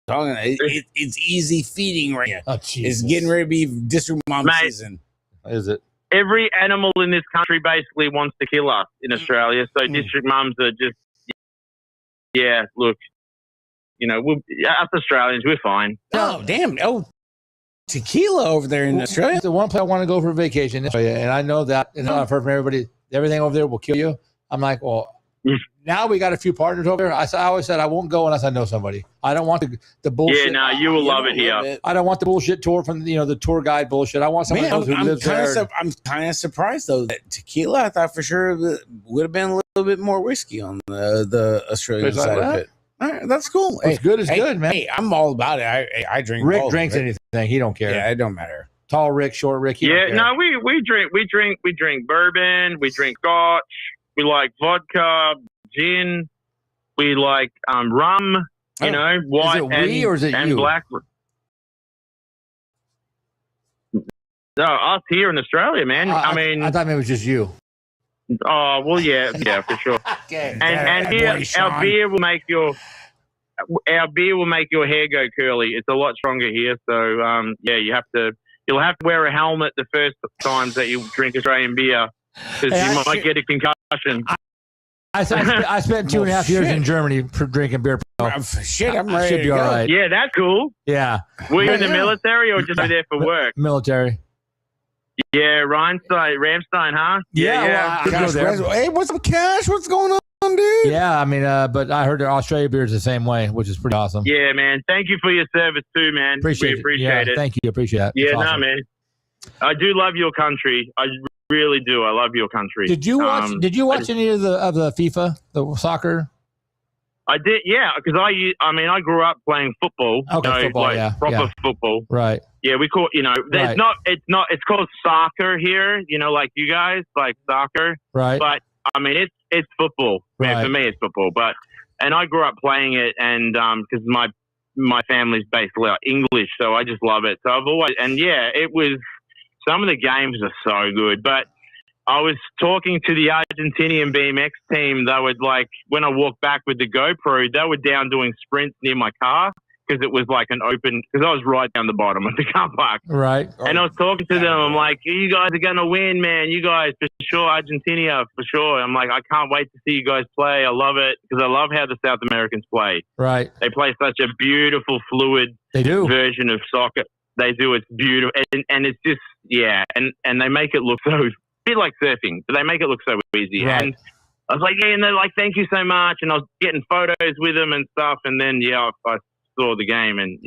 talking. It's easy feeding right now. Oh, it's getting ready to be district mom season. Is it? Every animal in this country basically wants to kill us in Australia. So district mums are just, yeah, look, you know, us Australians, we're fine. Oh, damn. Oh, tequila over there in Australia. The one place I want to go for vacation, and I know that, and I've heard from everybody, everything over there will kill you. I'm like, well, now we got a few partners over there. I always said I won't go unless I know somebody. I don't want the bullshit. Yeah, no, you will love it here. I don't want the bullshit tour from the tour guide bullshit. I want someone who lives there. I'm kind of surprised though that tequila. I thought for sure would have been a little bit more whiskey on the Australian side of it. All right, that's cool. What's good is good, man. Hey, I'm all about it. I drink. Rick drinks anything. He don't care. Yeah, it don't matter. Tall Rick, short Rick. No, we drink bourbon. We drink scotch. We like vodka, gin. We like rum. You know, white or is it and you? Black. No, us here in Australia, man. I mean, I thought maybe it was just you. Oh well, yeah, for sure. Okay. And here, our beer will make your hair go curly. It's a lot stronger here, so yeah, you'll have to wear a helmet the first times that you drink Australian beer because you might get a concussion. I spent 2.5 years in Germany for drinking beer. Shit, I'm ready. Should be all right. Yeah, that's cool. Yeah. Were you in the military or just there for work? Military. Yeah, Ramstein, huh? Yeah. Well, hey, what's up, Cash? What's going on, dude? Yeah, I mean, but I heard that Australia beer is the same way, which is pretty awesome. Yeah, man. Thank you for your service too, man. Appreciate it. Thank you. Appreciate it. Yeah, awesome. Man. I do love your country. I really do. I love your country. Did you watch any of the FIFA, the soccer? I did, yeah, because I grew up playing football. Okay, football, proper football. Right. Yeah, we call it's called soccer here, like you guys, like soccer. Right. But I mean it's football. Right. Man, for me it's football. And I grew up playing it and because my family's basically English, so I just love it. So some of the games are so good. But I was talking to the Argentinian BMX team. They would when I walked back with the GoPro, they were down doing sprints near my car because it was like an open, because I was right down the bottom of the car park. Right. And I was talking to them. I'm like, you guys are going to win, man. You guys, for sure. Argentina, for sure. I'm like, I can't wait to see you guys play. I love it because I love how the South Americans play. Right. They play such a beautiful, fluid version of soccer. They do. It's beautiful. And it's just, yeah. And they make it look so, a bit like surfing, but they make it look so easy. Right. And I was like, yeah, and they're like, thank you so much. And I was getting photos with them and stuff. And then, I saw the game and,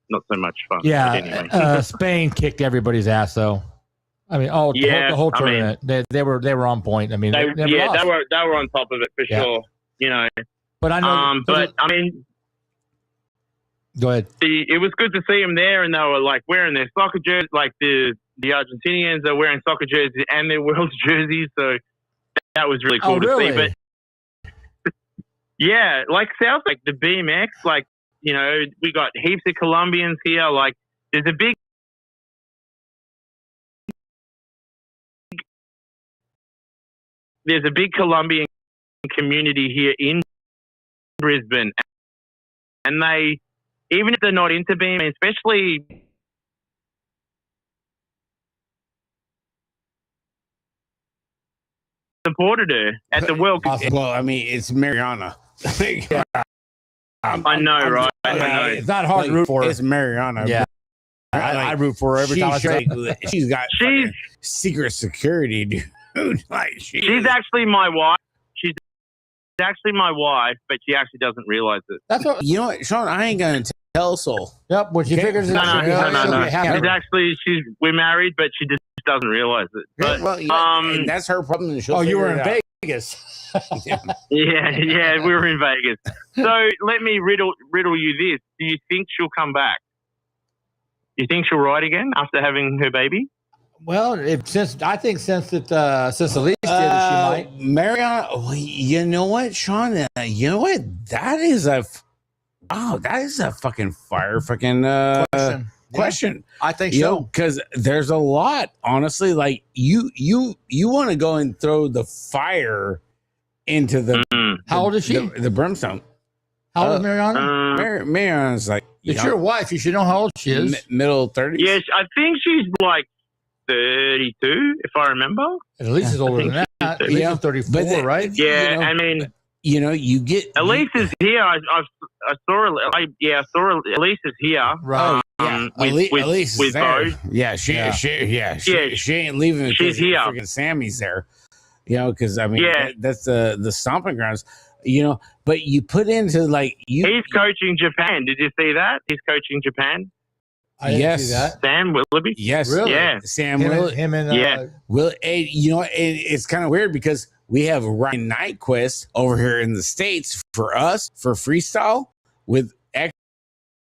not so much fun. Yeah. Anyway. Spain kicked everybody's ass, though. I mean, the whole tournament. They were on point. I mean, they were on top of it for sure. But I know. Go ahead. It was good to see them there, and they were wearing their soccer jerseys. The Argentinians are wearing soccer jerseys and their world jerseys, so that was really cool to see. But yeah, South, the BMX, we got heaps of Colombians here. There's a big Colombian community here in Brisbane, and they, even if they're not into BMX, especially supported her at the World Cup. Well, I mean, it's Mariana. I know, right? I know. It's not hard to root for her. It's Mariana. Yeah. I root for her every time. She's got secret security, dude. She's actually my wife. She's actually my wife, but she actually doesn't realize it. That's what you know. What, Sean, I ain't gonna tell Soul. Yep. When she figures it out, we're married, but she just doesn't realize it. But, and that's her problem. You were in Vegas. yeah, we were in Vegas. So let me riddle you this: do you think she'll come back? Do you think she'll ride again after having her baby? Well, since Elise did it, she might. Mariana, you know what, Sean? You know what? That is a fucking fire fucking question. question. I think You so. know, because there's a lot, honestly. Like you want to go and throw the fire into the How old is she? the brimstone. How old is Mariana? Mariana's like It's your wife. You should know how old she is. middle 30s. Yes, I think she's like 32, if I remember. At least it's older than that. At least Yeah. it's 34, But then- right? Yeah, You know, I mean, you know, you get Elise is here. I saw her. I saw her. Elise is here. Right. Elise with is there. Bo. Yeah, she ain't leaving. She's here. Freaking Sammy's there. You know, because I mean, Yeah. that's the stomping grounds. You know, but you put into like you. He's coaching Japan. Did you see that? He's coaching Japan. I didn't Yes. see that. Sam Willoughby. Yes, Really? Yeah. Sam Him Will. and, him and Yeah. Will, and, you know, it's kind of weird because we have Ryan Nyquist over here in the States for us for freestyle with X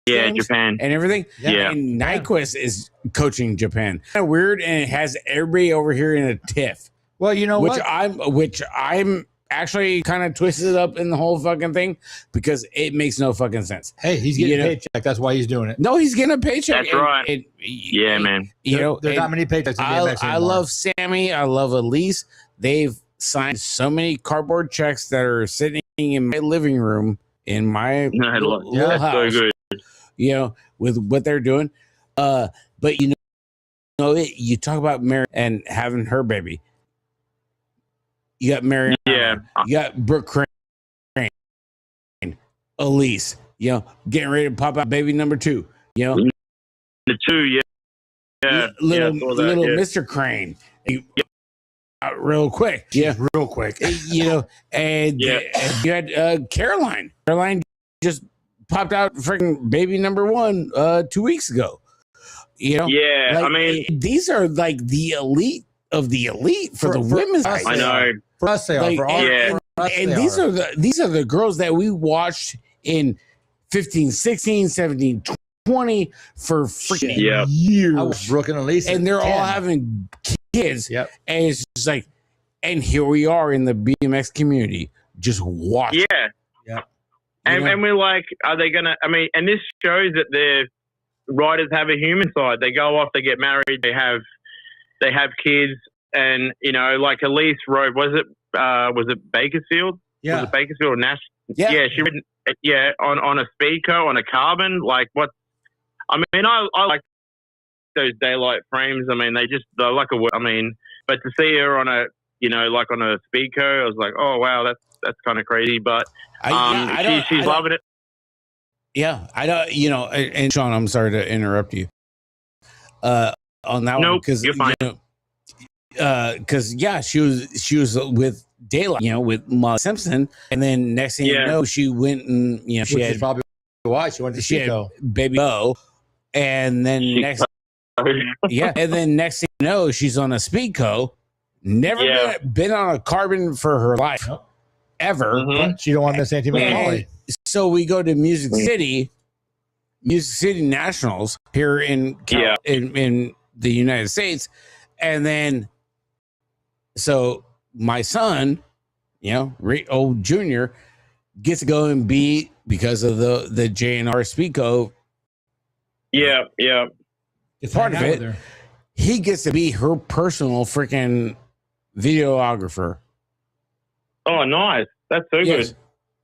Yeah, Games Japan. and everything. Yeah. And Nyquist is coaching Japan. Kind of weird, and it has everybody over here in a tiff. well, you know which what? I'm actually kind of twisted up in the whole fucking thing because it makes no fucking sense. Hey, he's getting you a know- paycheck. That's why he's doing it. No, he's getting a paycheck. That's right. Yeah, man. You know, There's and not many paychecks in I BMX anymore. love Sammy. I love Elise. They've signed so many cardboard checks that are sitting in my living room in my little That's house. so good. You know, with what they're doing. But you know, you talk about Mary and having her baby. You got Mary. Yeah. You got Brooke Crane, Elise. You know, getting ready to pop out baby number 2. You know, The two, yeah. Yeah. little yeah, I saw that, little yeah. Mr. Crane. Real quick. Yeah. real quick. You know, and Yeah. you had Caroline. Caroline just popped out freaking baby number 1 2 weeks ago. You know, Yeah, like, I mean, these are like the elite of the elite for the For women's us, side. I know. For us, they are. Like, For all, yeah. for us, And they these are the girls that we watched in 15, 16, 17, 20 for freaking Yeah. years. I was Brooke and Elise. And they're 10. all having kids. Yep. And it's just like, and here we are in the BMX community, just watching. Yeah. Yeah. And, You know? and we're like, are they going to, I mean, and this shows that the riders have a human side. They go off, they get married, they have kids. And, you know, like Elise rode, was it Bakersfield? Yeah. Was it Bakersfield or Nash? Yeah. Yeah, she ridden, on a Speedco, on a carbon. Like what? I mean, I like those daylight frames. I mean, they're like I mean, but to see her on a, you know, like on a Speedco, I was like, oh wow, that's kind of crazy. But she's loving it. Yeah, I don't. You know, and Sean, I'm sorry to interrupt you. On that one, Nope, because you're fine. because yeah, she was with Daylight, you know, with Molly Simpson, and then next thing you Yeah. know, she went and you know she Which had is probably why she went to she had Chico. baby Bo, and then She- next and then next thing you know, she's on a Speedco, never Yeah. been on a carbon for her life Nope. ever. Mhm. But she don't want Miss Auntie McCauley. So we go to Music City Nationals here in Yeah. in the United States, and then so my son, you know, old Junior, gets to go and be because of the JNR Speedco. Yeah, yeah. It's part of hanging out it. with her. He gets to be her personal freaking videographer. Oh, nice. That's so Yes. good.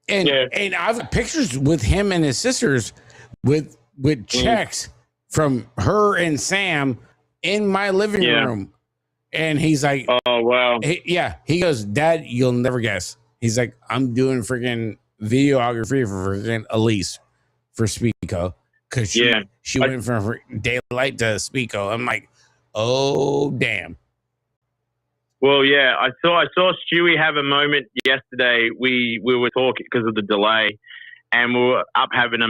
And Yeah. and I've got pictures with him and his sisters with checks from her and Sam in my living Yeah. room. And he's like, Oh, wow. he goes, Dad, you'll never guess. He's like, I'm doing freaking videography for freaking Elise for Speedco. Cause she Yeah. went from Daylight to Speedco. I'm like, oh damn. Well, yeah, I saw Stewie have a moment yesterday. We were talking because of the delay, and we were up having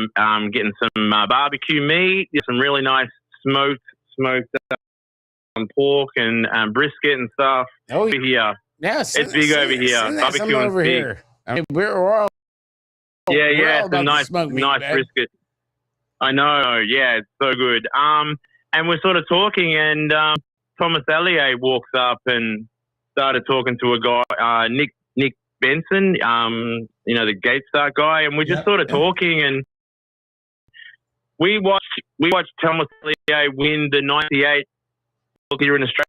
getting some barbecue meat, some really nice smoked pork and brisket and stuff. Oh Over here, yeah, it's big over here. Send that Barbecue some and over big. here. I mean, we're all Yeah, we're yeah, all it's a about the nice smoked meat, man. brisket. I know, yeah, it's so good. And we're sort of talking, and Thomas Allier walks up and started talking to a guy, Nick Benson, you know, the Gate Start guy, and we're just sort of talking, and we watched Thomas Allier win the 98 here in Australia,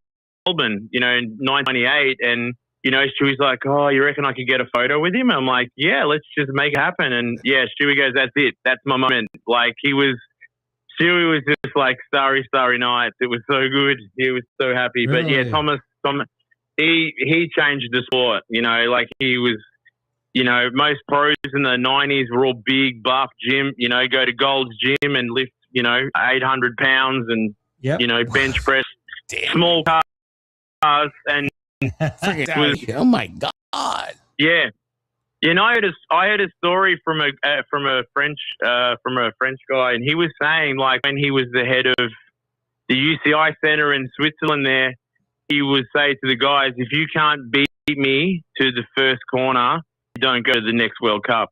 Melbourne, in 1998. And, Stewie's like, oh, you reckon I could get a photo with him? I'm like, yeah, let's just make it happen. And, yeah, Stewie goes, that's it. That's my moment. Like, Stewie was just like, starry nights. It was so good. He was so happy. Really? But, yeah, Thomas, he changed the sport. Like he was, most pros in the 90s were all big, buff, gym, go to Gold's Gym and lift, 800 pounds and, bench press small cars. And oh my God. Yeah. I heard a story from a French guy, and he was saying, like, when he was the head of the UCI center in Switzerland there, he would say to the guys, if you can't beat me to the first corner, don't go to the next World Cup.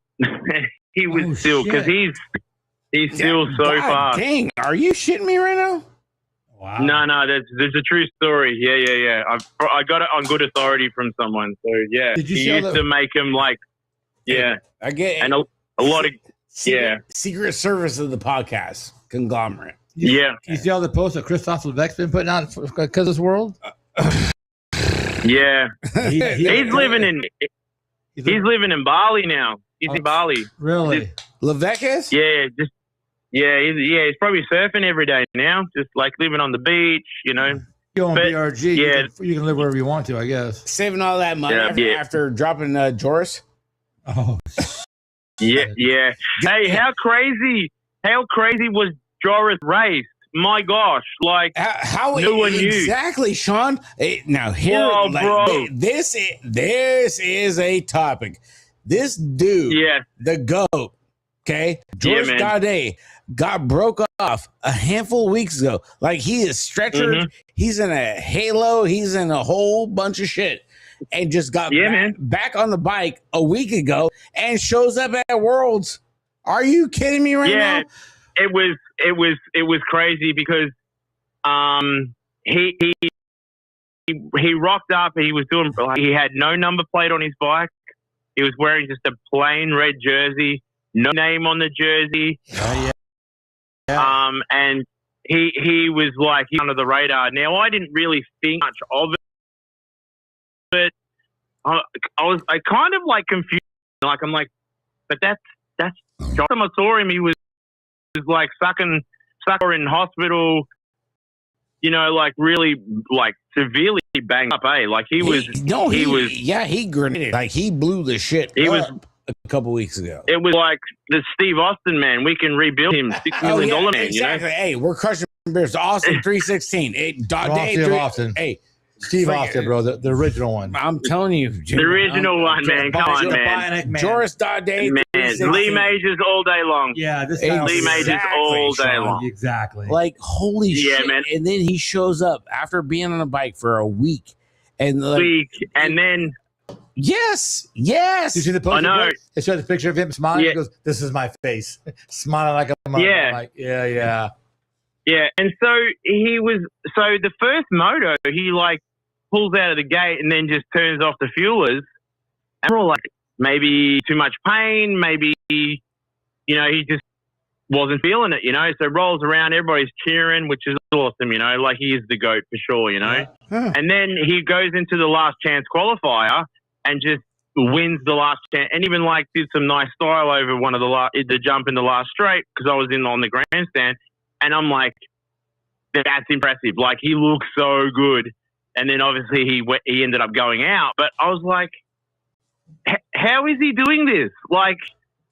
He was because he's still so fast. Dang, are you shitting me right now? Wow. No, there's a true story. Yeah. I got it on good authority from someone. So yeah, Did you he see all used to make him like, yeah, I get it. and a lot of secret service of the podcast conglomerate. yeah. You see all the posts that Christophe Levesque's been putting out because of this world? Yeah, He's living in Bali now. He's in Bali. Really? Levesque? Yeah, he's probably surfing every day now, just like living on the beach, You own But, BRG. yeah. You can live wherever you want to, I guess. Saving all that money after dropping Joris? Oh, Yeah. Hey, how crazy was Joris' race? My gosh, like How no one knew. exactly, Sean? Now here, Whoa, bro. this is a topic. This dude, yeah, the GOAT, okay, George man. Gaudet, got broke off a handful of weeks ago. Like, he is stretchered. Mhm. He's in a halo. He's in a whole bunch of shit, and just got back on the bike a week ago and shows up at Worlds. Are you kidding me right now? It was crazy because he rocked up. He had no number plate on his bike. He was wearing just a plain red jersey, no name on the jersey. Oh, yeah. And he was like under the radar. Now, I didn't really think much of it, but I kind of like confused. Like, I'm like, but that's John. I saw him. He was like sucker in hospital. Like really like severely banged up. Like he grenaded. Like, he blew the shit. He was a couple weeks ago. It was like the Steve Austin man. We can rebuild him. $6 million man. Exactly. Hey, we're crushing beers. Austin 316. Hey, Steve Austin, bro, the original one. I'm telling you, Jim, the original one, man. Come on, man. Joris Daudet, man. Lee Majors all day long. Yeah, this guy Lee Majors all day long. Exactly. Like, holy shit, man. And then he shows up after being on a bike for a week, and and then yes. You see the post? I know. It showed the picture of him smiling. Yeah. He goes, "This is my face," smiling like a mother. Yeah. I'm like, yeah. Yeah, and so the first moto, he like pulls out of the gate and then just turns off the fuelers. And we're all like, maybe too much pain, maybe, he just wasn't feeling it, So rolls around, everybody's cheering, which is awesome, like he is the GOAT for sure, Yeah. And then he goes into the last chance qualifier and just wins the last chance, and even like did some nice style over one of the jump in the last straight, because I was on the grandstand. And I'm like, that's impressive. Like, he looks so good. And then obviously he ended up going out. But I was like, how is he doing this? Like,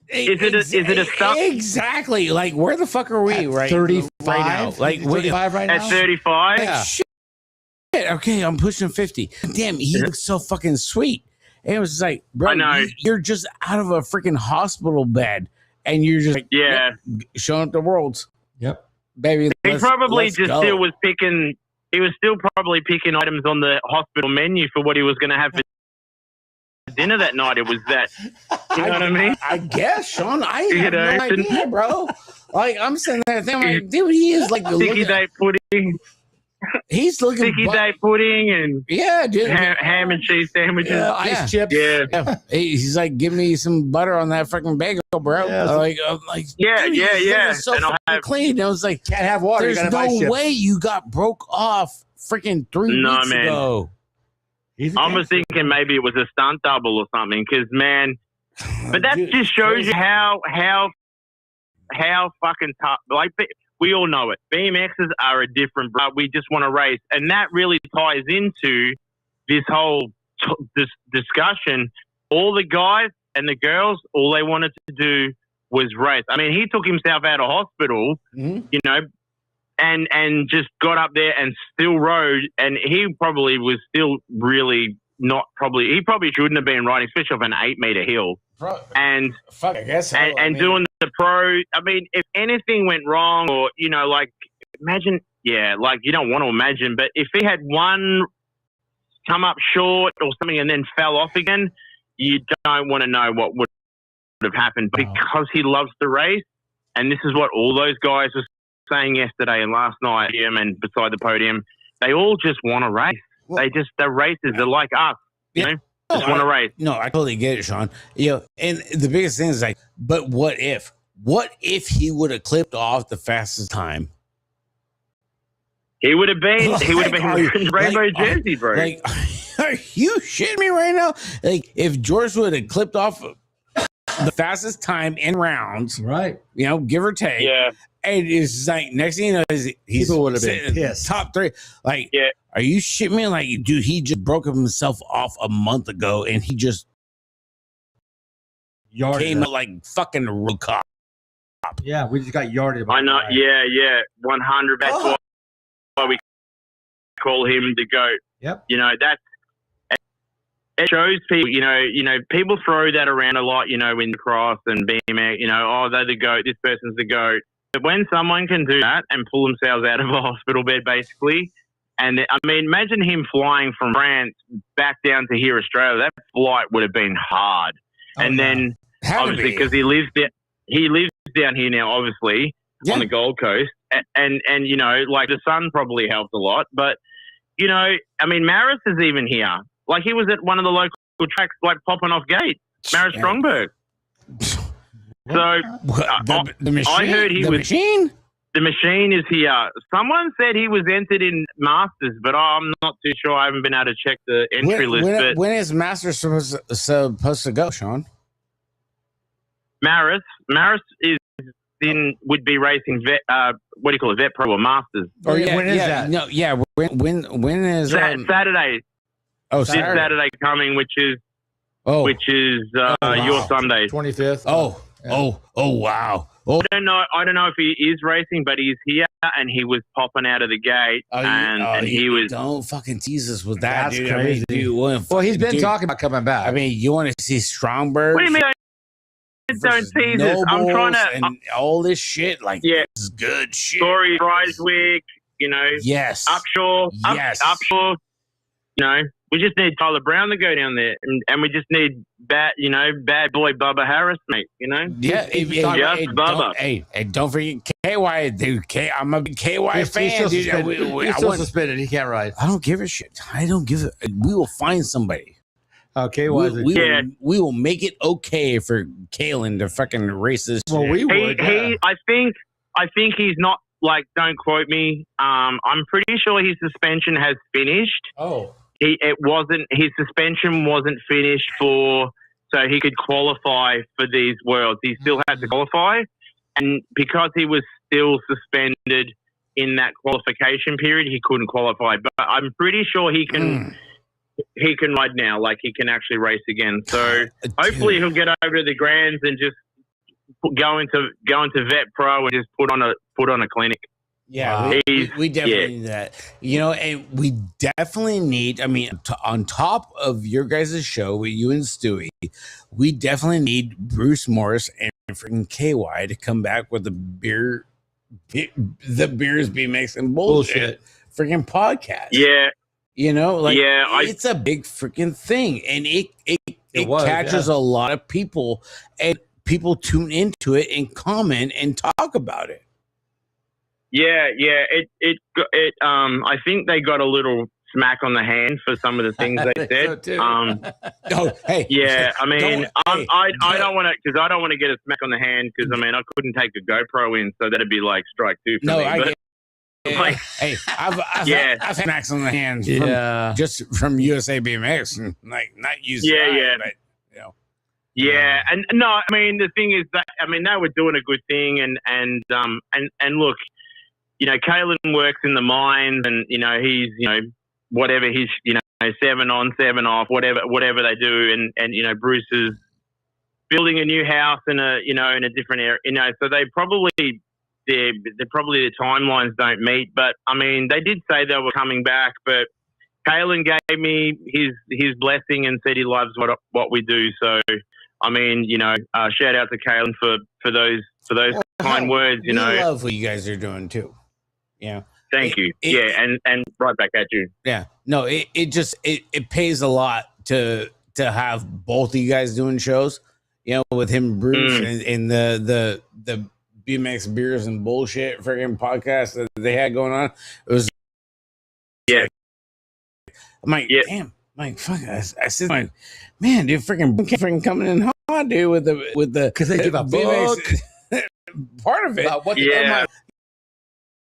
is it a stuff? Exactly. Like, where the fuck are we right 35 now? Like, 35 right now. At 35? Yeah. Shit. Okay, I'm pushing 50. Damn, he looks so fucking sweet. And it was just like, bro, I know. you're just out of a freaking hospital bed, and you're just like, Yeah. showing up to Worlds. Yep. Baby, He probably let's just go. still was picking. He was still probably picking items on the hospital menu for what he was going to have for dinner that night. It was that. You know what I mean? I guess, Sean. I have no idea, bro. Like, I'm sitting there thinking, like, dude, he is like Sticky date pudding. He's looking sticky day pudding and dude. ham and cheese sandwiches. Ice chips. Yeah. He's like, give me some butter on that freaking bagel, bro. Yeah, I'm like, Yeah, dude, yeah, he's yeah. looking so And I'll fucking have- clean. I was like, Can't have water. You there's gotta have ice no chips. way you got broke off freaking 3 No, weeks man. ago. He's a I was gangster. thinking maybe it was a stunt double or something. Because man, but that Dude, just shows crazy. you how fucking tough. Like we all know it. BMXs are a different. We just want to race, and that really ties into this whole this discussion. All the guys and the girls, all they wanted to do was race. I mean, he took himself out of hospital, Mhm. you know, and just got up there and still rode. And he probably was still really not probably. He probably shouldn't have been riding, especially off an 8-meter hill. And Fuck, I guess so. and, I and mean, doing the pro. I mean, if anything went wrong, or you know, like imagine, like you don't want to imagine, but if he had one come up short or something and then fell off again, you don't want to know what would have happened because he loves to race. And this is what all those guys were saying yesterday and last night, and beside the podium, they all just want to race. Well, They're racers. They're like us, you know, just want to race. No, I totally get it, Sean. And the biggest thing is like, but what if? What if he would have clipped off the fastest time? He would have been. He would have been Are you- rainbow like, jersey, bro. Like, are you shitting me right now? Like, if George would have clipped off the fastest time in rounds, Right. give or take, yeah. and it's like next thing you know, he's People would have been sitting in pissed. top 3. Like, Yeah. are you shitting me? Like, dude, he just broke himself off a month ago, and he just came out like fucking real cop. Yeah, we just got yarded. I know. Yeah. 100. That's why we call him the GOAT. Yep. You know, it shows people. You know, people throw that around a lot. You know, in cross and BMX. You know, oh, they're the GOAT. This person's the GOAT. But when someone can do that and pull themselves out of a hospital bed, basically, and I mean, imagine him flying from France back down to here, Australia. That flight would have been hard. And then obviously because he lives down here now, obviously on the Gold Coast, and you know, like the sun probably helped a lot. But you know, I mean, Maris is even here. Like he was at one of the local tracks, like popping off gate. Maris Strongberg. So The machine. I heard he the was. machine. The machine is here. Someone said he was entered in Masters, but I'm not too sure. I haven't been able to check the entry list. But When is Masters supposed to go, Sean? Maris would be racing vet. What do you call it? Vet Pro or Masters? Or when is that? No, yeah. When is Saturday. Oh, This Saturday. Saturday coming, which is Oh, your wow. Sunday. 25th. Oh, wow. Oh, I don't know if he is racing, but he's here and he was popping out of the gate, and he was. Don't fucking tease us with that, That's dude. crazy. I mean, dude, Well, he's been talking about coming back. I mean, you want to see Strongberg? What do you mean? Don't tease us. I'm trying to. and all this shit. Like, Yeah. this is good shit. Story Week, you know, Yes. Upshur, Yes. Upshur. You know, we just need Tyler Brown to go down there, and we just need bad boy Bubba Harris, mate. You know, Yeah, don't forget KY, dude. I'm a big KY He's fan, still dude. suspended. He's still suspended. He can't ride. I don't give a shit. I don't give a. We will find somebody. Okay, We will make it okay for Kalen to fucking race this. Well, shit. we would. I think he's not, like, don't quote me. I'm pretty sure his suspension has finished. Oh. His suspension wasn't finished so he could qualify for these worlds. He still had to qualify, and because he was still suspended in that qualification period, he couldn't qualify. But I'm pretty sure he can ride now, like he can actually race again. So hopefully he'll get over to the Grands and just go into Vet Pro and just put on a clinic. Yeah, we definitely need that. You know, and we definitely need, I mean, on top of your guys' show with you and Stewie, we definitely need Bruce Morris and freaking KY to come back with the beers be mixing bullshit freaking podcast. Yeah. You know, like, it's a big freaking thing, and it catches a lot of people, and people tune into it and comment and talk about it. Yeah. I think they got a little smack on the hand for some of the things they said. Oh, hey. Yeah, I mean, I don't want to, because I don't want to get a smack on the hand, because I mean, I couldn't take a GoPro in, so that'd be like strike two for me. But like, hey, I've had smacks on the hands from USA BMX, and like not UCI, but you know. Yeah, and no, I mean, the thing is that, I mean, they were doing a good thing, and look, you know, Kalen works in the mines, and you know, he's, you know, whatever he's, you know, 7 on, 7 off, whatever they do, and you know, Bruce is building a new house in a, you know, in a different area, you know, so they probably the timelines don't meet, but I mean, they did say they were coming back, but Kalen gave me his blessing and said he loves what we do, so I mean, you know, shout out to Kalen for those kind words, you know. I love what you guys are doing too. Yeah. Thank you. And right back at you. Yeah. No, it pays a lot to have both of you guys doing shows, you know, with him and Bruce and the BMX beers and bullshit freaking podcast that they had going on. It was I'm like, damn, like fuck. I said, like, man, dude, freaking coming in hot, dude, with the because they give a BMX part of it.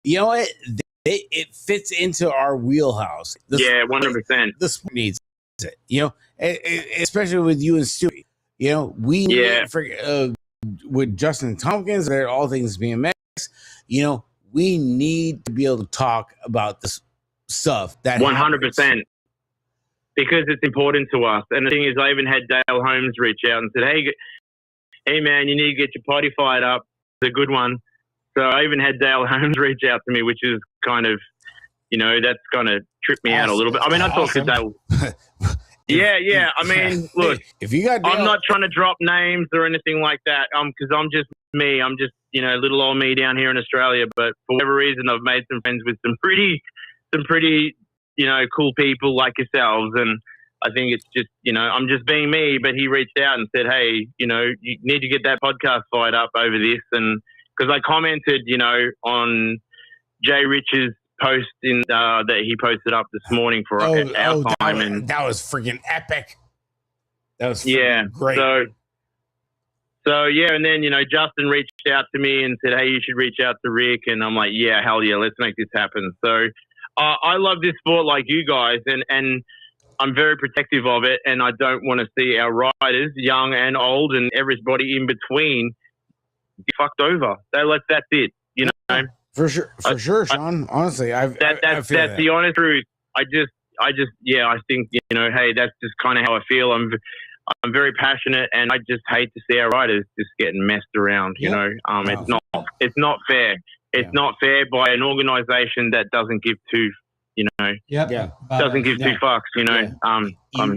You know what? It fits into our wheelhouse. 100%. The sport needs it, you know, especially with you and Stewie. You know, we need with Justin Tompkins, they're all things BMX. You know, we need to be able to talk about this stuff that 100%. Because it's important to us. And the thing is, I even had Dale Holmes reach out and said, hey man, you need to get your potty fired up. It's a good one. So I even had Dale Holmes reach out to me, which is kind of, you know, that's kind of tripped me out a little bit. I mean, I talked to Dale. Yeah. I mean, look, if you got Dale, I'm not trying to drop names or anything like that. Because I'm just me. I'm just, you know, little old me down here in Australia. But for whatever reason, I've made some friends with some pretty, you know, cool people like yourselves. And I think it's just, you know, I'm just being me. But he reached out and said, hey, you know, you need to get that podcast fired up over this. And because I commented, you know, on Jay Rich's post that he posted up this morning for our time, and that was freaking epic. That was great. So yeah, and then, you know, Justin reached out to me and said, hey, you should reach out to Rick, and I'm like, yeah, hell yeah, let's make this happen. So I love this sport like you guys, and I'm very protective of it, and I don't want to see our riders, young and old, and everybody in between, get fucked over. That's it, you know. For sure, Sean. Honestly, that's the honest truth. I think, you know, hey, that's just kind of how I feel. I'm very passionate, and I just hate to see our riders just getting messed around. You know, it's not fair. It's not fair by an organization that doesn't give two, you know, doesn't give two fucks. You know,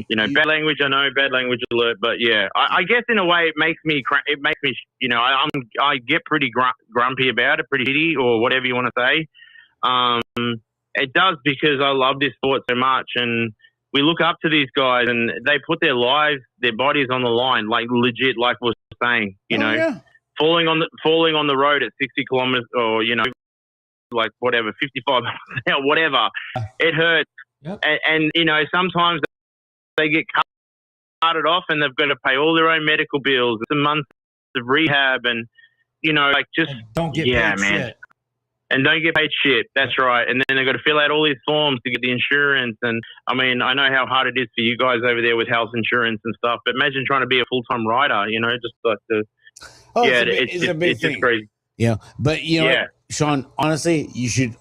you know, bad language. I know, bad language alert. But yeah, I guess in a way it makes me, you know, I get pretty grumpy about it, pretty shitty, or whatever you want to say. It does, because I love this sport so much, and we look up to these guys, and they put their lives, their bodies on the line, like legit, like we were saying, you know, falling on the road at 60 kilometers, or, you know, like whatever, 55, whatever, it hurts. And, you know, sometimes they get carted off, and they've got to pay all their own medical bills, some months of rehab, and, you know, like, just don't get paid shit. And don't get paid shit. That's right. And then they've got to fill out all these forms to get the insurance. And I mean, I know how hard it is for you guys over there with health insurance and stuff, but imagine trying to be a full-time rider, you know, just like it's just crazy. Yeah. But you know what, Sean, honestly, you should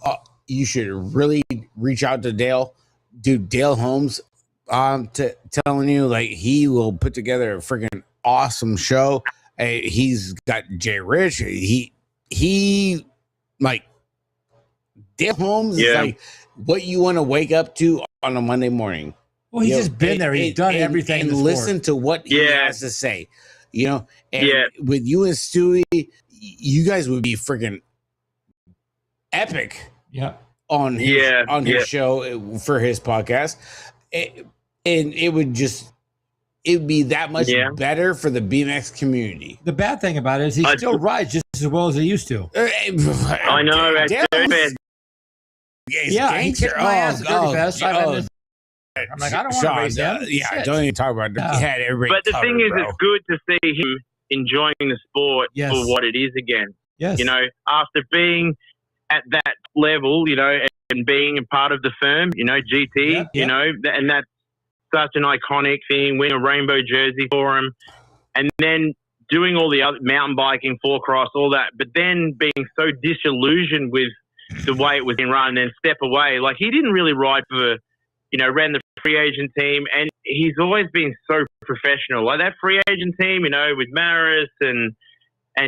really reach out to Dale. Dude, Dale Holmes, telling you, like, he will put together a freaking awesome show. He's got Jay Rich. He like, Dale Holmes is like what you want to wake up to on a Monday morning. Well, he's just been there. He's done everything. And listen to what he has to say. You know, and with you and Stewie, you guys would be freaking epic. On his show for his podcast, and it would just it'd be that much Yeah. better for the BMX community. The bad thing about it is he still rides just as well as he used to. I know. At Dale's- Dirty Fest, Yeah, he kicked my ass at Dirty Fest. I'm like, I don't want to race him. Yeah, Shit. don't even talk about it. Yeah. He had everybody but the covered, thing is, bro. it's good to see him enjoying the sport Yes. for what it is again. Yes. You know, after being at that level, you know, and being a part of the firm, you know, GT, Yeah, you know, and that's such an iconic thing, winning a rainbow jersey for him, and then doing all the other mountain biking, four cross, all that, but then being so disillusioned with the way it was being run and then step away. Like, he didn't really ride for, you know, ran the free agent team, and he's always been so professional. Like that free agent team, you know, with Maris and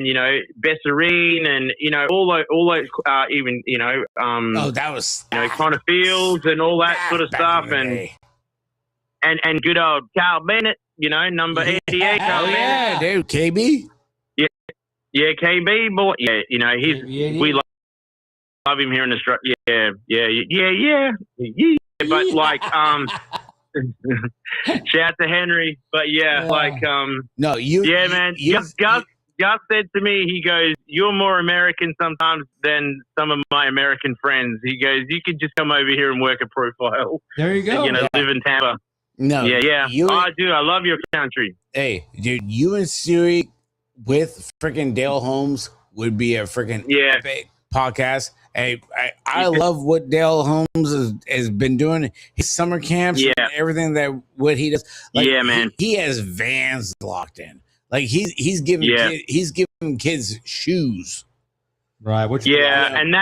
you know, Besserine and, you know, all those even, you know, that was, you know, Connor Fields and all that sort of back stuff, in the and day. and good old Carl Bennett, you know, number 88. Carl Oh, Bennett. yeah, dude. KB? Yeah, KB boy. Yeah, you know, we love him here in Australia. Yeah. But like, shout out to Henry. But yeah, like, No, yeah, man. Gus said to me, he goes, "You're more American sometimes than some of my American friends." He goes, "You could just come over here and work a profile. There you go. You know, live in Tampa." No, Yeah. You, I do. I love your country. hey, dude, you and Siri with freaking Dale Holmes would be a freaking epic podcast. Hey, I love what Dale Holmes has been doing. His summer camps and everything that what he does. Like, Yeah, man. He has Vans locked in. Like he's giving he's giving kids shoes. Right. And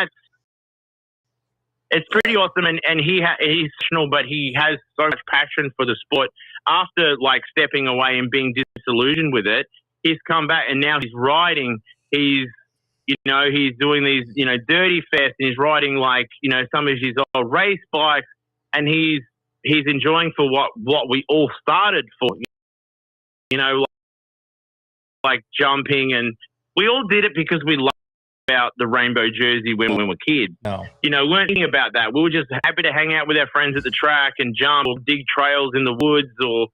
it's pretty awesome. And he's professional, but he has so much passion for the sport. After like stepping away and being disillusioned with it, he's come back and now he's riding. He's doing these, you know, Dirty Fest, and he's riding like, you know, some of his old race bikes, and he's enjoying for what we all started for, you know, like jumping, and we all did it because we loved about the rainbow jersey when we were kids. No. You know, we weren't thinking about that. We were just happy to hang out with our friends at the track and jump or dig trails in the woods or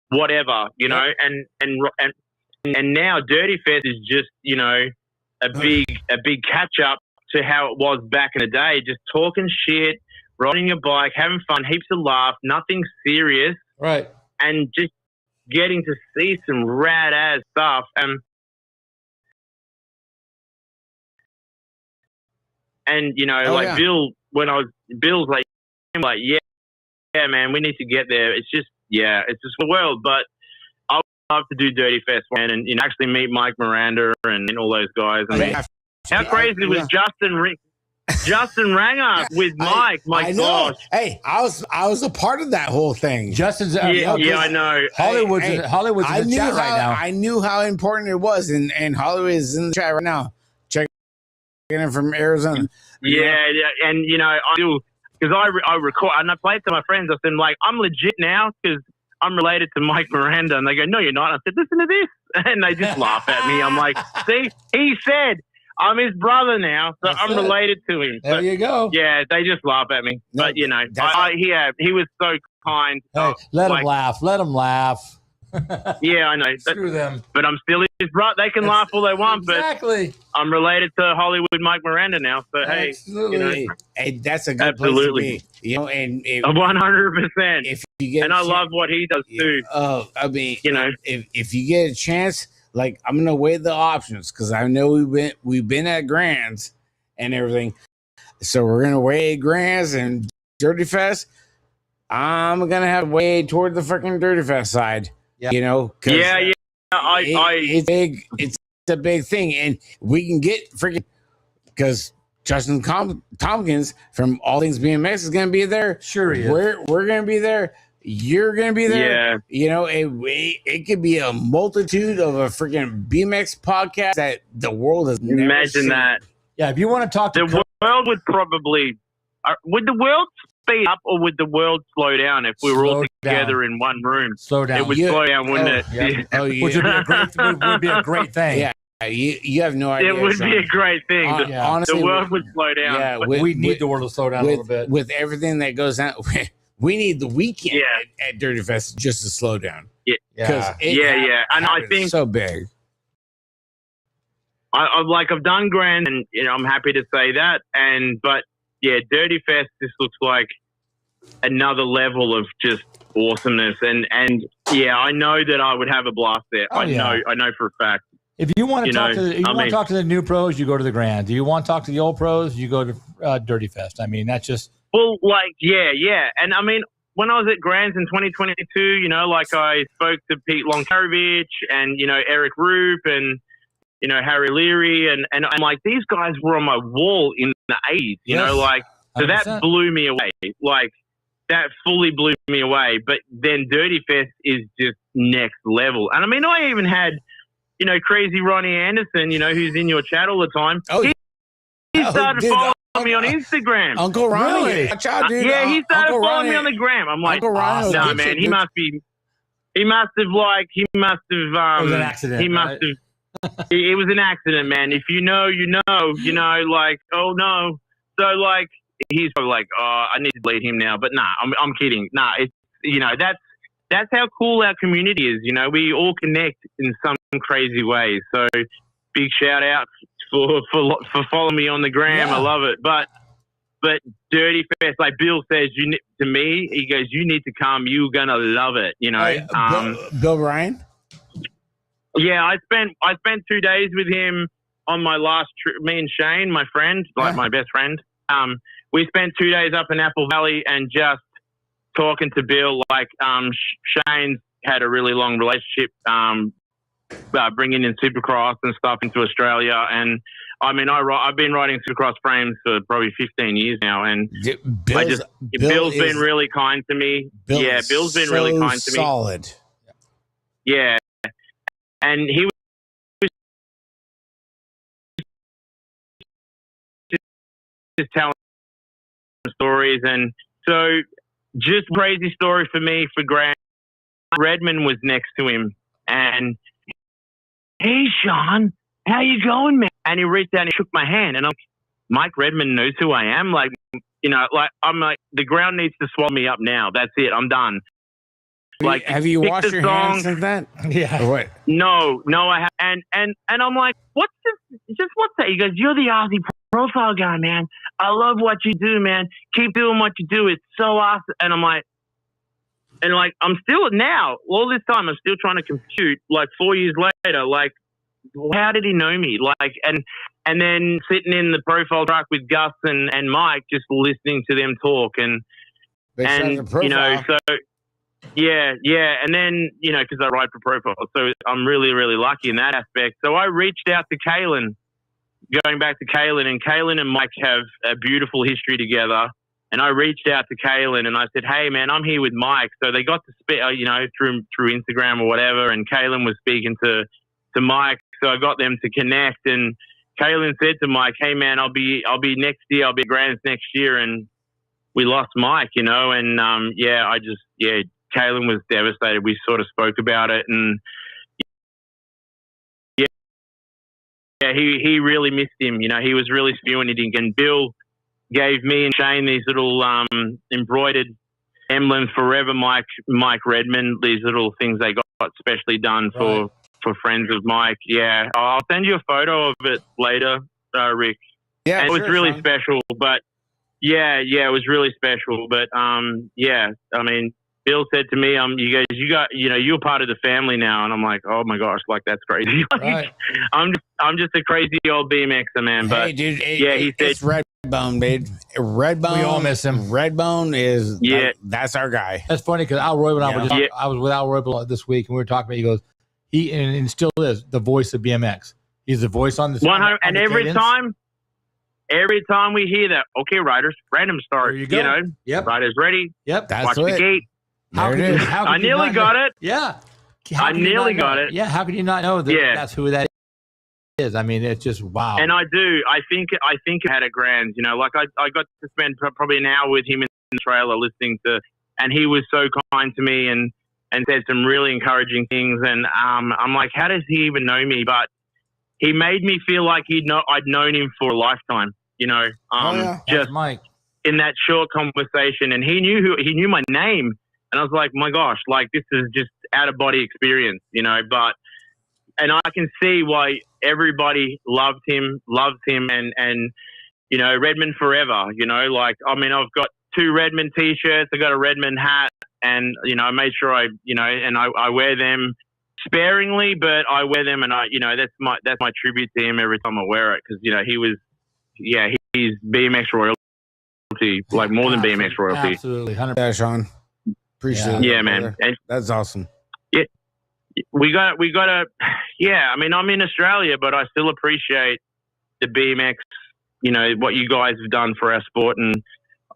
whatever, you know, and now Dirty Fest is just, you know, a big catch up to how it was back in the day, just talking shit, riding your bike, having fun, heaps of laughs, nothing serious. Right. And just getting to see some rad ass stuff. And you know, Bill's like, yeah, man, we need to get there. It's just the world. But I would love to do Dirty Fest, man, and you know, actually meet Mike Miranda and all those guys. And how crazy was Justin Ranger with Mike? My gosh. Hey, I was a part of that whole thing. Justin's I know. Hollywood's in the chat right now. I knew how important it was, and Hollywood is in the chat right now. Checking in from Arizona. Yeah, and you know, I do because I record and I play it to my friends. I said, like, I'm legit now because I'm related to Mike Miranda, and they go, "No, you're not." I said, "Listen to this," and they just laugh at me. I'm like, "See, he said." I'm his brother now, so I'm related to him. There you go. Yeah, they just laugh at me. No, but, you know, he was so kind. Hey, let him laugh. Let him laugh. Yeah, I know. Screw them. But I'm still his brother. They can laugh all they want, exactly. But I'm related to Hollywood Mike Miranda now. So, absolutely. You know, hey, that's a good place to be. You know, and 100%. If you get I love what he does too. Oh, I mean, you know, if you get a chance, like, I'm gonna weigh the options because I know we've been at Grands and everything, so we're gonna weigh Grands and Dirty Fest. I'm gonna have to weigh toward the freaking Dirty Fest side. Yeah. You know, it's big. It's a big thing, and we can get freaking because Justin Tompkins from All Things BMX is gonna be there. Sure, he is. We're gonna be there. You're gonna be there. Yeah. You know, it could be a multitude of a freaking BMX podcast that the world has never Imagine seen. that. Yeah, if you want to talk to the world would probably would the world speed up or would the world slow down if we were all together in one room? Slow down. It would slow down, wouldn't it? Yeah. Oh, yeah. Which would be a great thing. Yeah. You have no idea. It would Sean. be a great thing. Honestly, the world would slow down. Yeah, we need the world to slow down a little bit. With everything that goes on. We need the weekend at Dirty Fest just to slow down. Yeah. And I think so big. I've done Grand, and I'm happy to say that. But Dirty Fest just looks like another level of just awesomeness, and I know that I would have a blast there. I know for a fact. If you want to talk to the new pros, you go to the Grand. Do you want to talk to the old pros? You go to Dirty Fest. I mean, that's just And I mean, when I was at Grands in 2022, I spoke to Pete Lonkarovich and Eric Roop and Harry Leary, and I'm like, these guys were on my wall in the 80s. So 100%. That blew me away. Like, that fully blew me away. But then Dirty Fest is just next level. And I mean, I even had, Crazy Ronnie Anderson, who's in your chat all the time. Oh, he started following me on Instagram. Uncle Ronnie. Really? Watch out, dude. He started Uncle following Ronnie. me on the gram. I'm like, no, man, he must have. It was an accident. He must have. It was an accident, man. If you know, like, oh no. So like, he's probably like, oh, I need to delete him now. But nah, I'm kidding. Nah, it's that's how cool our community is. We all connect in some crazy ways. So big shout out for following me on the gram. Yeah. I love it. But Dirty Fest, like Bill says, to me, he goes, you need to come. You're gonna love it. Bill Ryan. Yeah, I spent 2 days with him on my last trip. Me and Shane, my friend, my best friend. We spent 2 days up in Apple Valley and just talking to Bill. Like, Shane had a really long relationship, bringing in Supercross and stuff into Australia. And I mean, I've been riding Supercross frames for probably 15 years now. And Bill's been really kind to me. Bill's been really kind to me. Solid. Yeah. And he was just telling stories. And so, just crazy story for me for Grant. Redmond was next to him, and hey, Sean, how you going, man? And he reached out and he shook my hand, and I'm like, Mike Redmond knows who I am. Like, I'm like, the ground needs to swallow me up now. That's it. I'm done. Like, have you washed your hands since that? Yeah. Or what? No, I have. And I'm like, what's that? He goes, you're the Aussie profile guy, man. I love what you do, man. Keep doing what you do. It's so awesome. And I'm like, I'm still now, all this time, I'm still trying to compute, like 4 years later, like, how did he know me? Like, and then sitting in the profile truck with Gus and Mike, just listening to them talk so. Yeah. And then, because I ride for profile. So I'm really, really lucky in that aspect. So I reached out to Kalen, going back to Kalen, and Kalen and Mike have a beautiful history together. And I reached out to Kalen and I said, hey, man, I'm here with Mike. So they got to speak, through Instagram or whatever. And Kalen was speaking to Mike. So I got them to connect. And Kalen said to Mike, hey, man, I'll be next year. I'll be Grands next year. And we lost Mike, and Kalen was devastated. We sort of spoke about it, and he really missed him. He was really spewing it. And Bill gave me and Shane these little embroidered emblems, Forever Mike Redmond. These little things they got specially done for friends of Mike. Yeah, I'll send you a photo of it later, Rick. Yeah, and it was really special. But it was really special. But I mean, Bill said to me, you're part of the family now. And I'm like, oh my gosh, like, that's crazy. I'm just a crazy old BMXer, man. But hey, dude, he said, it's Redbone, dude. Redbone. We all miss him. Redbone is, that's our guy. That's funny because Al Roybal I was with Al Roybal this week and we were talking about, he goes, and still is the voice of BMX. He's the voice on the 100. And every time we hear that, okay, riders, random start, yep. Riders ready. Yep. Watch the gate. I nearly got it. Yeah. I nearly got it. Yeah. How could you not know that that's who that is? I mean, it's just wow. And I do. I think it had a grand, like I got to spend probably an hour with him in the trailer listening to, and he was so kind to me and said some really encouraging things. And I'm like, how does he even know me? But he made me feel like I'd known him for a lifetime, just Mike in that short conversation. And he knew my name. And I was like, my gosh, like, this is just out of body experience, you know. But and I can see why everybody loves him, and you know, Redmond forever. You know, like I mean, I've got 2 Redmond t-shirts, I got a Redmond hat, and you know, I made sure I wear them sparingly, but I wear them, and that's my tribute to him every time I wear it, because you know he's BMX royalty, like more than BMX royalty. Absolutely, 100%. Yeah, Sean. Appreciate it. Yeah, man. And that's awesome. Yeah, we got to. Yeah, I mean, I'm in Australia, but I still appreciate the BMX. You know what you guys have done for our sport, and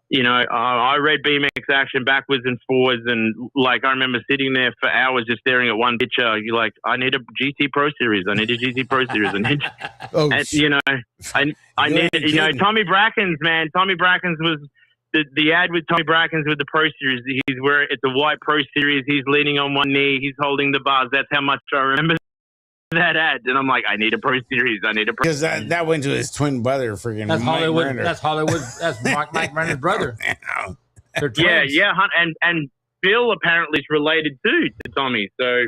you know, I read BMX action backwards and forwards, and like I remember sitting there for hours just staring at one picture. You're like, I need a GT Pro Series. I need a GT Pro Series. I need, and, you know, I need, you know, Tommy Brackens, man. Tommy Brackens was the ad with Tommy Brackens with the Pro Series. He's where it's a white Pro Series. He's leaning on one knee. He's holding the bars. That's how much I remember that ad, and I'm like, I need a Pro Series. I need a Pro because that went to his twin brother, freaking. That's Mike Hollywood. Brenner. That's Hollywood. That's Mike Brenner's brother. They're twins. Yeah, and Bill apparently is related to Tommy. So,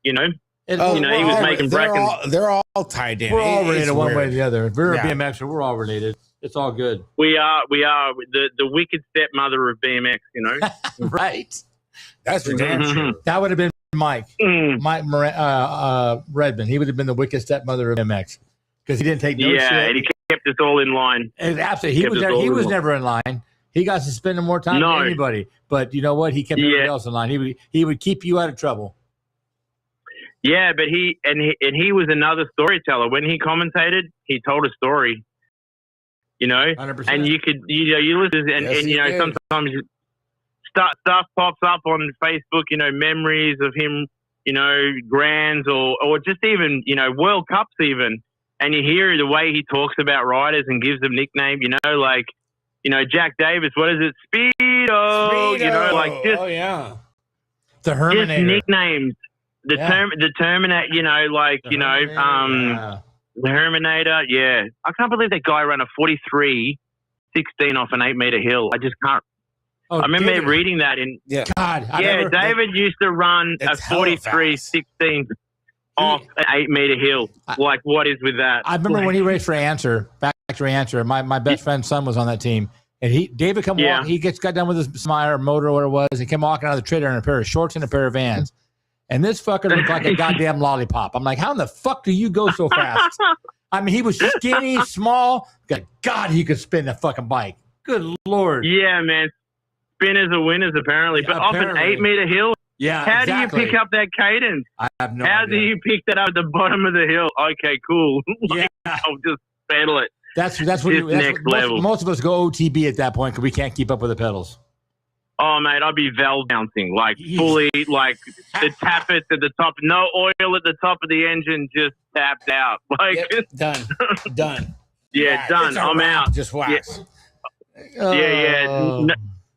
you know, he was making Brackens. They're all tied in. We're all related one way or the other. If we're Yeah. a BMXer, we're all related. It's all good. We are the wicked stepmother of BMX. You know, Right. That's for damn sure. That would have been Mike Redmond. He would have been the wicked stepmother of BMX because he didn't take no shit. and he kept us all in line. And absolutely, he was never in line. He got suspended more time than anybody. But you know what? He kept everybody else in line. He would keep you out of trouble. Yeah, but he was another storyteller. When he commentated, he told a story. You know, 100%. and you listen, and you know, sometimes stuff pops up on Facebook. You know, memories of him. You know, grands or just even, you know, World Cups even. And you hear the way he talks about riders and gives them nicknames, you know, like, you know, Jack Davis, what is it? Speedo. You know, like just, the Herminator. Just nicknames. The Terminator, you know, like, the the Herminator. Yeah. I can't believe that guy ran a 43.16 off an 8-meter hill. I just can't. Oh, I remember reading that in. Yeah. God. David used to run a 43.16 off an 8-meter hill. Like, what is with that? I remember when he raced for Answer, Factory Answer. My best friend's son was on that team, and David come walk. He got done with his Meyer motor or what it was. He came walking out of the trailer in a pair of shorts and a pair of Vans, and this fucker looked like a goddamn lollipop. I'm like, how in the fuck do you go so fast? I mean, he was skinny, small. God, he could spin a fucking bike. Good Lord. Yeah, man. Spinners are winners, apparently. But off an 8-meter hill, how do you pick up that cadence? I have no How idea. do you pick that up at the bottom of the hill? Okay, cool. I'll just pedal it. That's what level. Most of us go OTB at that point because we can't keep up with the pedals. Oh, mate, I'd be valve bouncing, like fully, like the tappets at the top, no oil at the top of the engine, just tapped out. Like Done. Yeah, done. I'm out. Just wax.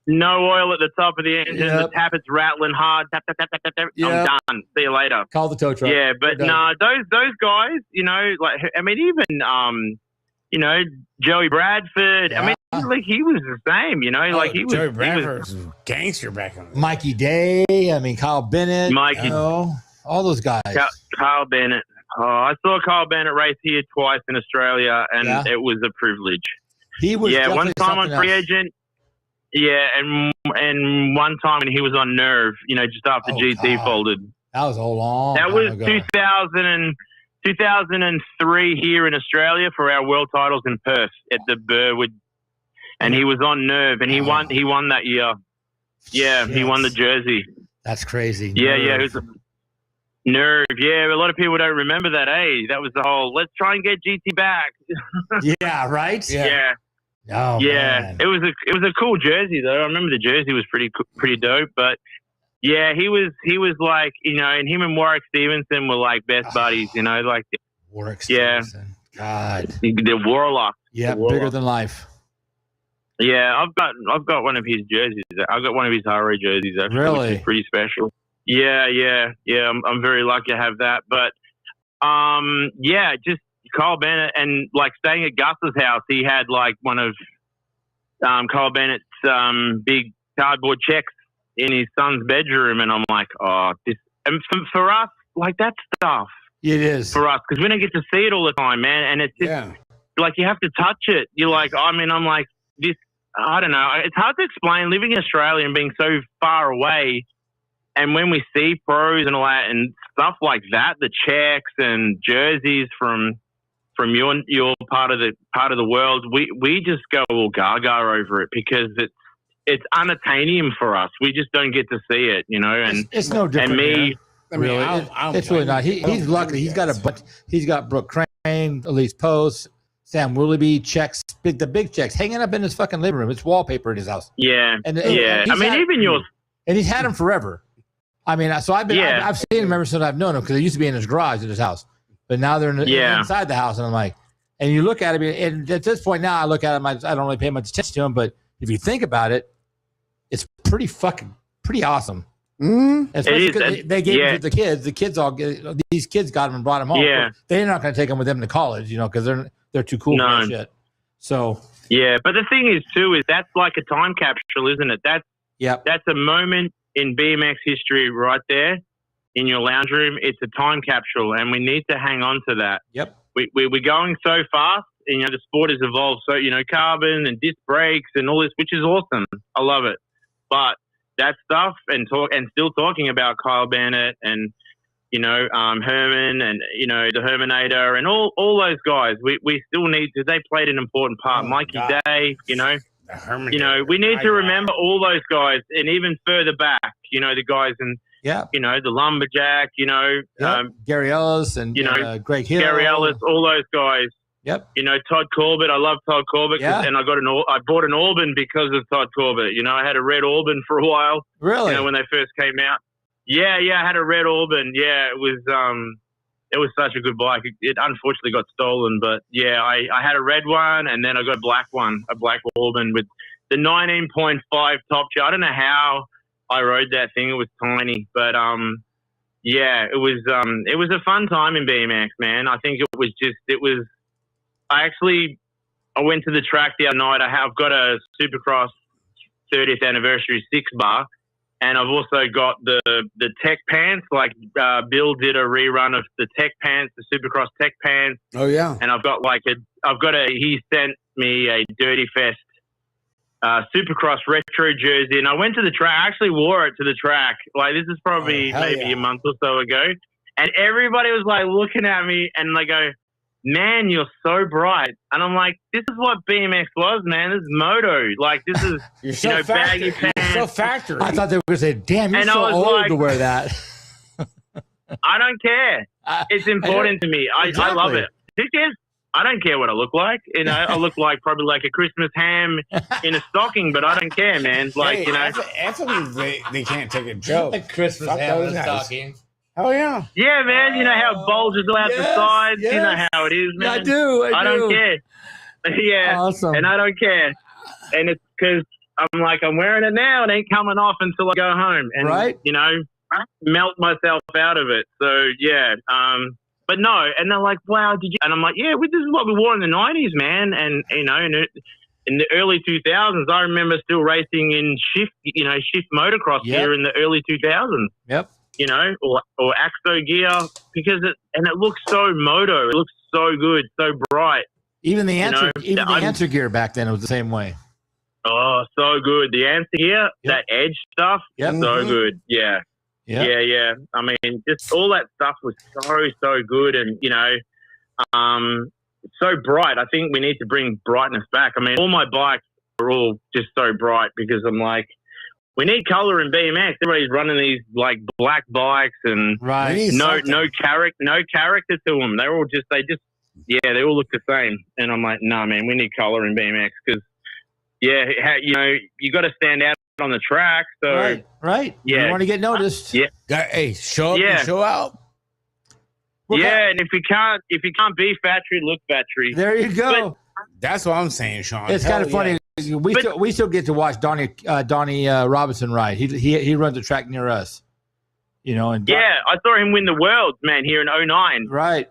No oil at the top of the engine. The tappet's rattling hard. Tap, tap, tap, tap, tap, tap. I'm done. See you later. Call the tow truck. Yeah, but no, those guys, you know, like, I mean, even, you know, Joey Bradford. I mean, like, he was the same, you know, like he was. Joey Bradford was gangster back on. Mikey Day. I mean, Kyle Bennett. Mikey. You know, all those guys. Kyle Bennett. Oh, I saw Kyle Bennett race here twice in Australia, and it was a privilege. He was one time on free agent. Yeah, and one time when he was on Nerve, you know, just after GT folded. That was a long That time was ago. 2003 here in Australia for our world titles in Perth at the Burwood, and he was on Nerve, and he won that year. Yeah, he won the jersey. That's crazy. Yeah, it was Nerve. Yeah, a lot of people don't remember that. Hey, that was the whole, let's try and get GT back. Yeah, right? Yeah. Oh, yeah, man. it was a cool jersey though. I remember the jersey was pretty dope. But yeah, he was like, you know, and him and Warwick Stevenson were like best buddies. You know, like Warwick Stevenson. God, the Warlock. Yeah, bigger than life. Yeah, I've got one of his jerseys. I've got one of his Haro jerseys actually, Really? which is pretty special. Yeah. I'm very lucky to have that. But just Kyle Bennett, and like staying at Gus's house, he had like one of Kyle Bennett's big cardboard checks in his son's bedroom, and I'm like, oh, And for us, like that stuff. It is. For us, because we don't get to see it all the time, man. And it's just like you have to touch it. You're like, I mean, I'm like, this, I don't know. It's hard to explain living in Australia and being so far away. And when we see pros and all that and stuff like that, the checks and jerseys from your part of the world, we just go all gaga over it because it's unattainable for us. We just don't get to see it, you know. And it's no different. And me, I mean, really, it's really not. He's lucky. He's got Brooke Crane, Elise Post, Sam Willoughby checks, the big checks hanging up in his fucking living room. It's wallpaper in his house. Yeah, and I mean, even yours. And he's had them forever. I mean, so I've seen him ever since I've known him because they used to be in his garage at his house, but now they're inside the house, and I'm like, and you look at him, and at this point now I look at him, I don't really pay much attention to him, but if you think about it, it's pretty awesome. Mm-hmm. Especially because they gave it to the kids. The kids these kids got them and brought them home. Yeah. They're not going to take them with them to college, you know, because they're too cool for that shit. So yeah, but the thing is too is that's like a time capsule, isn't it? That's a moment in BMX history right there in your lounge room. It's a time capsule, and we need to hang on to that. Yep. We're going so fast, and you know the sport has evolved. So you know carbon and disc brakes and all this, which is awesome. I love it, but that stuff and still talking about Kyle Bennett and you know Herman and you know the Herminator and all those guys. We still need to. They played an important part. Mikey Day, you know. You know, we need to remember all those guys, and even further back, you know, the guys and you know the Lumberjack, you know, Gary Ellis and you know Greg Hill, Gary Ellis, all those guys. Yep. You know, Todd Corbett. I love Todd Corbett, and I bought an Auburn because of Todd Corbett. You know, I had a red Auburn for a while. Really? You know, when they first came out. Yeah, I had a red Auburn. Yeah, it was such a good bike. It unfortunately got stolen, but yeah, I had a red one and then I got a black Auburn with the 19.5 top chair. I don't know how I rode that thing. It was tiny, but yeah, it was a fun time in BMX, man. I think I went to the track the other night. I've got a Supercross 30th anniversary 6-bar. And I've also got the tech pants. Like Bill did a rerun of the tech pants, the Supercross tech pants. Oh yeah. And he sent me a Dirty Fest Supercross retro jersey, and I went to the track. I actually wore it to the track. Like this is probably maybe a month or so ago, and everybody was like looking at me, and they go, "Man, you're so bright." And I'm like, "This is what BMX was, man. This is moto. Like this is you're so baggy pants." You're so factory. I thought they were going to say, "Damn, you're so old to wear that." I don't care. It's important to me. I love it. I don't care what I look like. You know, I look like probably like a Christmas ham in a stocking, but I don't care, man. Like, you know, Anthony, they can't take a joke. A Christmas ham in a stocking. Oh yeah. Yeah, man. You know how it bulges out the sides. Yes. You know how it is, man. I do. I don't care. Yeah. Awesome. And I don't care. And it's because I'm wearing it now. It ain't coming off until I go home. And, you know, melt myself out of it. So, yeah. But no. And they're like, wow, did you? And I'm like, yeah, this is what we wore in the 90s, man. And, you know, in the early 2000s, I remember still racing in shift motocross here in the early 2000s. Yep. You know, or Axo gear, because it looks so moto. It looks so good, so bright. Even the answer gear back then, it was the same way. Oh, so good. The answer gear, that edge stuff, so good. Yeah. I mean, just all that stuff was so good, and you know, so bright. I think we need to bring brightness back. I mean, all my bikes are all just so bright because I'm like, we need color in BMX. Everybody's running these like black bikes and no character to them. They're all they all look the same. And I'm like, no, man, we need color in BMX because you know, you got to stand out on the track. So right. Yeah, you want to get noticed. Hey, show up and show out. And if you can't be factory, look factory. There you go. But that's what I'm saying, Sean. It's kind of funny. We still get to watch Donnie Robinson ride. He runs a track near us, you know. And I saw him win the Worlds, man, here in 2009. Right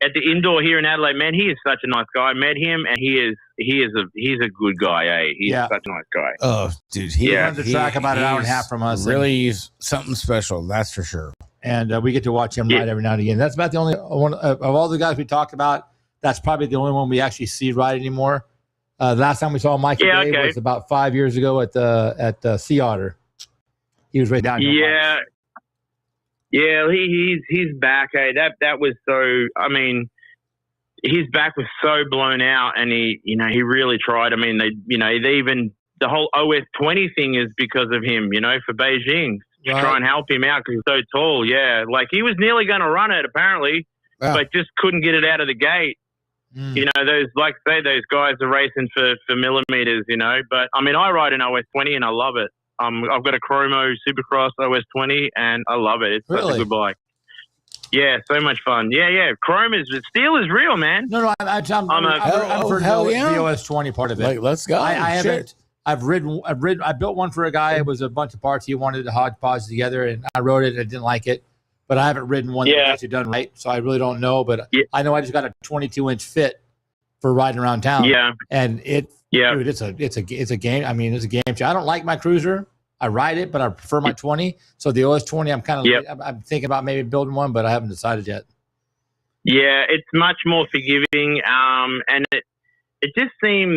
at the indoor here in Adelaide. Man, he is such a nice guy. I met him, and he's a good guy. He's such a nice guy. Oh, dude, he runs a track about an hour and a half from us. Really, something special, that's for sure. and we get to watch him ride every now and again. That's about the only one of all the guys we talked about. That's probably the only one we actually see ride anymore. The last time we saw Mikey Day was about 5 years ago at Sea Otter. He was right down here. Yeah, he's back. Hey, that was so. I mean, his back was so blown out, and he really tried. I mean, they even the whole OS 20 thing is because of him. For Beijing to try and help him out because he's so tall. Yeah, like he was nearly going to run it apparently, but just couldn't get it out of the gate. Those those guys are racing for millimeters. But I mean, I ride an OS 20 and I love it. I've got a Chromo Supercross OS 20 and I love it. It's such a good bike. Yeah, so much fun. Yeah. Chrome steel is real, man. No, I've heard the OS 20 part of it. Like, let's go. I haven't. I built one for a guy. It was a bunch of parts he wanted to hodgepodge together, and I rode it and I didn't like it. But I haven't ridden one that's actually done right, so I really don't know. But I know I just got a 22-inch fit for riding around town. Yeah, and dude, it's a game. I mean, it's a game changer. I don't like my cruiser. I ride it, but I prefer my 20. So the OS 20, I'm kind of I'm thinking about maybe building one, but I haven't decided yet. Yeah, it's much more forgiving, and it just seems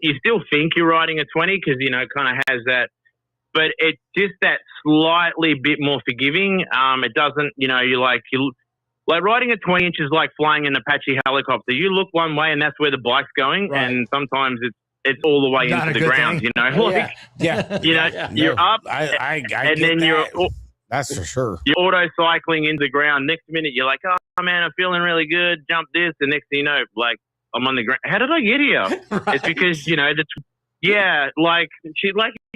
you still think you're riding a 20 because it kind of has that, but it's just that slightly bit more forgiving. It doesn't, you're like riding a 20 inch is like flying an Apache helicopter. You look one way and that's where the bike's going, and sometimes it's all the way into the ground. You're up, and then you're. That's for sure. You're auto cycling into the ground. Next minute, you're like, oh man, I'm feeling really good. Jump this, and next thing you know, like I'm on the ground. How did I get here? It's because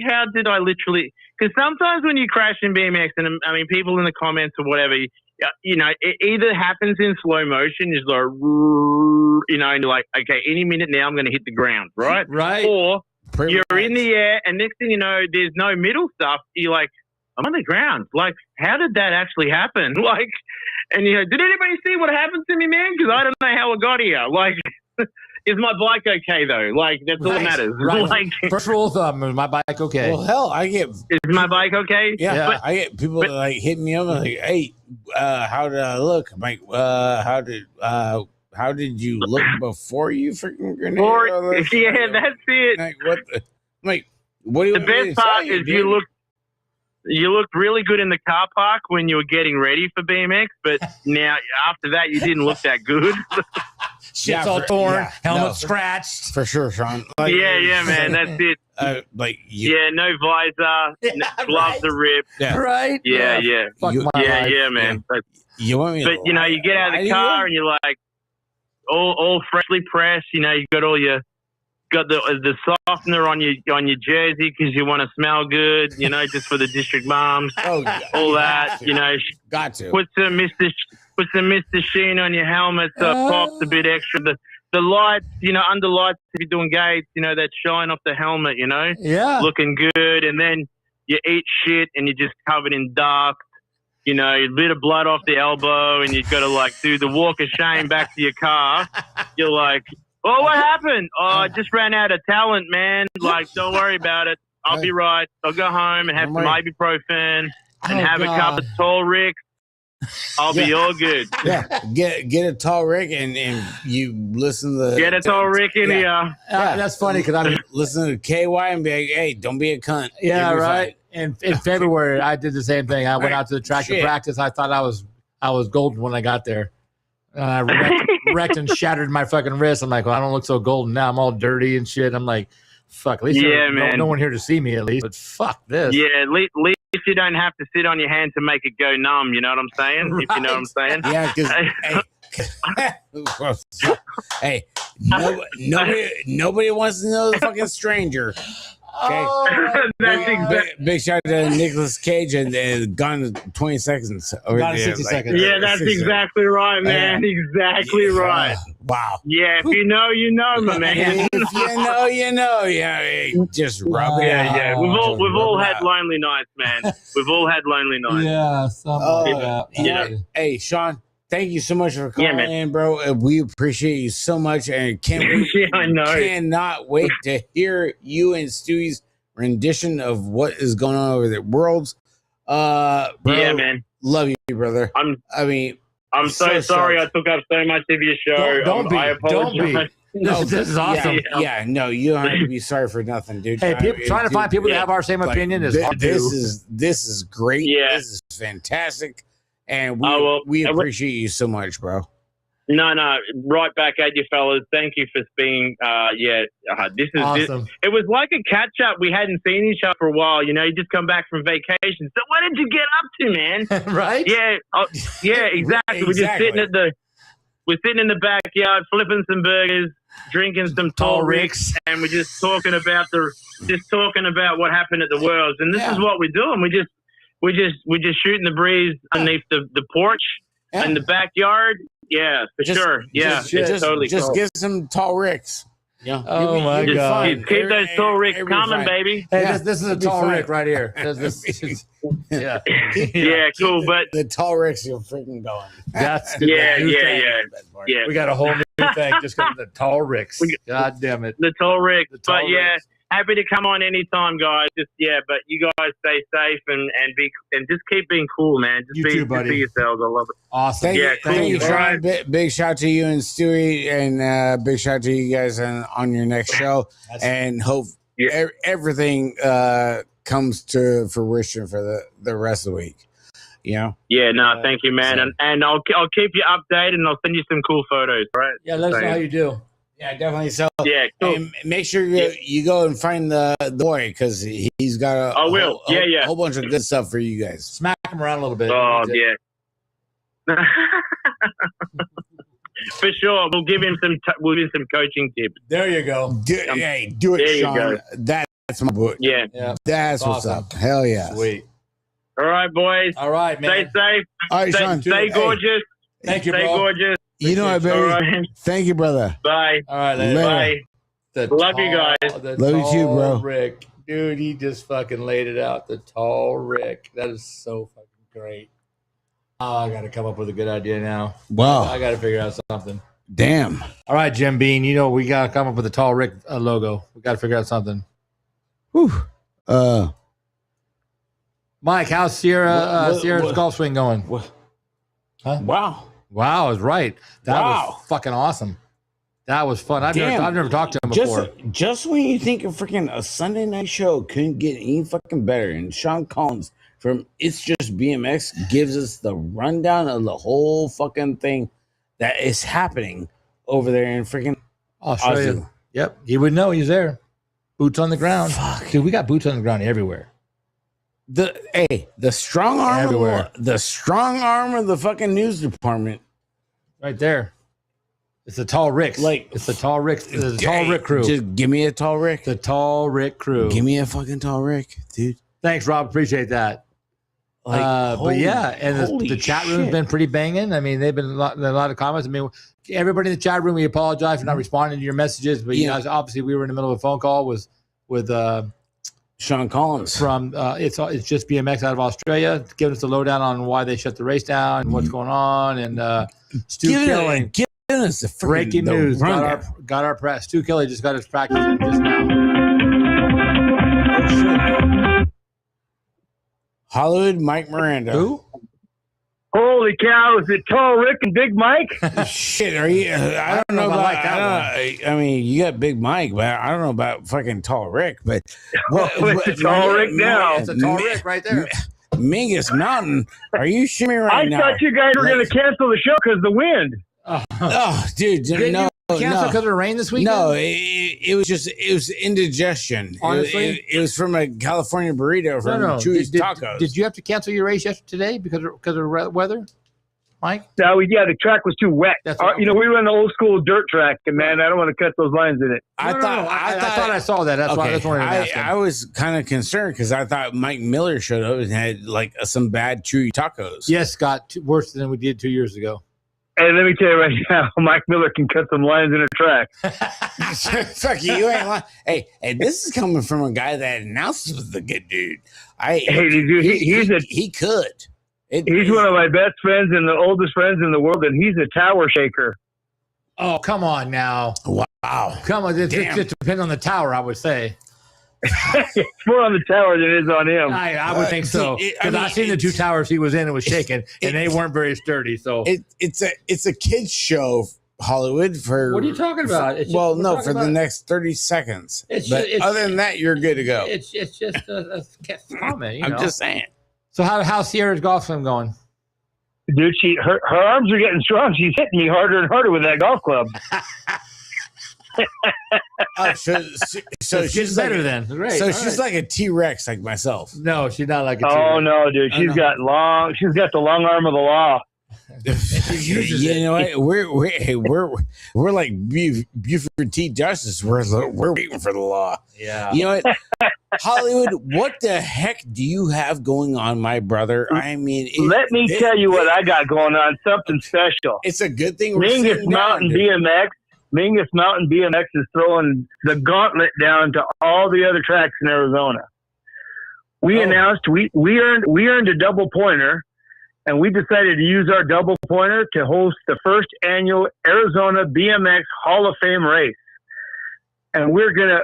how did I literally? Because sometimes when you crash in BMX, and I mean, people in the comments or whatever, it either happens in slow motion, is like, and you're like, okay, any minute now I'm going to hit the ground, right? Right. Or you're in the air, and next thing you know, there's no middle stuff. You're like, I'm on the ground. Like, how did that actually happen? Like, and did anybody see what happened to me, man? Because I don't know how it got here. Like, is my bike okay though? Like, that's all that matters. Right. Like, first rule of thumb, is my bike okay? Well, hell, is my bike okay? Yeah. I get people like hitting me up like, hey, how did I look? I'm like, how did you look before you freaking grenade? Yeah, that's it. Like, what do you? The best part is you looked really good in the car park when you were getting ready for BMX, but now after that you didn't look that good. Shit's all torn, helmet scratched. For sure, Sean. Like, man, that's it. No visor, gloves are ripped. Yeah. Right? Yeah. Man. You want me? But you get out of the car and you're like all freshly pressed. You got got the softener on your jersey because you want to smell good. Just for the district moms. All that. Got to put some Mr. Sheen on your helmet so it pops a bit extra. The lights, under lights if you're doing gates, that shine off the helmet, looking good. And then you eat shit and you're just covered in dust, a bit of blood off the elbow, and you've got to do the walk of shame back to your car. You're like, oh, what happened? Oh, I just ran out of talent, man. Like, don't worry about it. I'll be right. I'll go home and have some ibuprofen and have a cup of Tall Rick. I'll be all good. Yeah, get a Tall Rick and you listen to get a Tall Rick in here. That's funny because I'm listening to KY and be like, hey, don't be a cunt. Yeah, right. And in February, I did the same thing. I went out to the track to practice. I thought I was golden when I got there. And I wrecked and shattered my fucking wrist. I'm like, well, I don't look so golden now. I'm all dirty and shit. I'm like, fuck. At least no one here to see me at least. But fuck this. Yeah, at least you don't have to sit on your hand to make it go numb. You know what I'm saying? Right. If you know what I'm saying. Yeah, because hey, nobody wants to know the fucking stranger. Okay. Oh, big shout out to Nicolas Cage and Gone in 20 Seconds. Gone in 60 seconds. Yeah, that's exactly right, man. Exactly right. Wow. Yeah, if you know, you know, my man. If you know, you know. Yeah, just rub it out. Yeah. We've all had lonely nights, man. We've all had lonely nights. Yeah. Hey, Sean. Thank you so much for calling in, bro. We appreciate you so much, and cannot wait to hear you and Stewie's rendition of what is going on over the Worlds. Bro, Yeah, man. love you, brother. I'm so sorry I took up so much of your show. Don't I be. Don't be. apologize. This is awesome. Yeah, no, you don't have to be sorry for nothing, dude. Hey, people, trying to find people that have our same opinion is hard. This is great. Yeah. This is fantastic, and we well, appreciate you so much, bro. No, right back at you, fellas. Thank you for being. This is awesome. It was like a catch up. We hadn't seen each other for a while. You know, you just come back from vacation. So what did you get up to, man? Right? Yeah, yeah, exactly. We're just sitting in the backyard, flipping some burgers, drinking some tall ricks, and we're just talking about what happened at the Worlds. And this is what we're doing. We're just shooting the breeze underneath the porch in the backyard. Yeah, for sure. Yeah, totally. Just get some tall ricks. Yeah. Oh my God. Keep those tall ricks coming, baby. Hey, this is a tall rick right here. Yeah. Yeah, cool. But the tall ricks, you're freaking going. That's good. Yeah. We got a whole new thing just because of the tall ricks. God damn it. The tall ricks. But ricks. happy to come on anytime, guys. But you guys stay safe and just keep being cool, man. Just too, buddy. Just be yourselves. I love it. Awesome. Thank you, cool. Sean. Big shout to you and Stewie, and big shout to you guys on your next show. And hope everything comes to fruition for the rest of the week. You know? Yeah, no, thank you, man. So. And I'll keep you updated, and I'll send you some cool photos, right? Yeah, let us know how you do. Yeah, definitely. So, yeah, cool. And make sure you go and find the boy, because he's got a whole bunch of good stuff for you guys. Smack him around a little bit. Oh, yeah. For sure. We'll give him some coaching tips. There you go. Do it, Sean. That's my book. Yeah. That's what's up. Hell yeah. Sweet. All right, boys. All right, man. Stay safe. All right, Sean. Stay gorgeous. Thank you, bro. Stay gorgeous. You know what, baby? Right. Thank you, brother. Bye. All right, later. Bye. Love you guys. Love you too, bro. Rick. Dude, he just fucking laid it out. The tall Rick. That is so fucking great. Oh, I got to come up with a good idea now. Wow. I got to figure out something. Damn. All right, Jim Bean. You know, we got to come up with a tall Rick logo. We got to figure out something. Whew. Mike, how's Sierra's golf swing going? Huh? Wow, I was right. That was fucking awesome. That was fun. I've never talked to him before. Just when you think a freaking a Sunday night show couldn't get any fucking better, and Sean Collins from It's Just BMX gives us the rundown of the whole fucking thing that is happening over there in freaking Australia. Aussie. Yep, he would know. He's there. Boots on the ground. Fuck. Dude, we got boots on the ground everywhere. The strong arm Everywhere. The strong arm of the fucking news department. Right there. It's the tall Ricks. It's the tall Ricks. The tall Rick crew. Just give me a tall Rick. The tall Rick crew. Give me a fucking tall Rick, dude. Thanks, Rob. Appreciate that. But yeah, and the chat room's been pretty banging. I mean, they've been a lot of comments. I mean, everybody in the chat room, we apologize for not responding to your messages. But you guys, obviously, we were in the middle of a phone call with Sean Collins from it's just BMX out of Australia, giving us the lowdown on why they shut the race down and what's going on. And Stu Kelly, giving us the breaking news. Got our press. Stu Kelly just got his practice in just now. Hollywood Mike Miranda. Who? Holy cow! Is it Tall Rick and Big Mike? Shit, are you? I don't know about that. I mean, you got Big Mike, but I don't know about fucking Tall Rick. But it's a Tall Rick now. It's a Tall Rick right there. Mingus Mountain. Are you shimming right now? I thought you guys were going to cancel the show because of the wind. Oh, dude, Didn't you cancel because of the rain this weekend? No, it was indigestion. Honestly, it was from a California burrito from Chewy's Tacos. Did you have to cancel your race yesterday because of weather, Mike? No, the track was too wet. We run the old school dirt track, and man, I don't want to cut those lines in it. I thought I saw that. That's why I was kind of concerned because I thought Mike Miller showed up and had like some bad Chewy Tacos. Yes, got worse than we did 2 years ago. Hey, let me tell you right now, Mike Miller can cut some lines in a track. Fuck you ain't lying. Hey, this is coming from a guy that announces with the good dude. He could. He's one of my best friends and the oldest friends in the world, and he's a tower shaker. Oh, come on now. Wow. Come on. It depends on the tower, I would say. It's more on the tower than it is on him. I would think so. Because I've seen the 2 towers he was in and was shaking, and they weren't very sturdy. So it's a kids show, Hollywood. For what are you talking about? For the next 30 seconds. Other than that, you're good to go. It's just a comment. I'm just saying. So how's Sierra's golf swing going? Dude, her arms are getting strong. She's hitting me harder and harder with that golf club. So she's better then. Great. So she's like a T-Rex, like myself. No, she's not like a T-Rex. Oh no, dude, she's got the long arm of the law. You know what? We're like Buford T. Justice. We're waiting for the law. Yeah. You know what? Hollywood, what the heck do you have going on, my brother? I mean, let me tell you what I got going on. Something special. It's a good thing. Mingus Mountain BMX is throwing the gauntlet down to all the other tracks in Arizona. We announced we earned a double pointer, and we decided to use our double pointer to host the first annual Arizona BMX Hall of Fame race. And we're gonna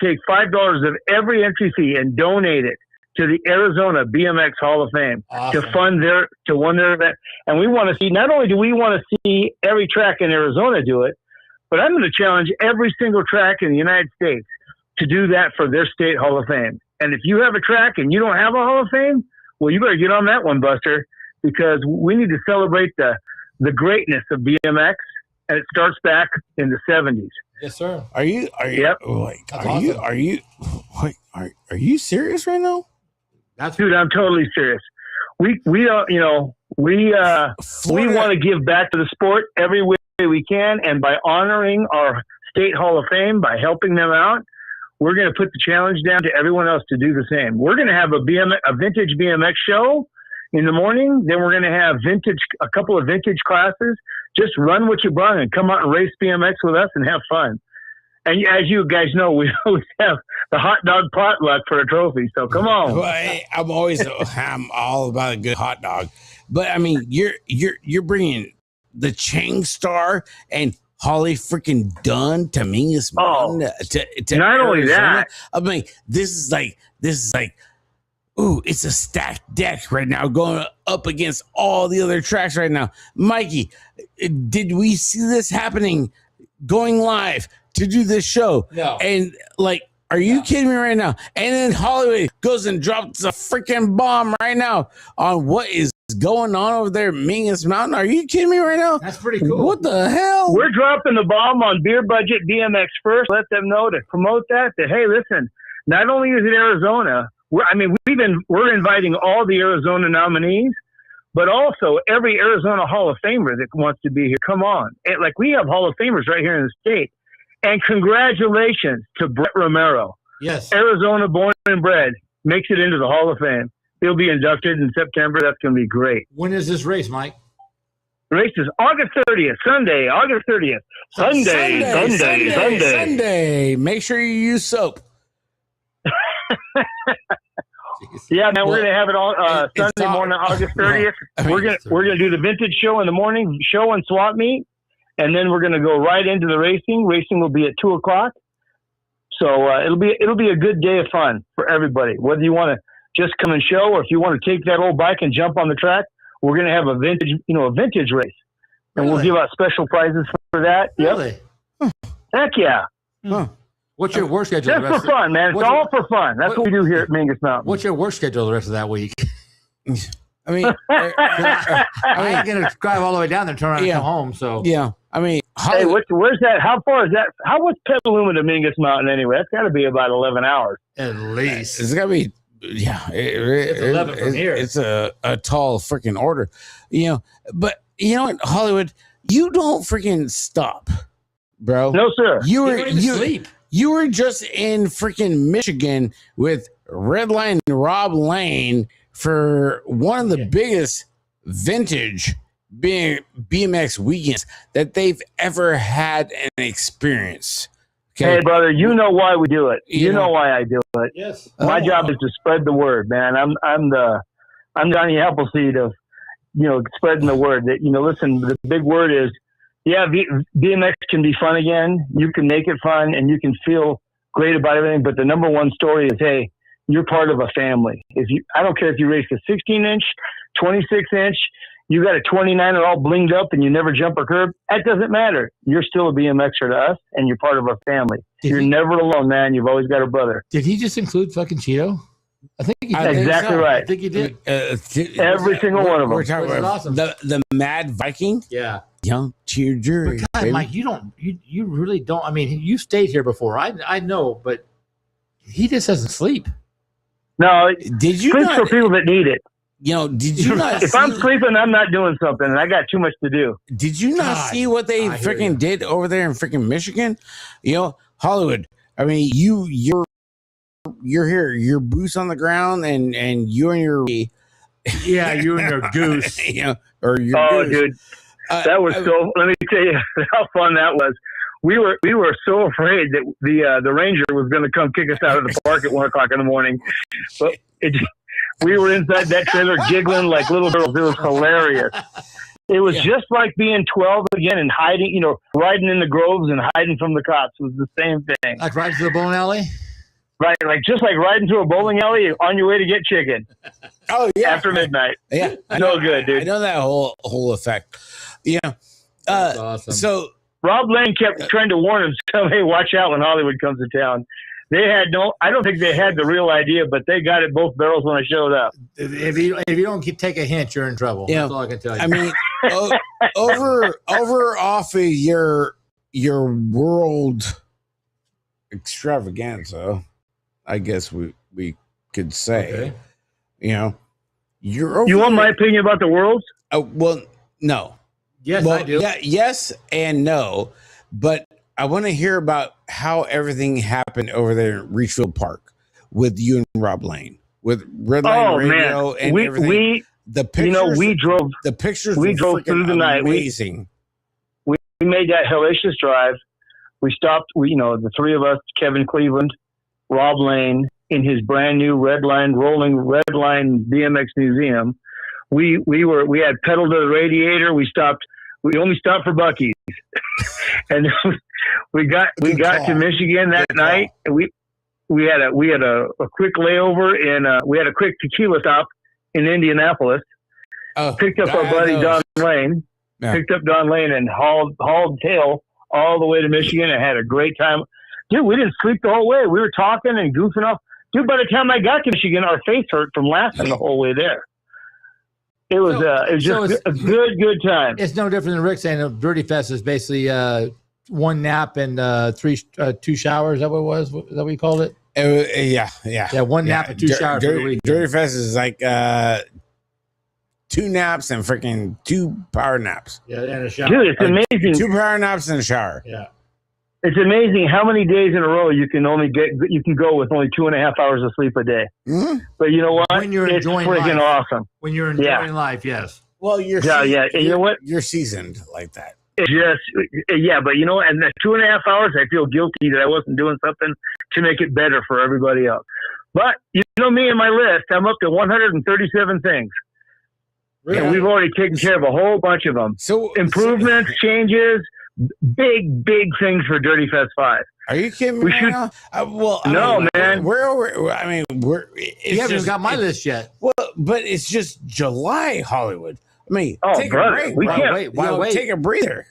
take $5 of every entry fee and donate it to the Arizona BMX Hall of Fame to fund their event. And we want to see, not only do we want to see every track in Arizona do it, but I'm going to challenge every single track in the United States to do that for their state Hall of Fame. And if you have a track and you don't have a Hall of Fame, well, you better get on that one, Buster, because we need to celebrate the greatness of BMX, and it starts back in the 70s. Yes, sir. Are you? Yep. Are you serious right now? Dude, I'm totally serious. We want to give back to the sport every way we can, and by honoring our state Hall of Fame, by helping them out, we're going to put the challenge down to everyone else to do the same. We're going to have a vintage BMX show in the morning. Then we're going to have a couple of vintage classes. Just run what you brought and come out and race BMX with us and have fun. And as you guys know, we always have the hot dog potluck for a trophy. So come on. Well, I'm all about a good hot dog. But I mean, you're bringing the Chang Star and Holly freaking Dunn to Mingus Mountain to not only Arizona. that. I mean, this is like, ooh, it's a stacked deck right now going up against all the other tracks right now. Mikey, did we see this happening going live to do this show? No. And like, are you kidding me right now? And then Hollywood goes and drops a freaking bomb right now on what is going on over there at Mingus Mountain. Are you kidding me right now? That's pretty cool. What the hell? We're dropping the bomb on Beer Budget BMX first. Let them know to promote that. Hey, listen, not only is it Arizona, we're inviting all the Arizona nominees, but also every Arizona Hall of Famer that wants to be here. Come on. Like, we have Hall of Famers right here in the state. And congratulations to Brett Romero. Yes. Arizona born and bred, makes it into the Hall of Fame. He'll be inducted in September. That's going to be great. When is this race, Mike? The race is August 30th, Sunday, August 30th. Sunday. Make sure you use soap. Yeah, man, we're gonna have it all Sunday morning, August 30th. We're gonna do the vintage show in the morning, show and swap meet, and then we're gonna go right into the racing. Racing will be at 2:00. So it'll be a good day of fun for everybody. Whether you want to just come and show, or if you want to take that old bike and jump on the track, we're gonna have a vintage race, and we'll give out special prizes for that. Really? Yep. Heck yeah. Huh. What's your work schedule? Just for fun, man. It's all for fun. That's what we do here at Mingus Mountain. What's your work schedule the rest of that week? I mean, I ain't gonna drive all the way down there and turn around and come home. So yeah, I mean, hey, where's that? How far is that? What's Petaluma to Mingus Mountain anyway? That's got to be about 11 hours. At least it's got to be. Yeah, it's 11 from here. It's a tall freaking order, But you know what, Hollywood, you don't freaking stop, bro. No, sir. You sleep. You were just in freaking Michigan with Redline Rob Lane for one of the biggest vintage BMX weekends that they've ever had an experience. Okay? Hey, brother, you know why we do it. You know why I do it. Yes. My job is to spread the word, man. I'm Johnny Appleseed of, spreading the word. That listen, the big word is, yeah, BMX can be fun again. You can make it fun, and you can feel great about everything. But the number one story is, hey, you're part of a family. I don't care if you race a 16-inch, 26-inch, you got a 29er all blinged up and you never jump a curb. That doesn't matter. You're still a BMXer to us, and you're part of our family. You're never alone, man. You've always got a brother. Did he just include fucking Cheeto? I think he did. Exactly right. I think he did. Every single one of them. We're talking about awesome. the Mad Viking. Yeah. Young cheer jury. God, baby. Mike, you really don't. I mean, you stayed here before. I know, but he just doesn't sleep. No, Did you sleep's not, for people that need it. did you not If I'm sleeping, I'm not doing something, and I got too much to do. Did you not God, see what they I hear freaking you. did over there in freaking Michigan? Hollywood. I mean, you're here, your boots on the ground, and you and your Yeah, you and your goose. or your Oh, goose. dude, that was so. Let me tell you how fun that was. We were so afraid that the ranger was going to come kick us out of the park at 1:00 in the morning, but we were inside that trailer giggling like little girls. It was hilarious. It was just like being 12 again and hiding, riding in the groves and hiding from the cops. It was the same thing. Like riding to the bowling alley? Right, just like riding through a bowling alley on your way to get chicken. Oh yeah, After midnight. Yeah, So good, dude. I know that whole effect. That's awesome. So Rob Lane kept trying to warn him, hey, watch out when Hollywood comes to town. They had I don't think they had the real idea, but they got it both barrels when I showed up. If you don't take a hint, you're in trouble. Yeah. That's all I can tell you. I mean, over off of your world extravaganza, I guess we could say, Okay. you're over. You want my opinion about the worlds? Well, no. Yes, Well, I do. yeah, yes and no, but I want to hear about how everything happened over there in Reachfield Park with you and Rob Lane, with Redline Radio and everything. The pictures, we drove. The pictures. We were drove through the night. Amazing. We made that hellacious drive. We stopped. The three of us: Kevin Cleveland, Rob Lane, in his brand new rolling red line BMX museum. We had pedal to the radiator. We only stopped for Buc-ee's, and we got to Michigan that night. And we had a quick layover we had a quick tequila stop in Indianapolis. Picked up our buddy Don Lane. Yeah. Picked up Don Lane and hauled tail all the way to Michigan and had a great time. Dude, we didn't sleep the whole way. We were talking and goofing off. Dude, by the time I got to Michigan, our face hurt from laughing the whole way there. It was just a good time. It's no different than Rick saying Dirty Fest is basically one nap and two showers. Is that what it was? Is that what you called it? Yeah, one nap and two showers for the week. Dirty Fest is like 2 naps and freaking 2 power naps. Yeah, and a shower. Dude, it's amazing. 2 power naps and a shower. Yeah. It's amazing how many days in a row you can go with only 2.5 hours of sleep a day. Mm-hmm. But you know what? When you're it's enjoying freaking life. awesome. When you're enjoying life, yes. Well, you're And you know what? You're seasoned like that. It's but you know what? And that 2.5 hours, I feel guilty that I wasn't doing something to make it better for everybody else. But you know me and my list, I'm up to 137 things. Really? And we've already taken care of a whole bunch of them. So improvements, changes, big things for Dirty Fest 5. Are you kidding me? We should. Man. We're over. I mean, You haven't even got my list yet. Well, but it's just July, Hollywood. I mean, take brother, a break. we bro. can't. Why wait? Take a breather.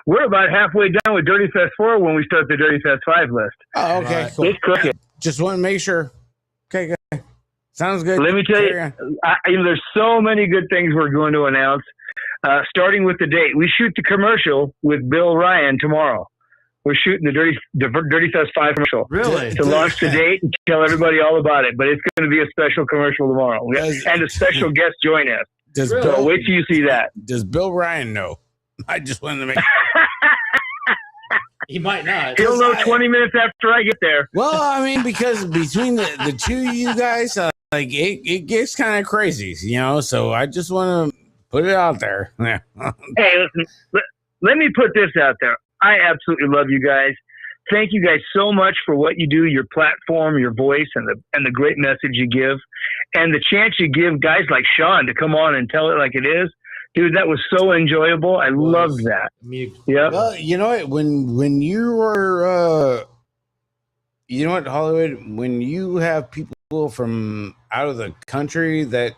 We're about halfway done with Dirty Fest 4 when we start the Dirty Fest 5 list. Oh, okay. Right. Cool. It's cooking. Just want to make sure. Okay, good. Sounds good. Let me tell you, there's so many good things we're going to announce. Starting with the date, we shoot the commercial with Bill Ryan tomorrow. We're shooting the Dirty Fest 5 commercial. Really? To launch the date and tell everybody all about it. But it's going to be a special commercial tomorrow. And a special guest join us. So wait till you see that. Does Bill Ryan know? I just wanted to make He might not. He'll know 20 minutes after I get there. Well, I mean, because between the two of you guys, like it gets kind of crazy, so I just want to put it out there. Hey, listen, let me put this out there. I absolutely love you guys. Thank you guys so much for what you do, your platform, your voice, and the great message you give, and the chance you give guys like Sean to come on and tell it like it is. Dude, that was so enjoyable. I loved that. Me. Yeah. Well, you know what? When you were You know what, Hollywood? When you have people from out of the country that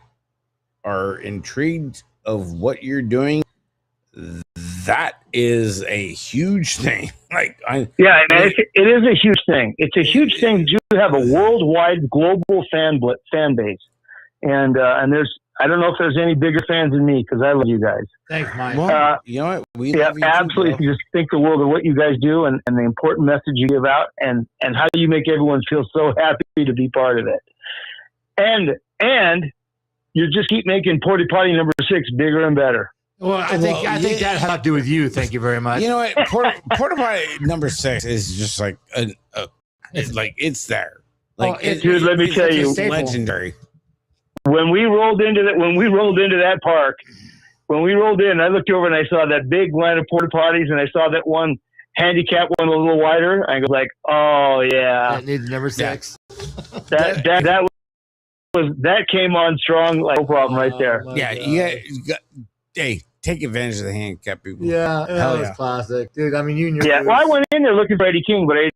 are intrigued of what you're doing, that is a huge thing. Yeah, man, it is a huge thing. It's a huge thing. You have a worldwide, global fan base, and there's I don't know if there's any bigger fans than me because I love you guys. Thanks, Mike. Well, you know what? We love you absolutely. Too, just think the world of what you guys do and the important message you give out, and how you make everyone feel so happy to be part of it. And you just keep making Porta Potty number 6 bigger and better. Well, I think that has to do with you. Thank you very much. You know what? Porta Potty number 6 is just like it's there. Dude, let me tell you, legendary. When we rolled into that park, I looked over and I saw that big line of porta potties, and I saw that one handicap one a little wider. I was like, oh yeah, that needs number 6. That came on strong, like no problem right there. Yeah, you got. Hey, take advantage of the handicap people. Yeah, that was classic, dude. I mean, you knew. Yeah, well, I went in there looking for Eddie King, but I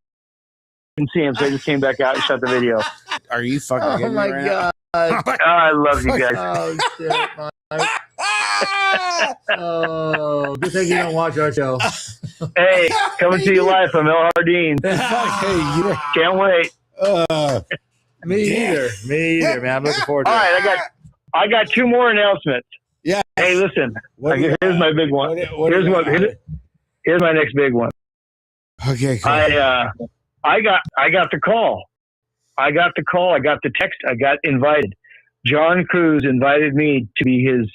didn't see him, so I just came back out and shot the video. Are you fucking? Oh my god! I love you guys. Oh shit, Mike. Oh, good thing you don't watch our show. Hey, coming to you live from El Jardín. Hey, can't wait. Me either, man. I'm looking forward to it. All right, I got 2 more announcements. Yeah. Hey, listen. Here's my big one. Here's my next big one. Okay. Cool. I got the call. I got the text. I got invited. John Cruz invited me to be his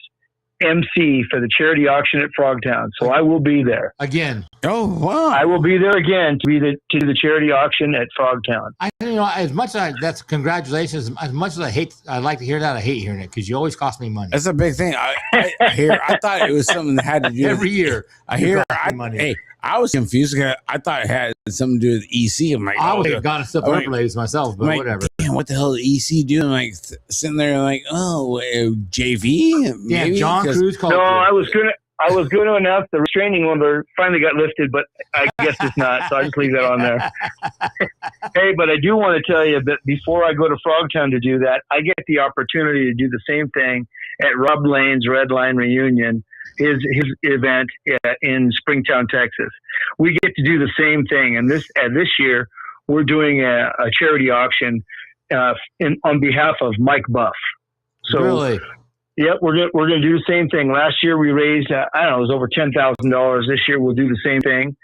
MC for the charity auction at Frogtown. So I will be there again. Oh wow! I will be there again to do the charity auction at Frogtown. As much as that's congratulations. As much as I like to hear that, I hate hearing it because you always cost me money. That's a big thing. I thought it was something that had to do every year. Money. Hey, I was confused. I thought it had something to do with EC. I'm like, I was got stuff overlays myself, but whatever. Damn, what the hell is EC doing? Like sitting there, like, JV. Maybe? Yeah, John Cruz called. No, I was gonna announce the restraining order finally got lifted, but I guess it's not. So I just leave that on there. Hey, but I do want to tell you that before I go to Frogtown to do that, I get the opportunity to do the same thing at Rob Lane's Red Line Reunion. His event in Springtown, Texas. We get to do the same thing, and this year we're doing a charity auction on behalf of Mike Buff. So, really? Yep, we're gonna do the same thing. Last year we raised it was over $10,000. This year we'll do the same thing.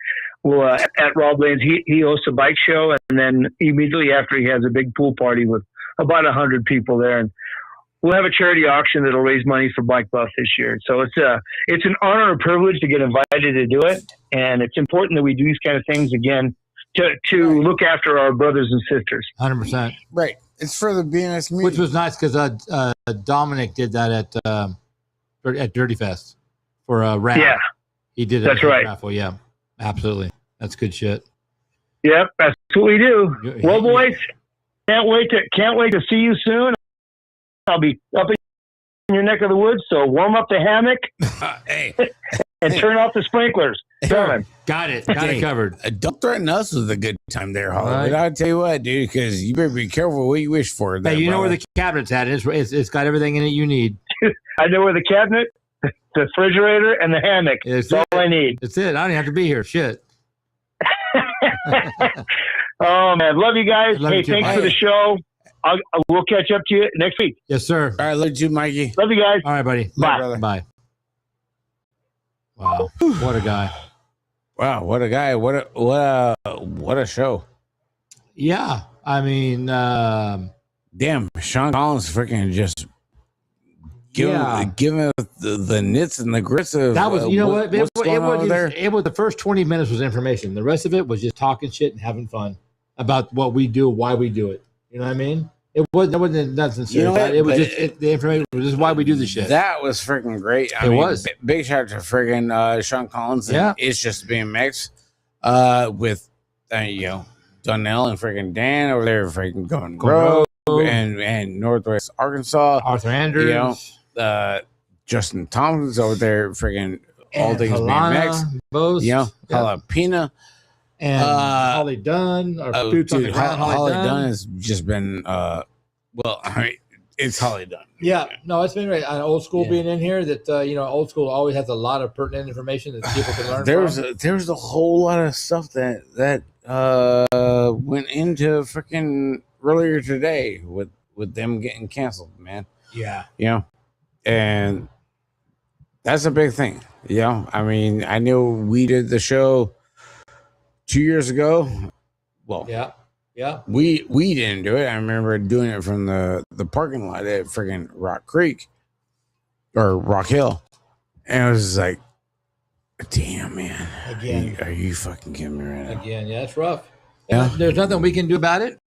We'll at Rob Lane's he hosts a bike show, and then immediately after he has a big pool party with about 100 people there, and we'll have a charity auction that'll raise money for Mike Buff this year. So it's an honor and privilege to get invited to do it, and it's important that we do these kind of things again to look after our brothers and sisters. 100%. Right. It's for the BMS community, which was nice because Dominic did that at Dirty Fest for a raffle. Yeah, he did it. That's right. Raffle. Yeah, absolutely. That's good shit. Yep, that's what we do. Well, boys, can't wait to see you soon. I'll be up in your neck of the woods, so warm up the hammock and turn off the sprinklers. Got it covered. Don't threaten us with a good time there, Hollywood. Right. I'll tell you what, dude, because you better be careful what you wish for. Hey, you know where the cabinet's at. It's got everything in it you need. I know where the cabinet, the refrigerator, and the hammock. That's all I need. That's it. I don't even have to be here. Shit. Oh, man. Love you guys. Hey, thanks for the show. We'll catch up to you next week. Yes, sir. All right, love you, Mikey. Love you guys. All right, buddy. Bye. Brother. Bye. Wow, what a guy! Wow, what a guy! What a show! Yeah, I mean, damn, Sean Collins freaking just giving the nits and the grits of that was it was the first 20 minutes was information. The rest of it was just talking shit and having fun about what we do, why we do it. You know what I mean? It wasn't nothing serious. It was just the information was just why we do the shit. That was freaking great. I mean, was big shout out to freaking Sean Collins. And It's Just BMX with Donnell and freaking Dan over there freaking going rogue and Northwest Arkansas. Arthur Andrews. Justin Thompson's over there freaking all things BMX. Bose. Jalapena. and Holly Dunn, or boots on the ground. Holly Dunn has just been well, I mean, it's Holly Dunn. Yeah, no, it's been great. Old school being in here, that old school always has a lot of pertinent information that people can learn. There's a whole lot of stuff that went into freaking earlier today with them getting canceled, man. Yeah, and that's a big thing. I mean, I know we did the show 2 years ago. Well, yeah. We didn't do it. I remember doing it from the parking lot at freaking Rock Creek or Rock Hill, and it was just like, damn, man. Again, are you fucking kidding me right now? Again, yeah, it's rough. Yeah. There's nothing we can do about it.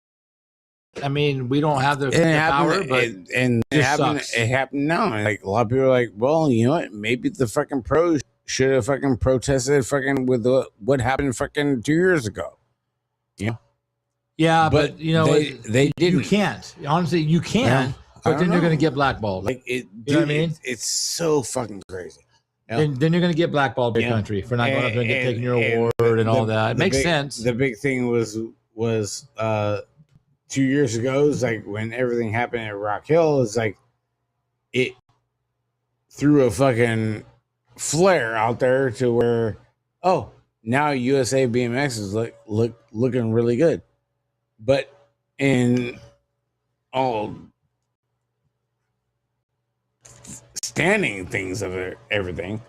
I mean, we don't have the power, but it happened now. And like a lot of people are like, well, you know what? Maybe the fucking pros should have fucking protested fucking with what happened fucking 2 years ago. Yeah, but they didn't. You can't. Honestly, you can, but then you're going to get blackballed. Like it, you know what I mean? It's so fucking crazy. Then you're going to get blackballed by country for not going up there and taking your award and all that. It makes sense. The big thing was 2 years ago, is like when everything happened at Rock Hill, is like it threw a fucking flare out there to where, oh, now USA BMX is looking really good. But in all standing things of everything,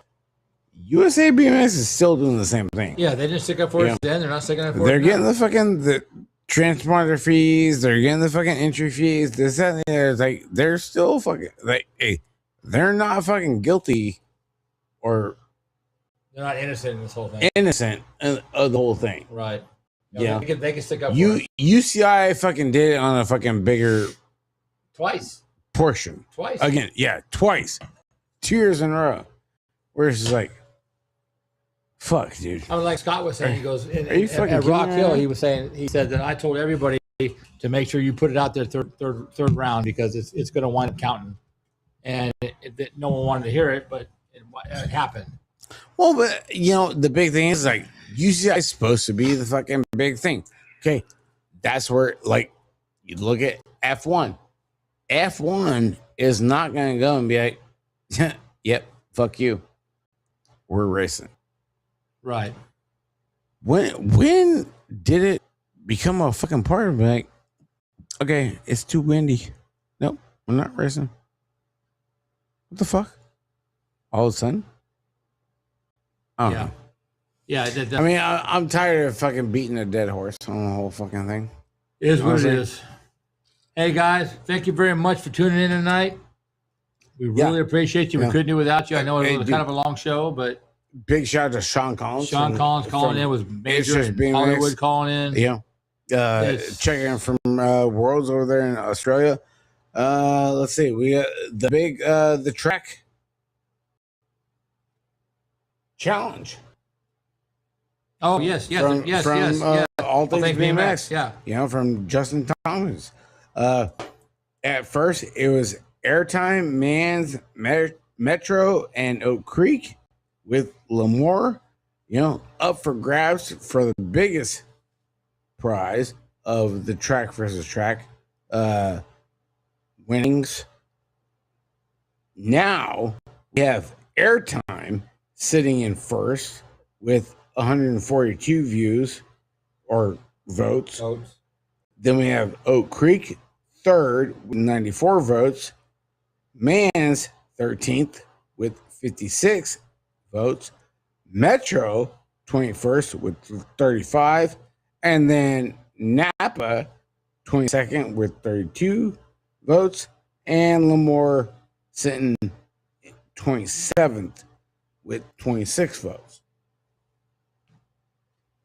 USA BMX is still doing the same thing. Yeah, they didn't stick up for us then. They're not sticking up for us. They're getting the transponder fees. They're getting the fucking entry fees. This, that, and the other. Like, they're still fucking like, hey, they're not fucking guilty, or they're not innocent in this whole thing. Innocent of the whole thing, right? Yeah, they can stick up. UCI fucking did it on a fucking bigger portion. Twice again, twice, 2 years in a row. Where it's just like, fuck, dude. I mean, like Scott was saying, he goes at Rock Hill. He said that I told everybody to make sure you put it out there third round, because it's going to wind up counting, and no one wanted to hear it, but it happened. Well, but the big thing is like UCI is supposed to be the fucking big thing. Okay, that's where like you look at F1. F1 is not going to go and be like, yep, fuck you. We're racing. Right. When did it become a fucking part of it? Like, okay, it's too windy. Nope, we're not racing. What the fuck? All of a sudden? Yeah. I mean, I'm tired of fucking beating a dead horse on the whole fucking thing. It is what it is. Hey, guys, thank you very much for tuning in tonight. We really appreciate you. We couldn't do without you. I know it was kind of a long show, but big shout out to Sean Collins. Sean Collins calling in was major. Hollywood calling in. Yeah. Checking from Worlds over there in Australia. Let's see. We got the track challenge. Oh, yes. From All Things BMX. Yeah. From Justin Thomas. At first, it was Airtime, Mans, Metro, and Oak Creek with Lemoore, up for grabs for the biggest prize of the track versus track winnings. Now we have Airtime sitting in first with 142 views or votes. Then we have Oak Creek third with 94 votes. Mans 13th with 56 votes. Metro 21st with 35. And then Napa 22nd with 32 votes. And Lemoore sitting 27th with 26 votes.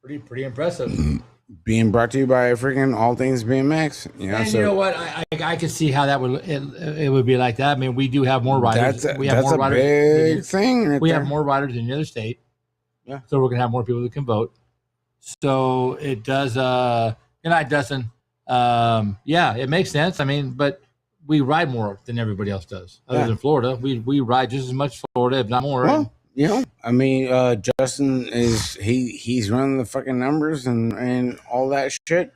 Pretty impressive. Being brought to you by freaking All Things BMX. And you know what? I could see how that would be like that. I mean, we do have more riders. That's a big thing. We have more riders in the other state. Yeah. So we're gonna have more people that can vote. So it does. Good night, Dustin. It makes sense. I mean, but we ride more than everybody else does. Other than Florida, we ride just as much Florida, if not more. Well, you know, I mean, Justin he's running the fucking numbers and all that shit.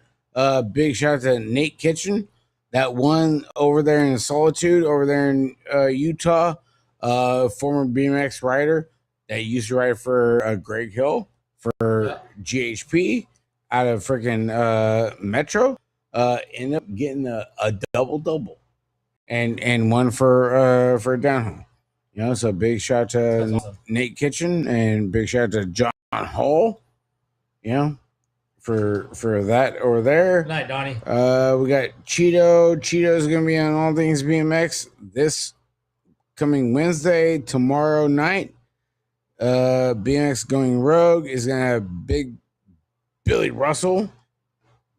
Big shout out to Nate Kitchen, that one over there in Solitude, over there in Utah, former BMX rider that used to ride for Greg Hill for GHP out of freaking Metro. Ended up getting a double and one for downhill. You know, so big shout out to Awesome. Nate Kitchen and big shout out to John Hall. You know, for that over there. Good night, Donnie. We got Cheeto. Cheeto's gonna be on All Things BMX this coming Wednesday. Tomorrow night, BMX Going Rogue is gonna have big Billy Russell.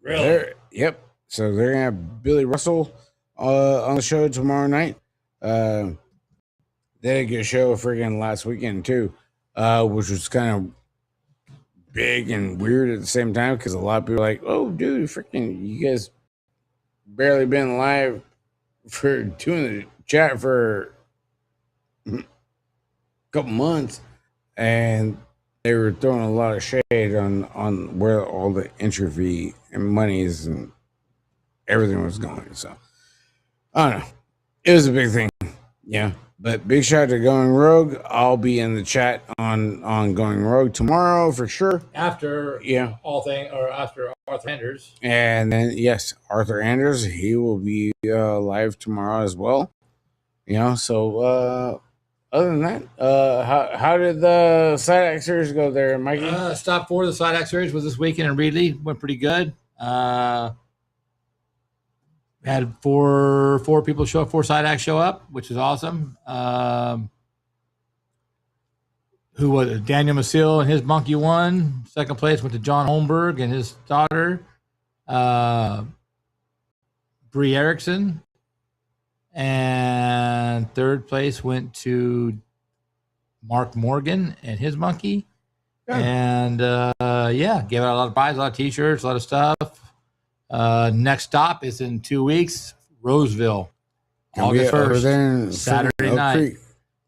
Really? Yep. So they're gonna have Billy Russell on the show tomorrow night. They had a good show freaking last weekend too, which was kind of big and weird at the same time because a lot of people are like, oh, dude, freaking, you guys barely been live for doing the chat for a couple months, and they were throwing a lot of shade on where all the entry fee and monies and everything was going. So I don't know. It was a big thing. Yeah. But big shout out to Going Rogue. I'll be in the chat on Going Rogue tomorrow for sure. After after Arthur Anders. And then yes, Arthur Anders, he will be live tomorrow as well. You know, so other than that, how did the side act series go there, Mikey? Stop 4 of the side act series was this weekend in Reedley. Went pretty good. Had four people show up, 4 side acts show up, which is awesome. Who was it? Daniel Masil and his monkey won. Second place went to John Holmberg and his daughter, Bree Erickson. And third place went to Mark Morgan and his monkey. Yeah. And gave out a lot of buys, a lot of t-shirts, a lot of stuff. Next stop is in 2 weeks, Roseville, August 1st, Saturday night. Creek.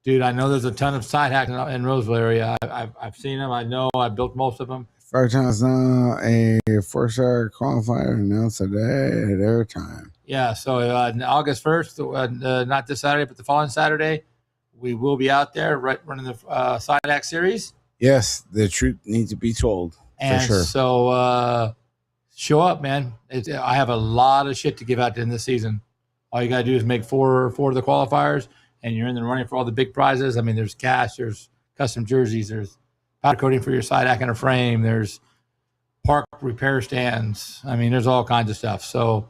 Dude, I know there's a ton of side hacks in Roseville area. I've seen them. I know I built most of them. Frogtown's now a 4-star qualifier announced today at their time. Yeah, so August 1st, not this Saturday, but the following Saturday, we will be out there running the side hack series. Yes, the truth needs to be told. And for sure. So show up, man. I have a lot of shit to give out in this season. All you got to do is make four of the qualifiers, and you're in the running for all the big prizes. I mean, there's cash, there's custom jerseys, there's powder coating for your side hack and a frame, there's park repair stands. I mean, there's all kinds of stuff. So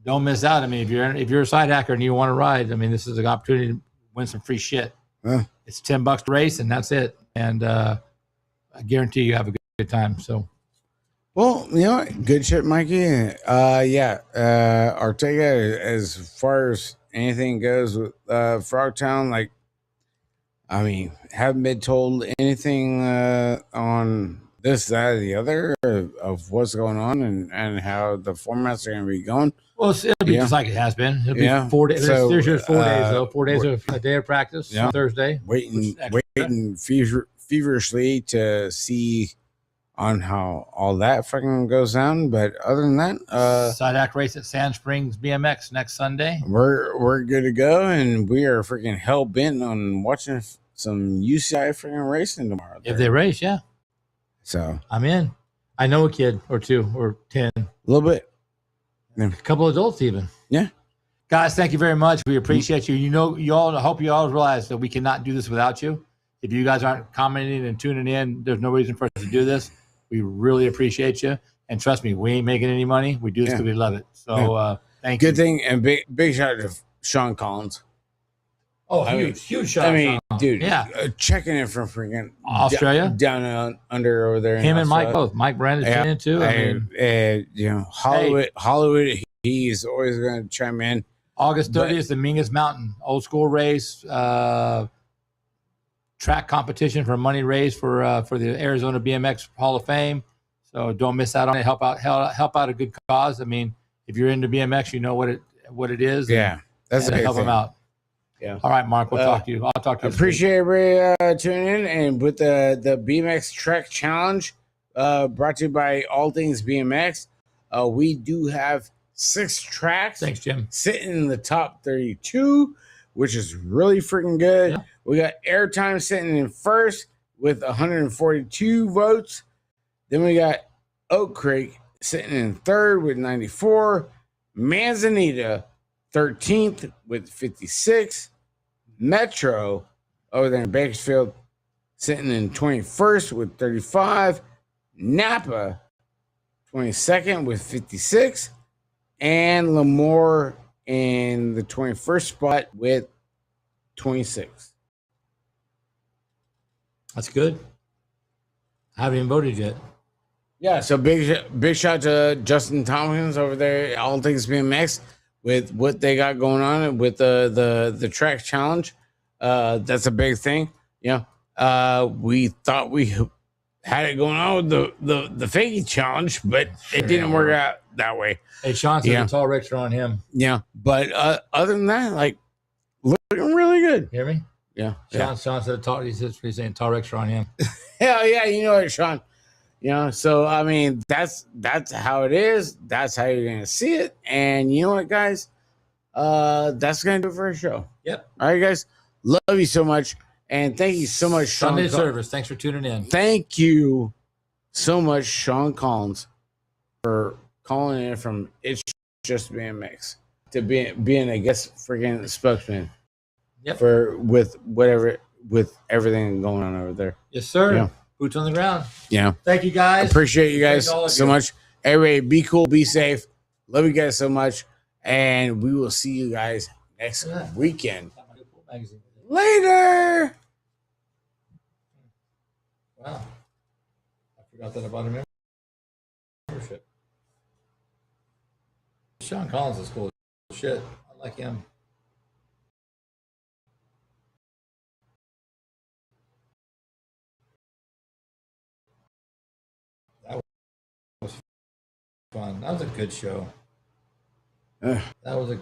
don't miss out. I mean, if you're a side hacker and you want to ride, I mean, this is an opportunity to win some free shit. It's $10 to race, and that's it. And I guarantee you have a good time. So. Well, you know, good shit, Mikey. Ortega, as far as anything goes with Frogtown, like, I mean, haven't been told anything on this, that, or the other of what's going on and how the formats are going to be going. Well, it'll be just like it has been. It'll be 4 days. So, there's just 4 days, though. 4 days of a day of practice on Thursday. Waiting feverishly to see on how all that fucking goes down, but other than that, side act race at Sand Springs BMX next Sunday. We're good to go, and we are freaking hell bent on watching some UCI freaking racing tomorrow. If they race, yeah. So I'm in. I know a kid or 2 or 10, a little bit, a couple adults even. Yeah, guys, thank you very much. We appreciate you. You know, I hope you all realize that we cannot do this without you. If you guys aren't commenting and tuning in, there's no reason for us to do this. We really appreciate you. And trust me, we ain't making any money. We do this because we love it. So thank you. Good thing, and big shout out to Sean Collins. Oh, huge shout out. I mean, dude, checking in from freaking Australia, down under over there. Him and Mike both. Mike Brandon's in too. You know, Hollywood, he's always going to chime in. August 30th is the Mingus Mountain old school race. Track competition for money raised for the Arizona BMX Hall of Fame. So don't miss out on it. Help out a good cause. I mean, if you're into BMX, you know what it is. Yeah, that's a help them out. Yeah. All right, Mark. We'll talk to you. I'll talk to you. Appreciate everybody tuning in, and with the BMX Trek Challenge, brought to you by All Things BMX. We do have 6 tracks. Thanks, Jim. Sitting in the top 32, which is really freaking good. Yeah. We got Airtime sitting in first with 142 votes. Then we got Oak Creek sitting in third with 94. Manzanita 13th with 56. Metro over there in Bakersfield sitting in 21st with 35. Napa 22nd with 56. And Lemoore in the 21st spot with 26. That's good. I haven't even voted yet. Yeah, so big shout to Justin Tompkins over there at All Things BMX with what they got going on with the track challenge. That's a big thing. You know, we thought we had it going on with the fakey challenge, but it didn't work out that way. Hey, Sean said the tall wrecks are on him. Yeah, but other than that, like, looking really good. Hear me? Yeah. Sean said he's saying tall wrecks are on him. Hell yeah, you know it, Sean. You know, so I mean, that's how it is. That's how you're gonna see it. And you know what, guys? That's gonna do it for our show. Yep. All right, guys. Love you so much. And thank you so much, Sean. Sunday service. Thanks for tuning in. Thank you so much, Sean Collins, for calling in from It's Just BMX to being a guest freaking spokesman. Yep. With everything going on over there. Yes, sir. Yeah. Boots on the ground. Yeah. Thank you, guys. Appreciate you guys so you. much. Everybody, be cool, be safe. Love you guys so much. And we will see you guys next weekend. Later. Wow. I forgot that about a membership. Sean Collins is cool as shit. I like him. That was fun. That was a good show. That was a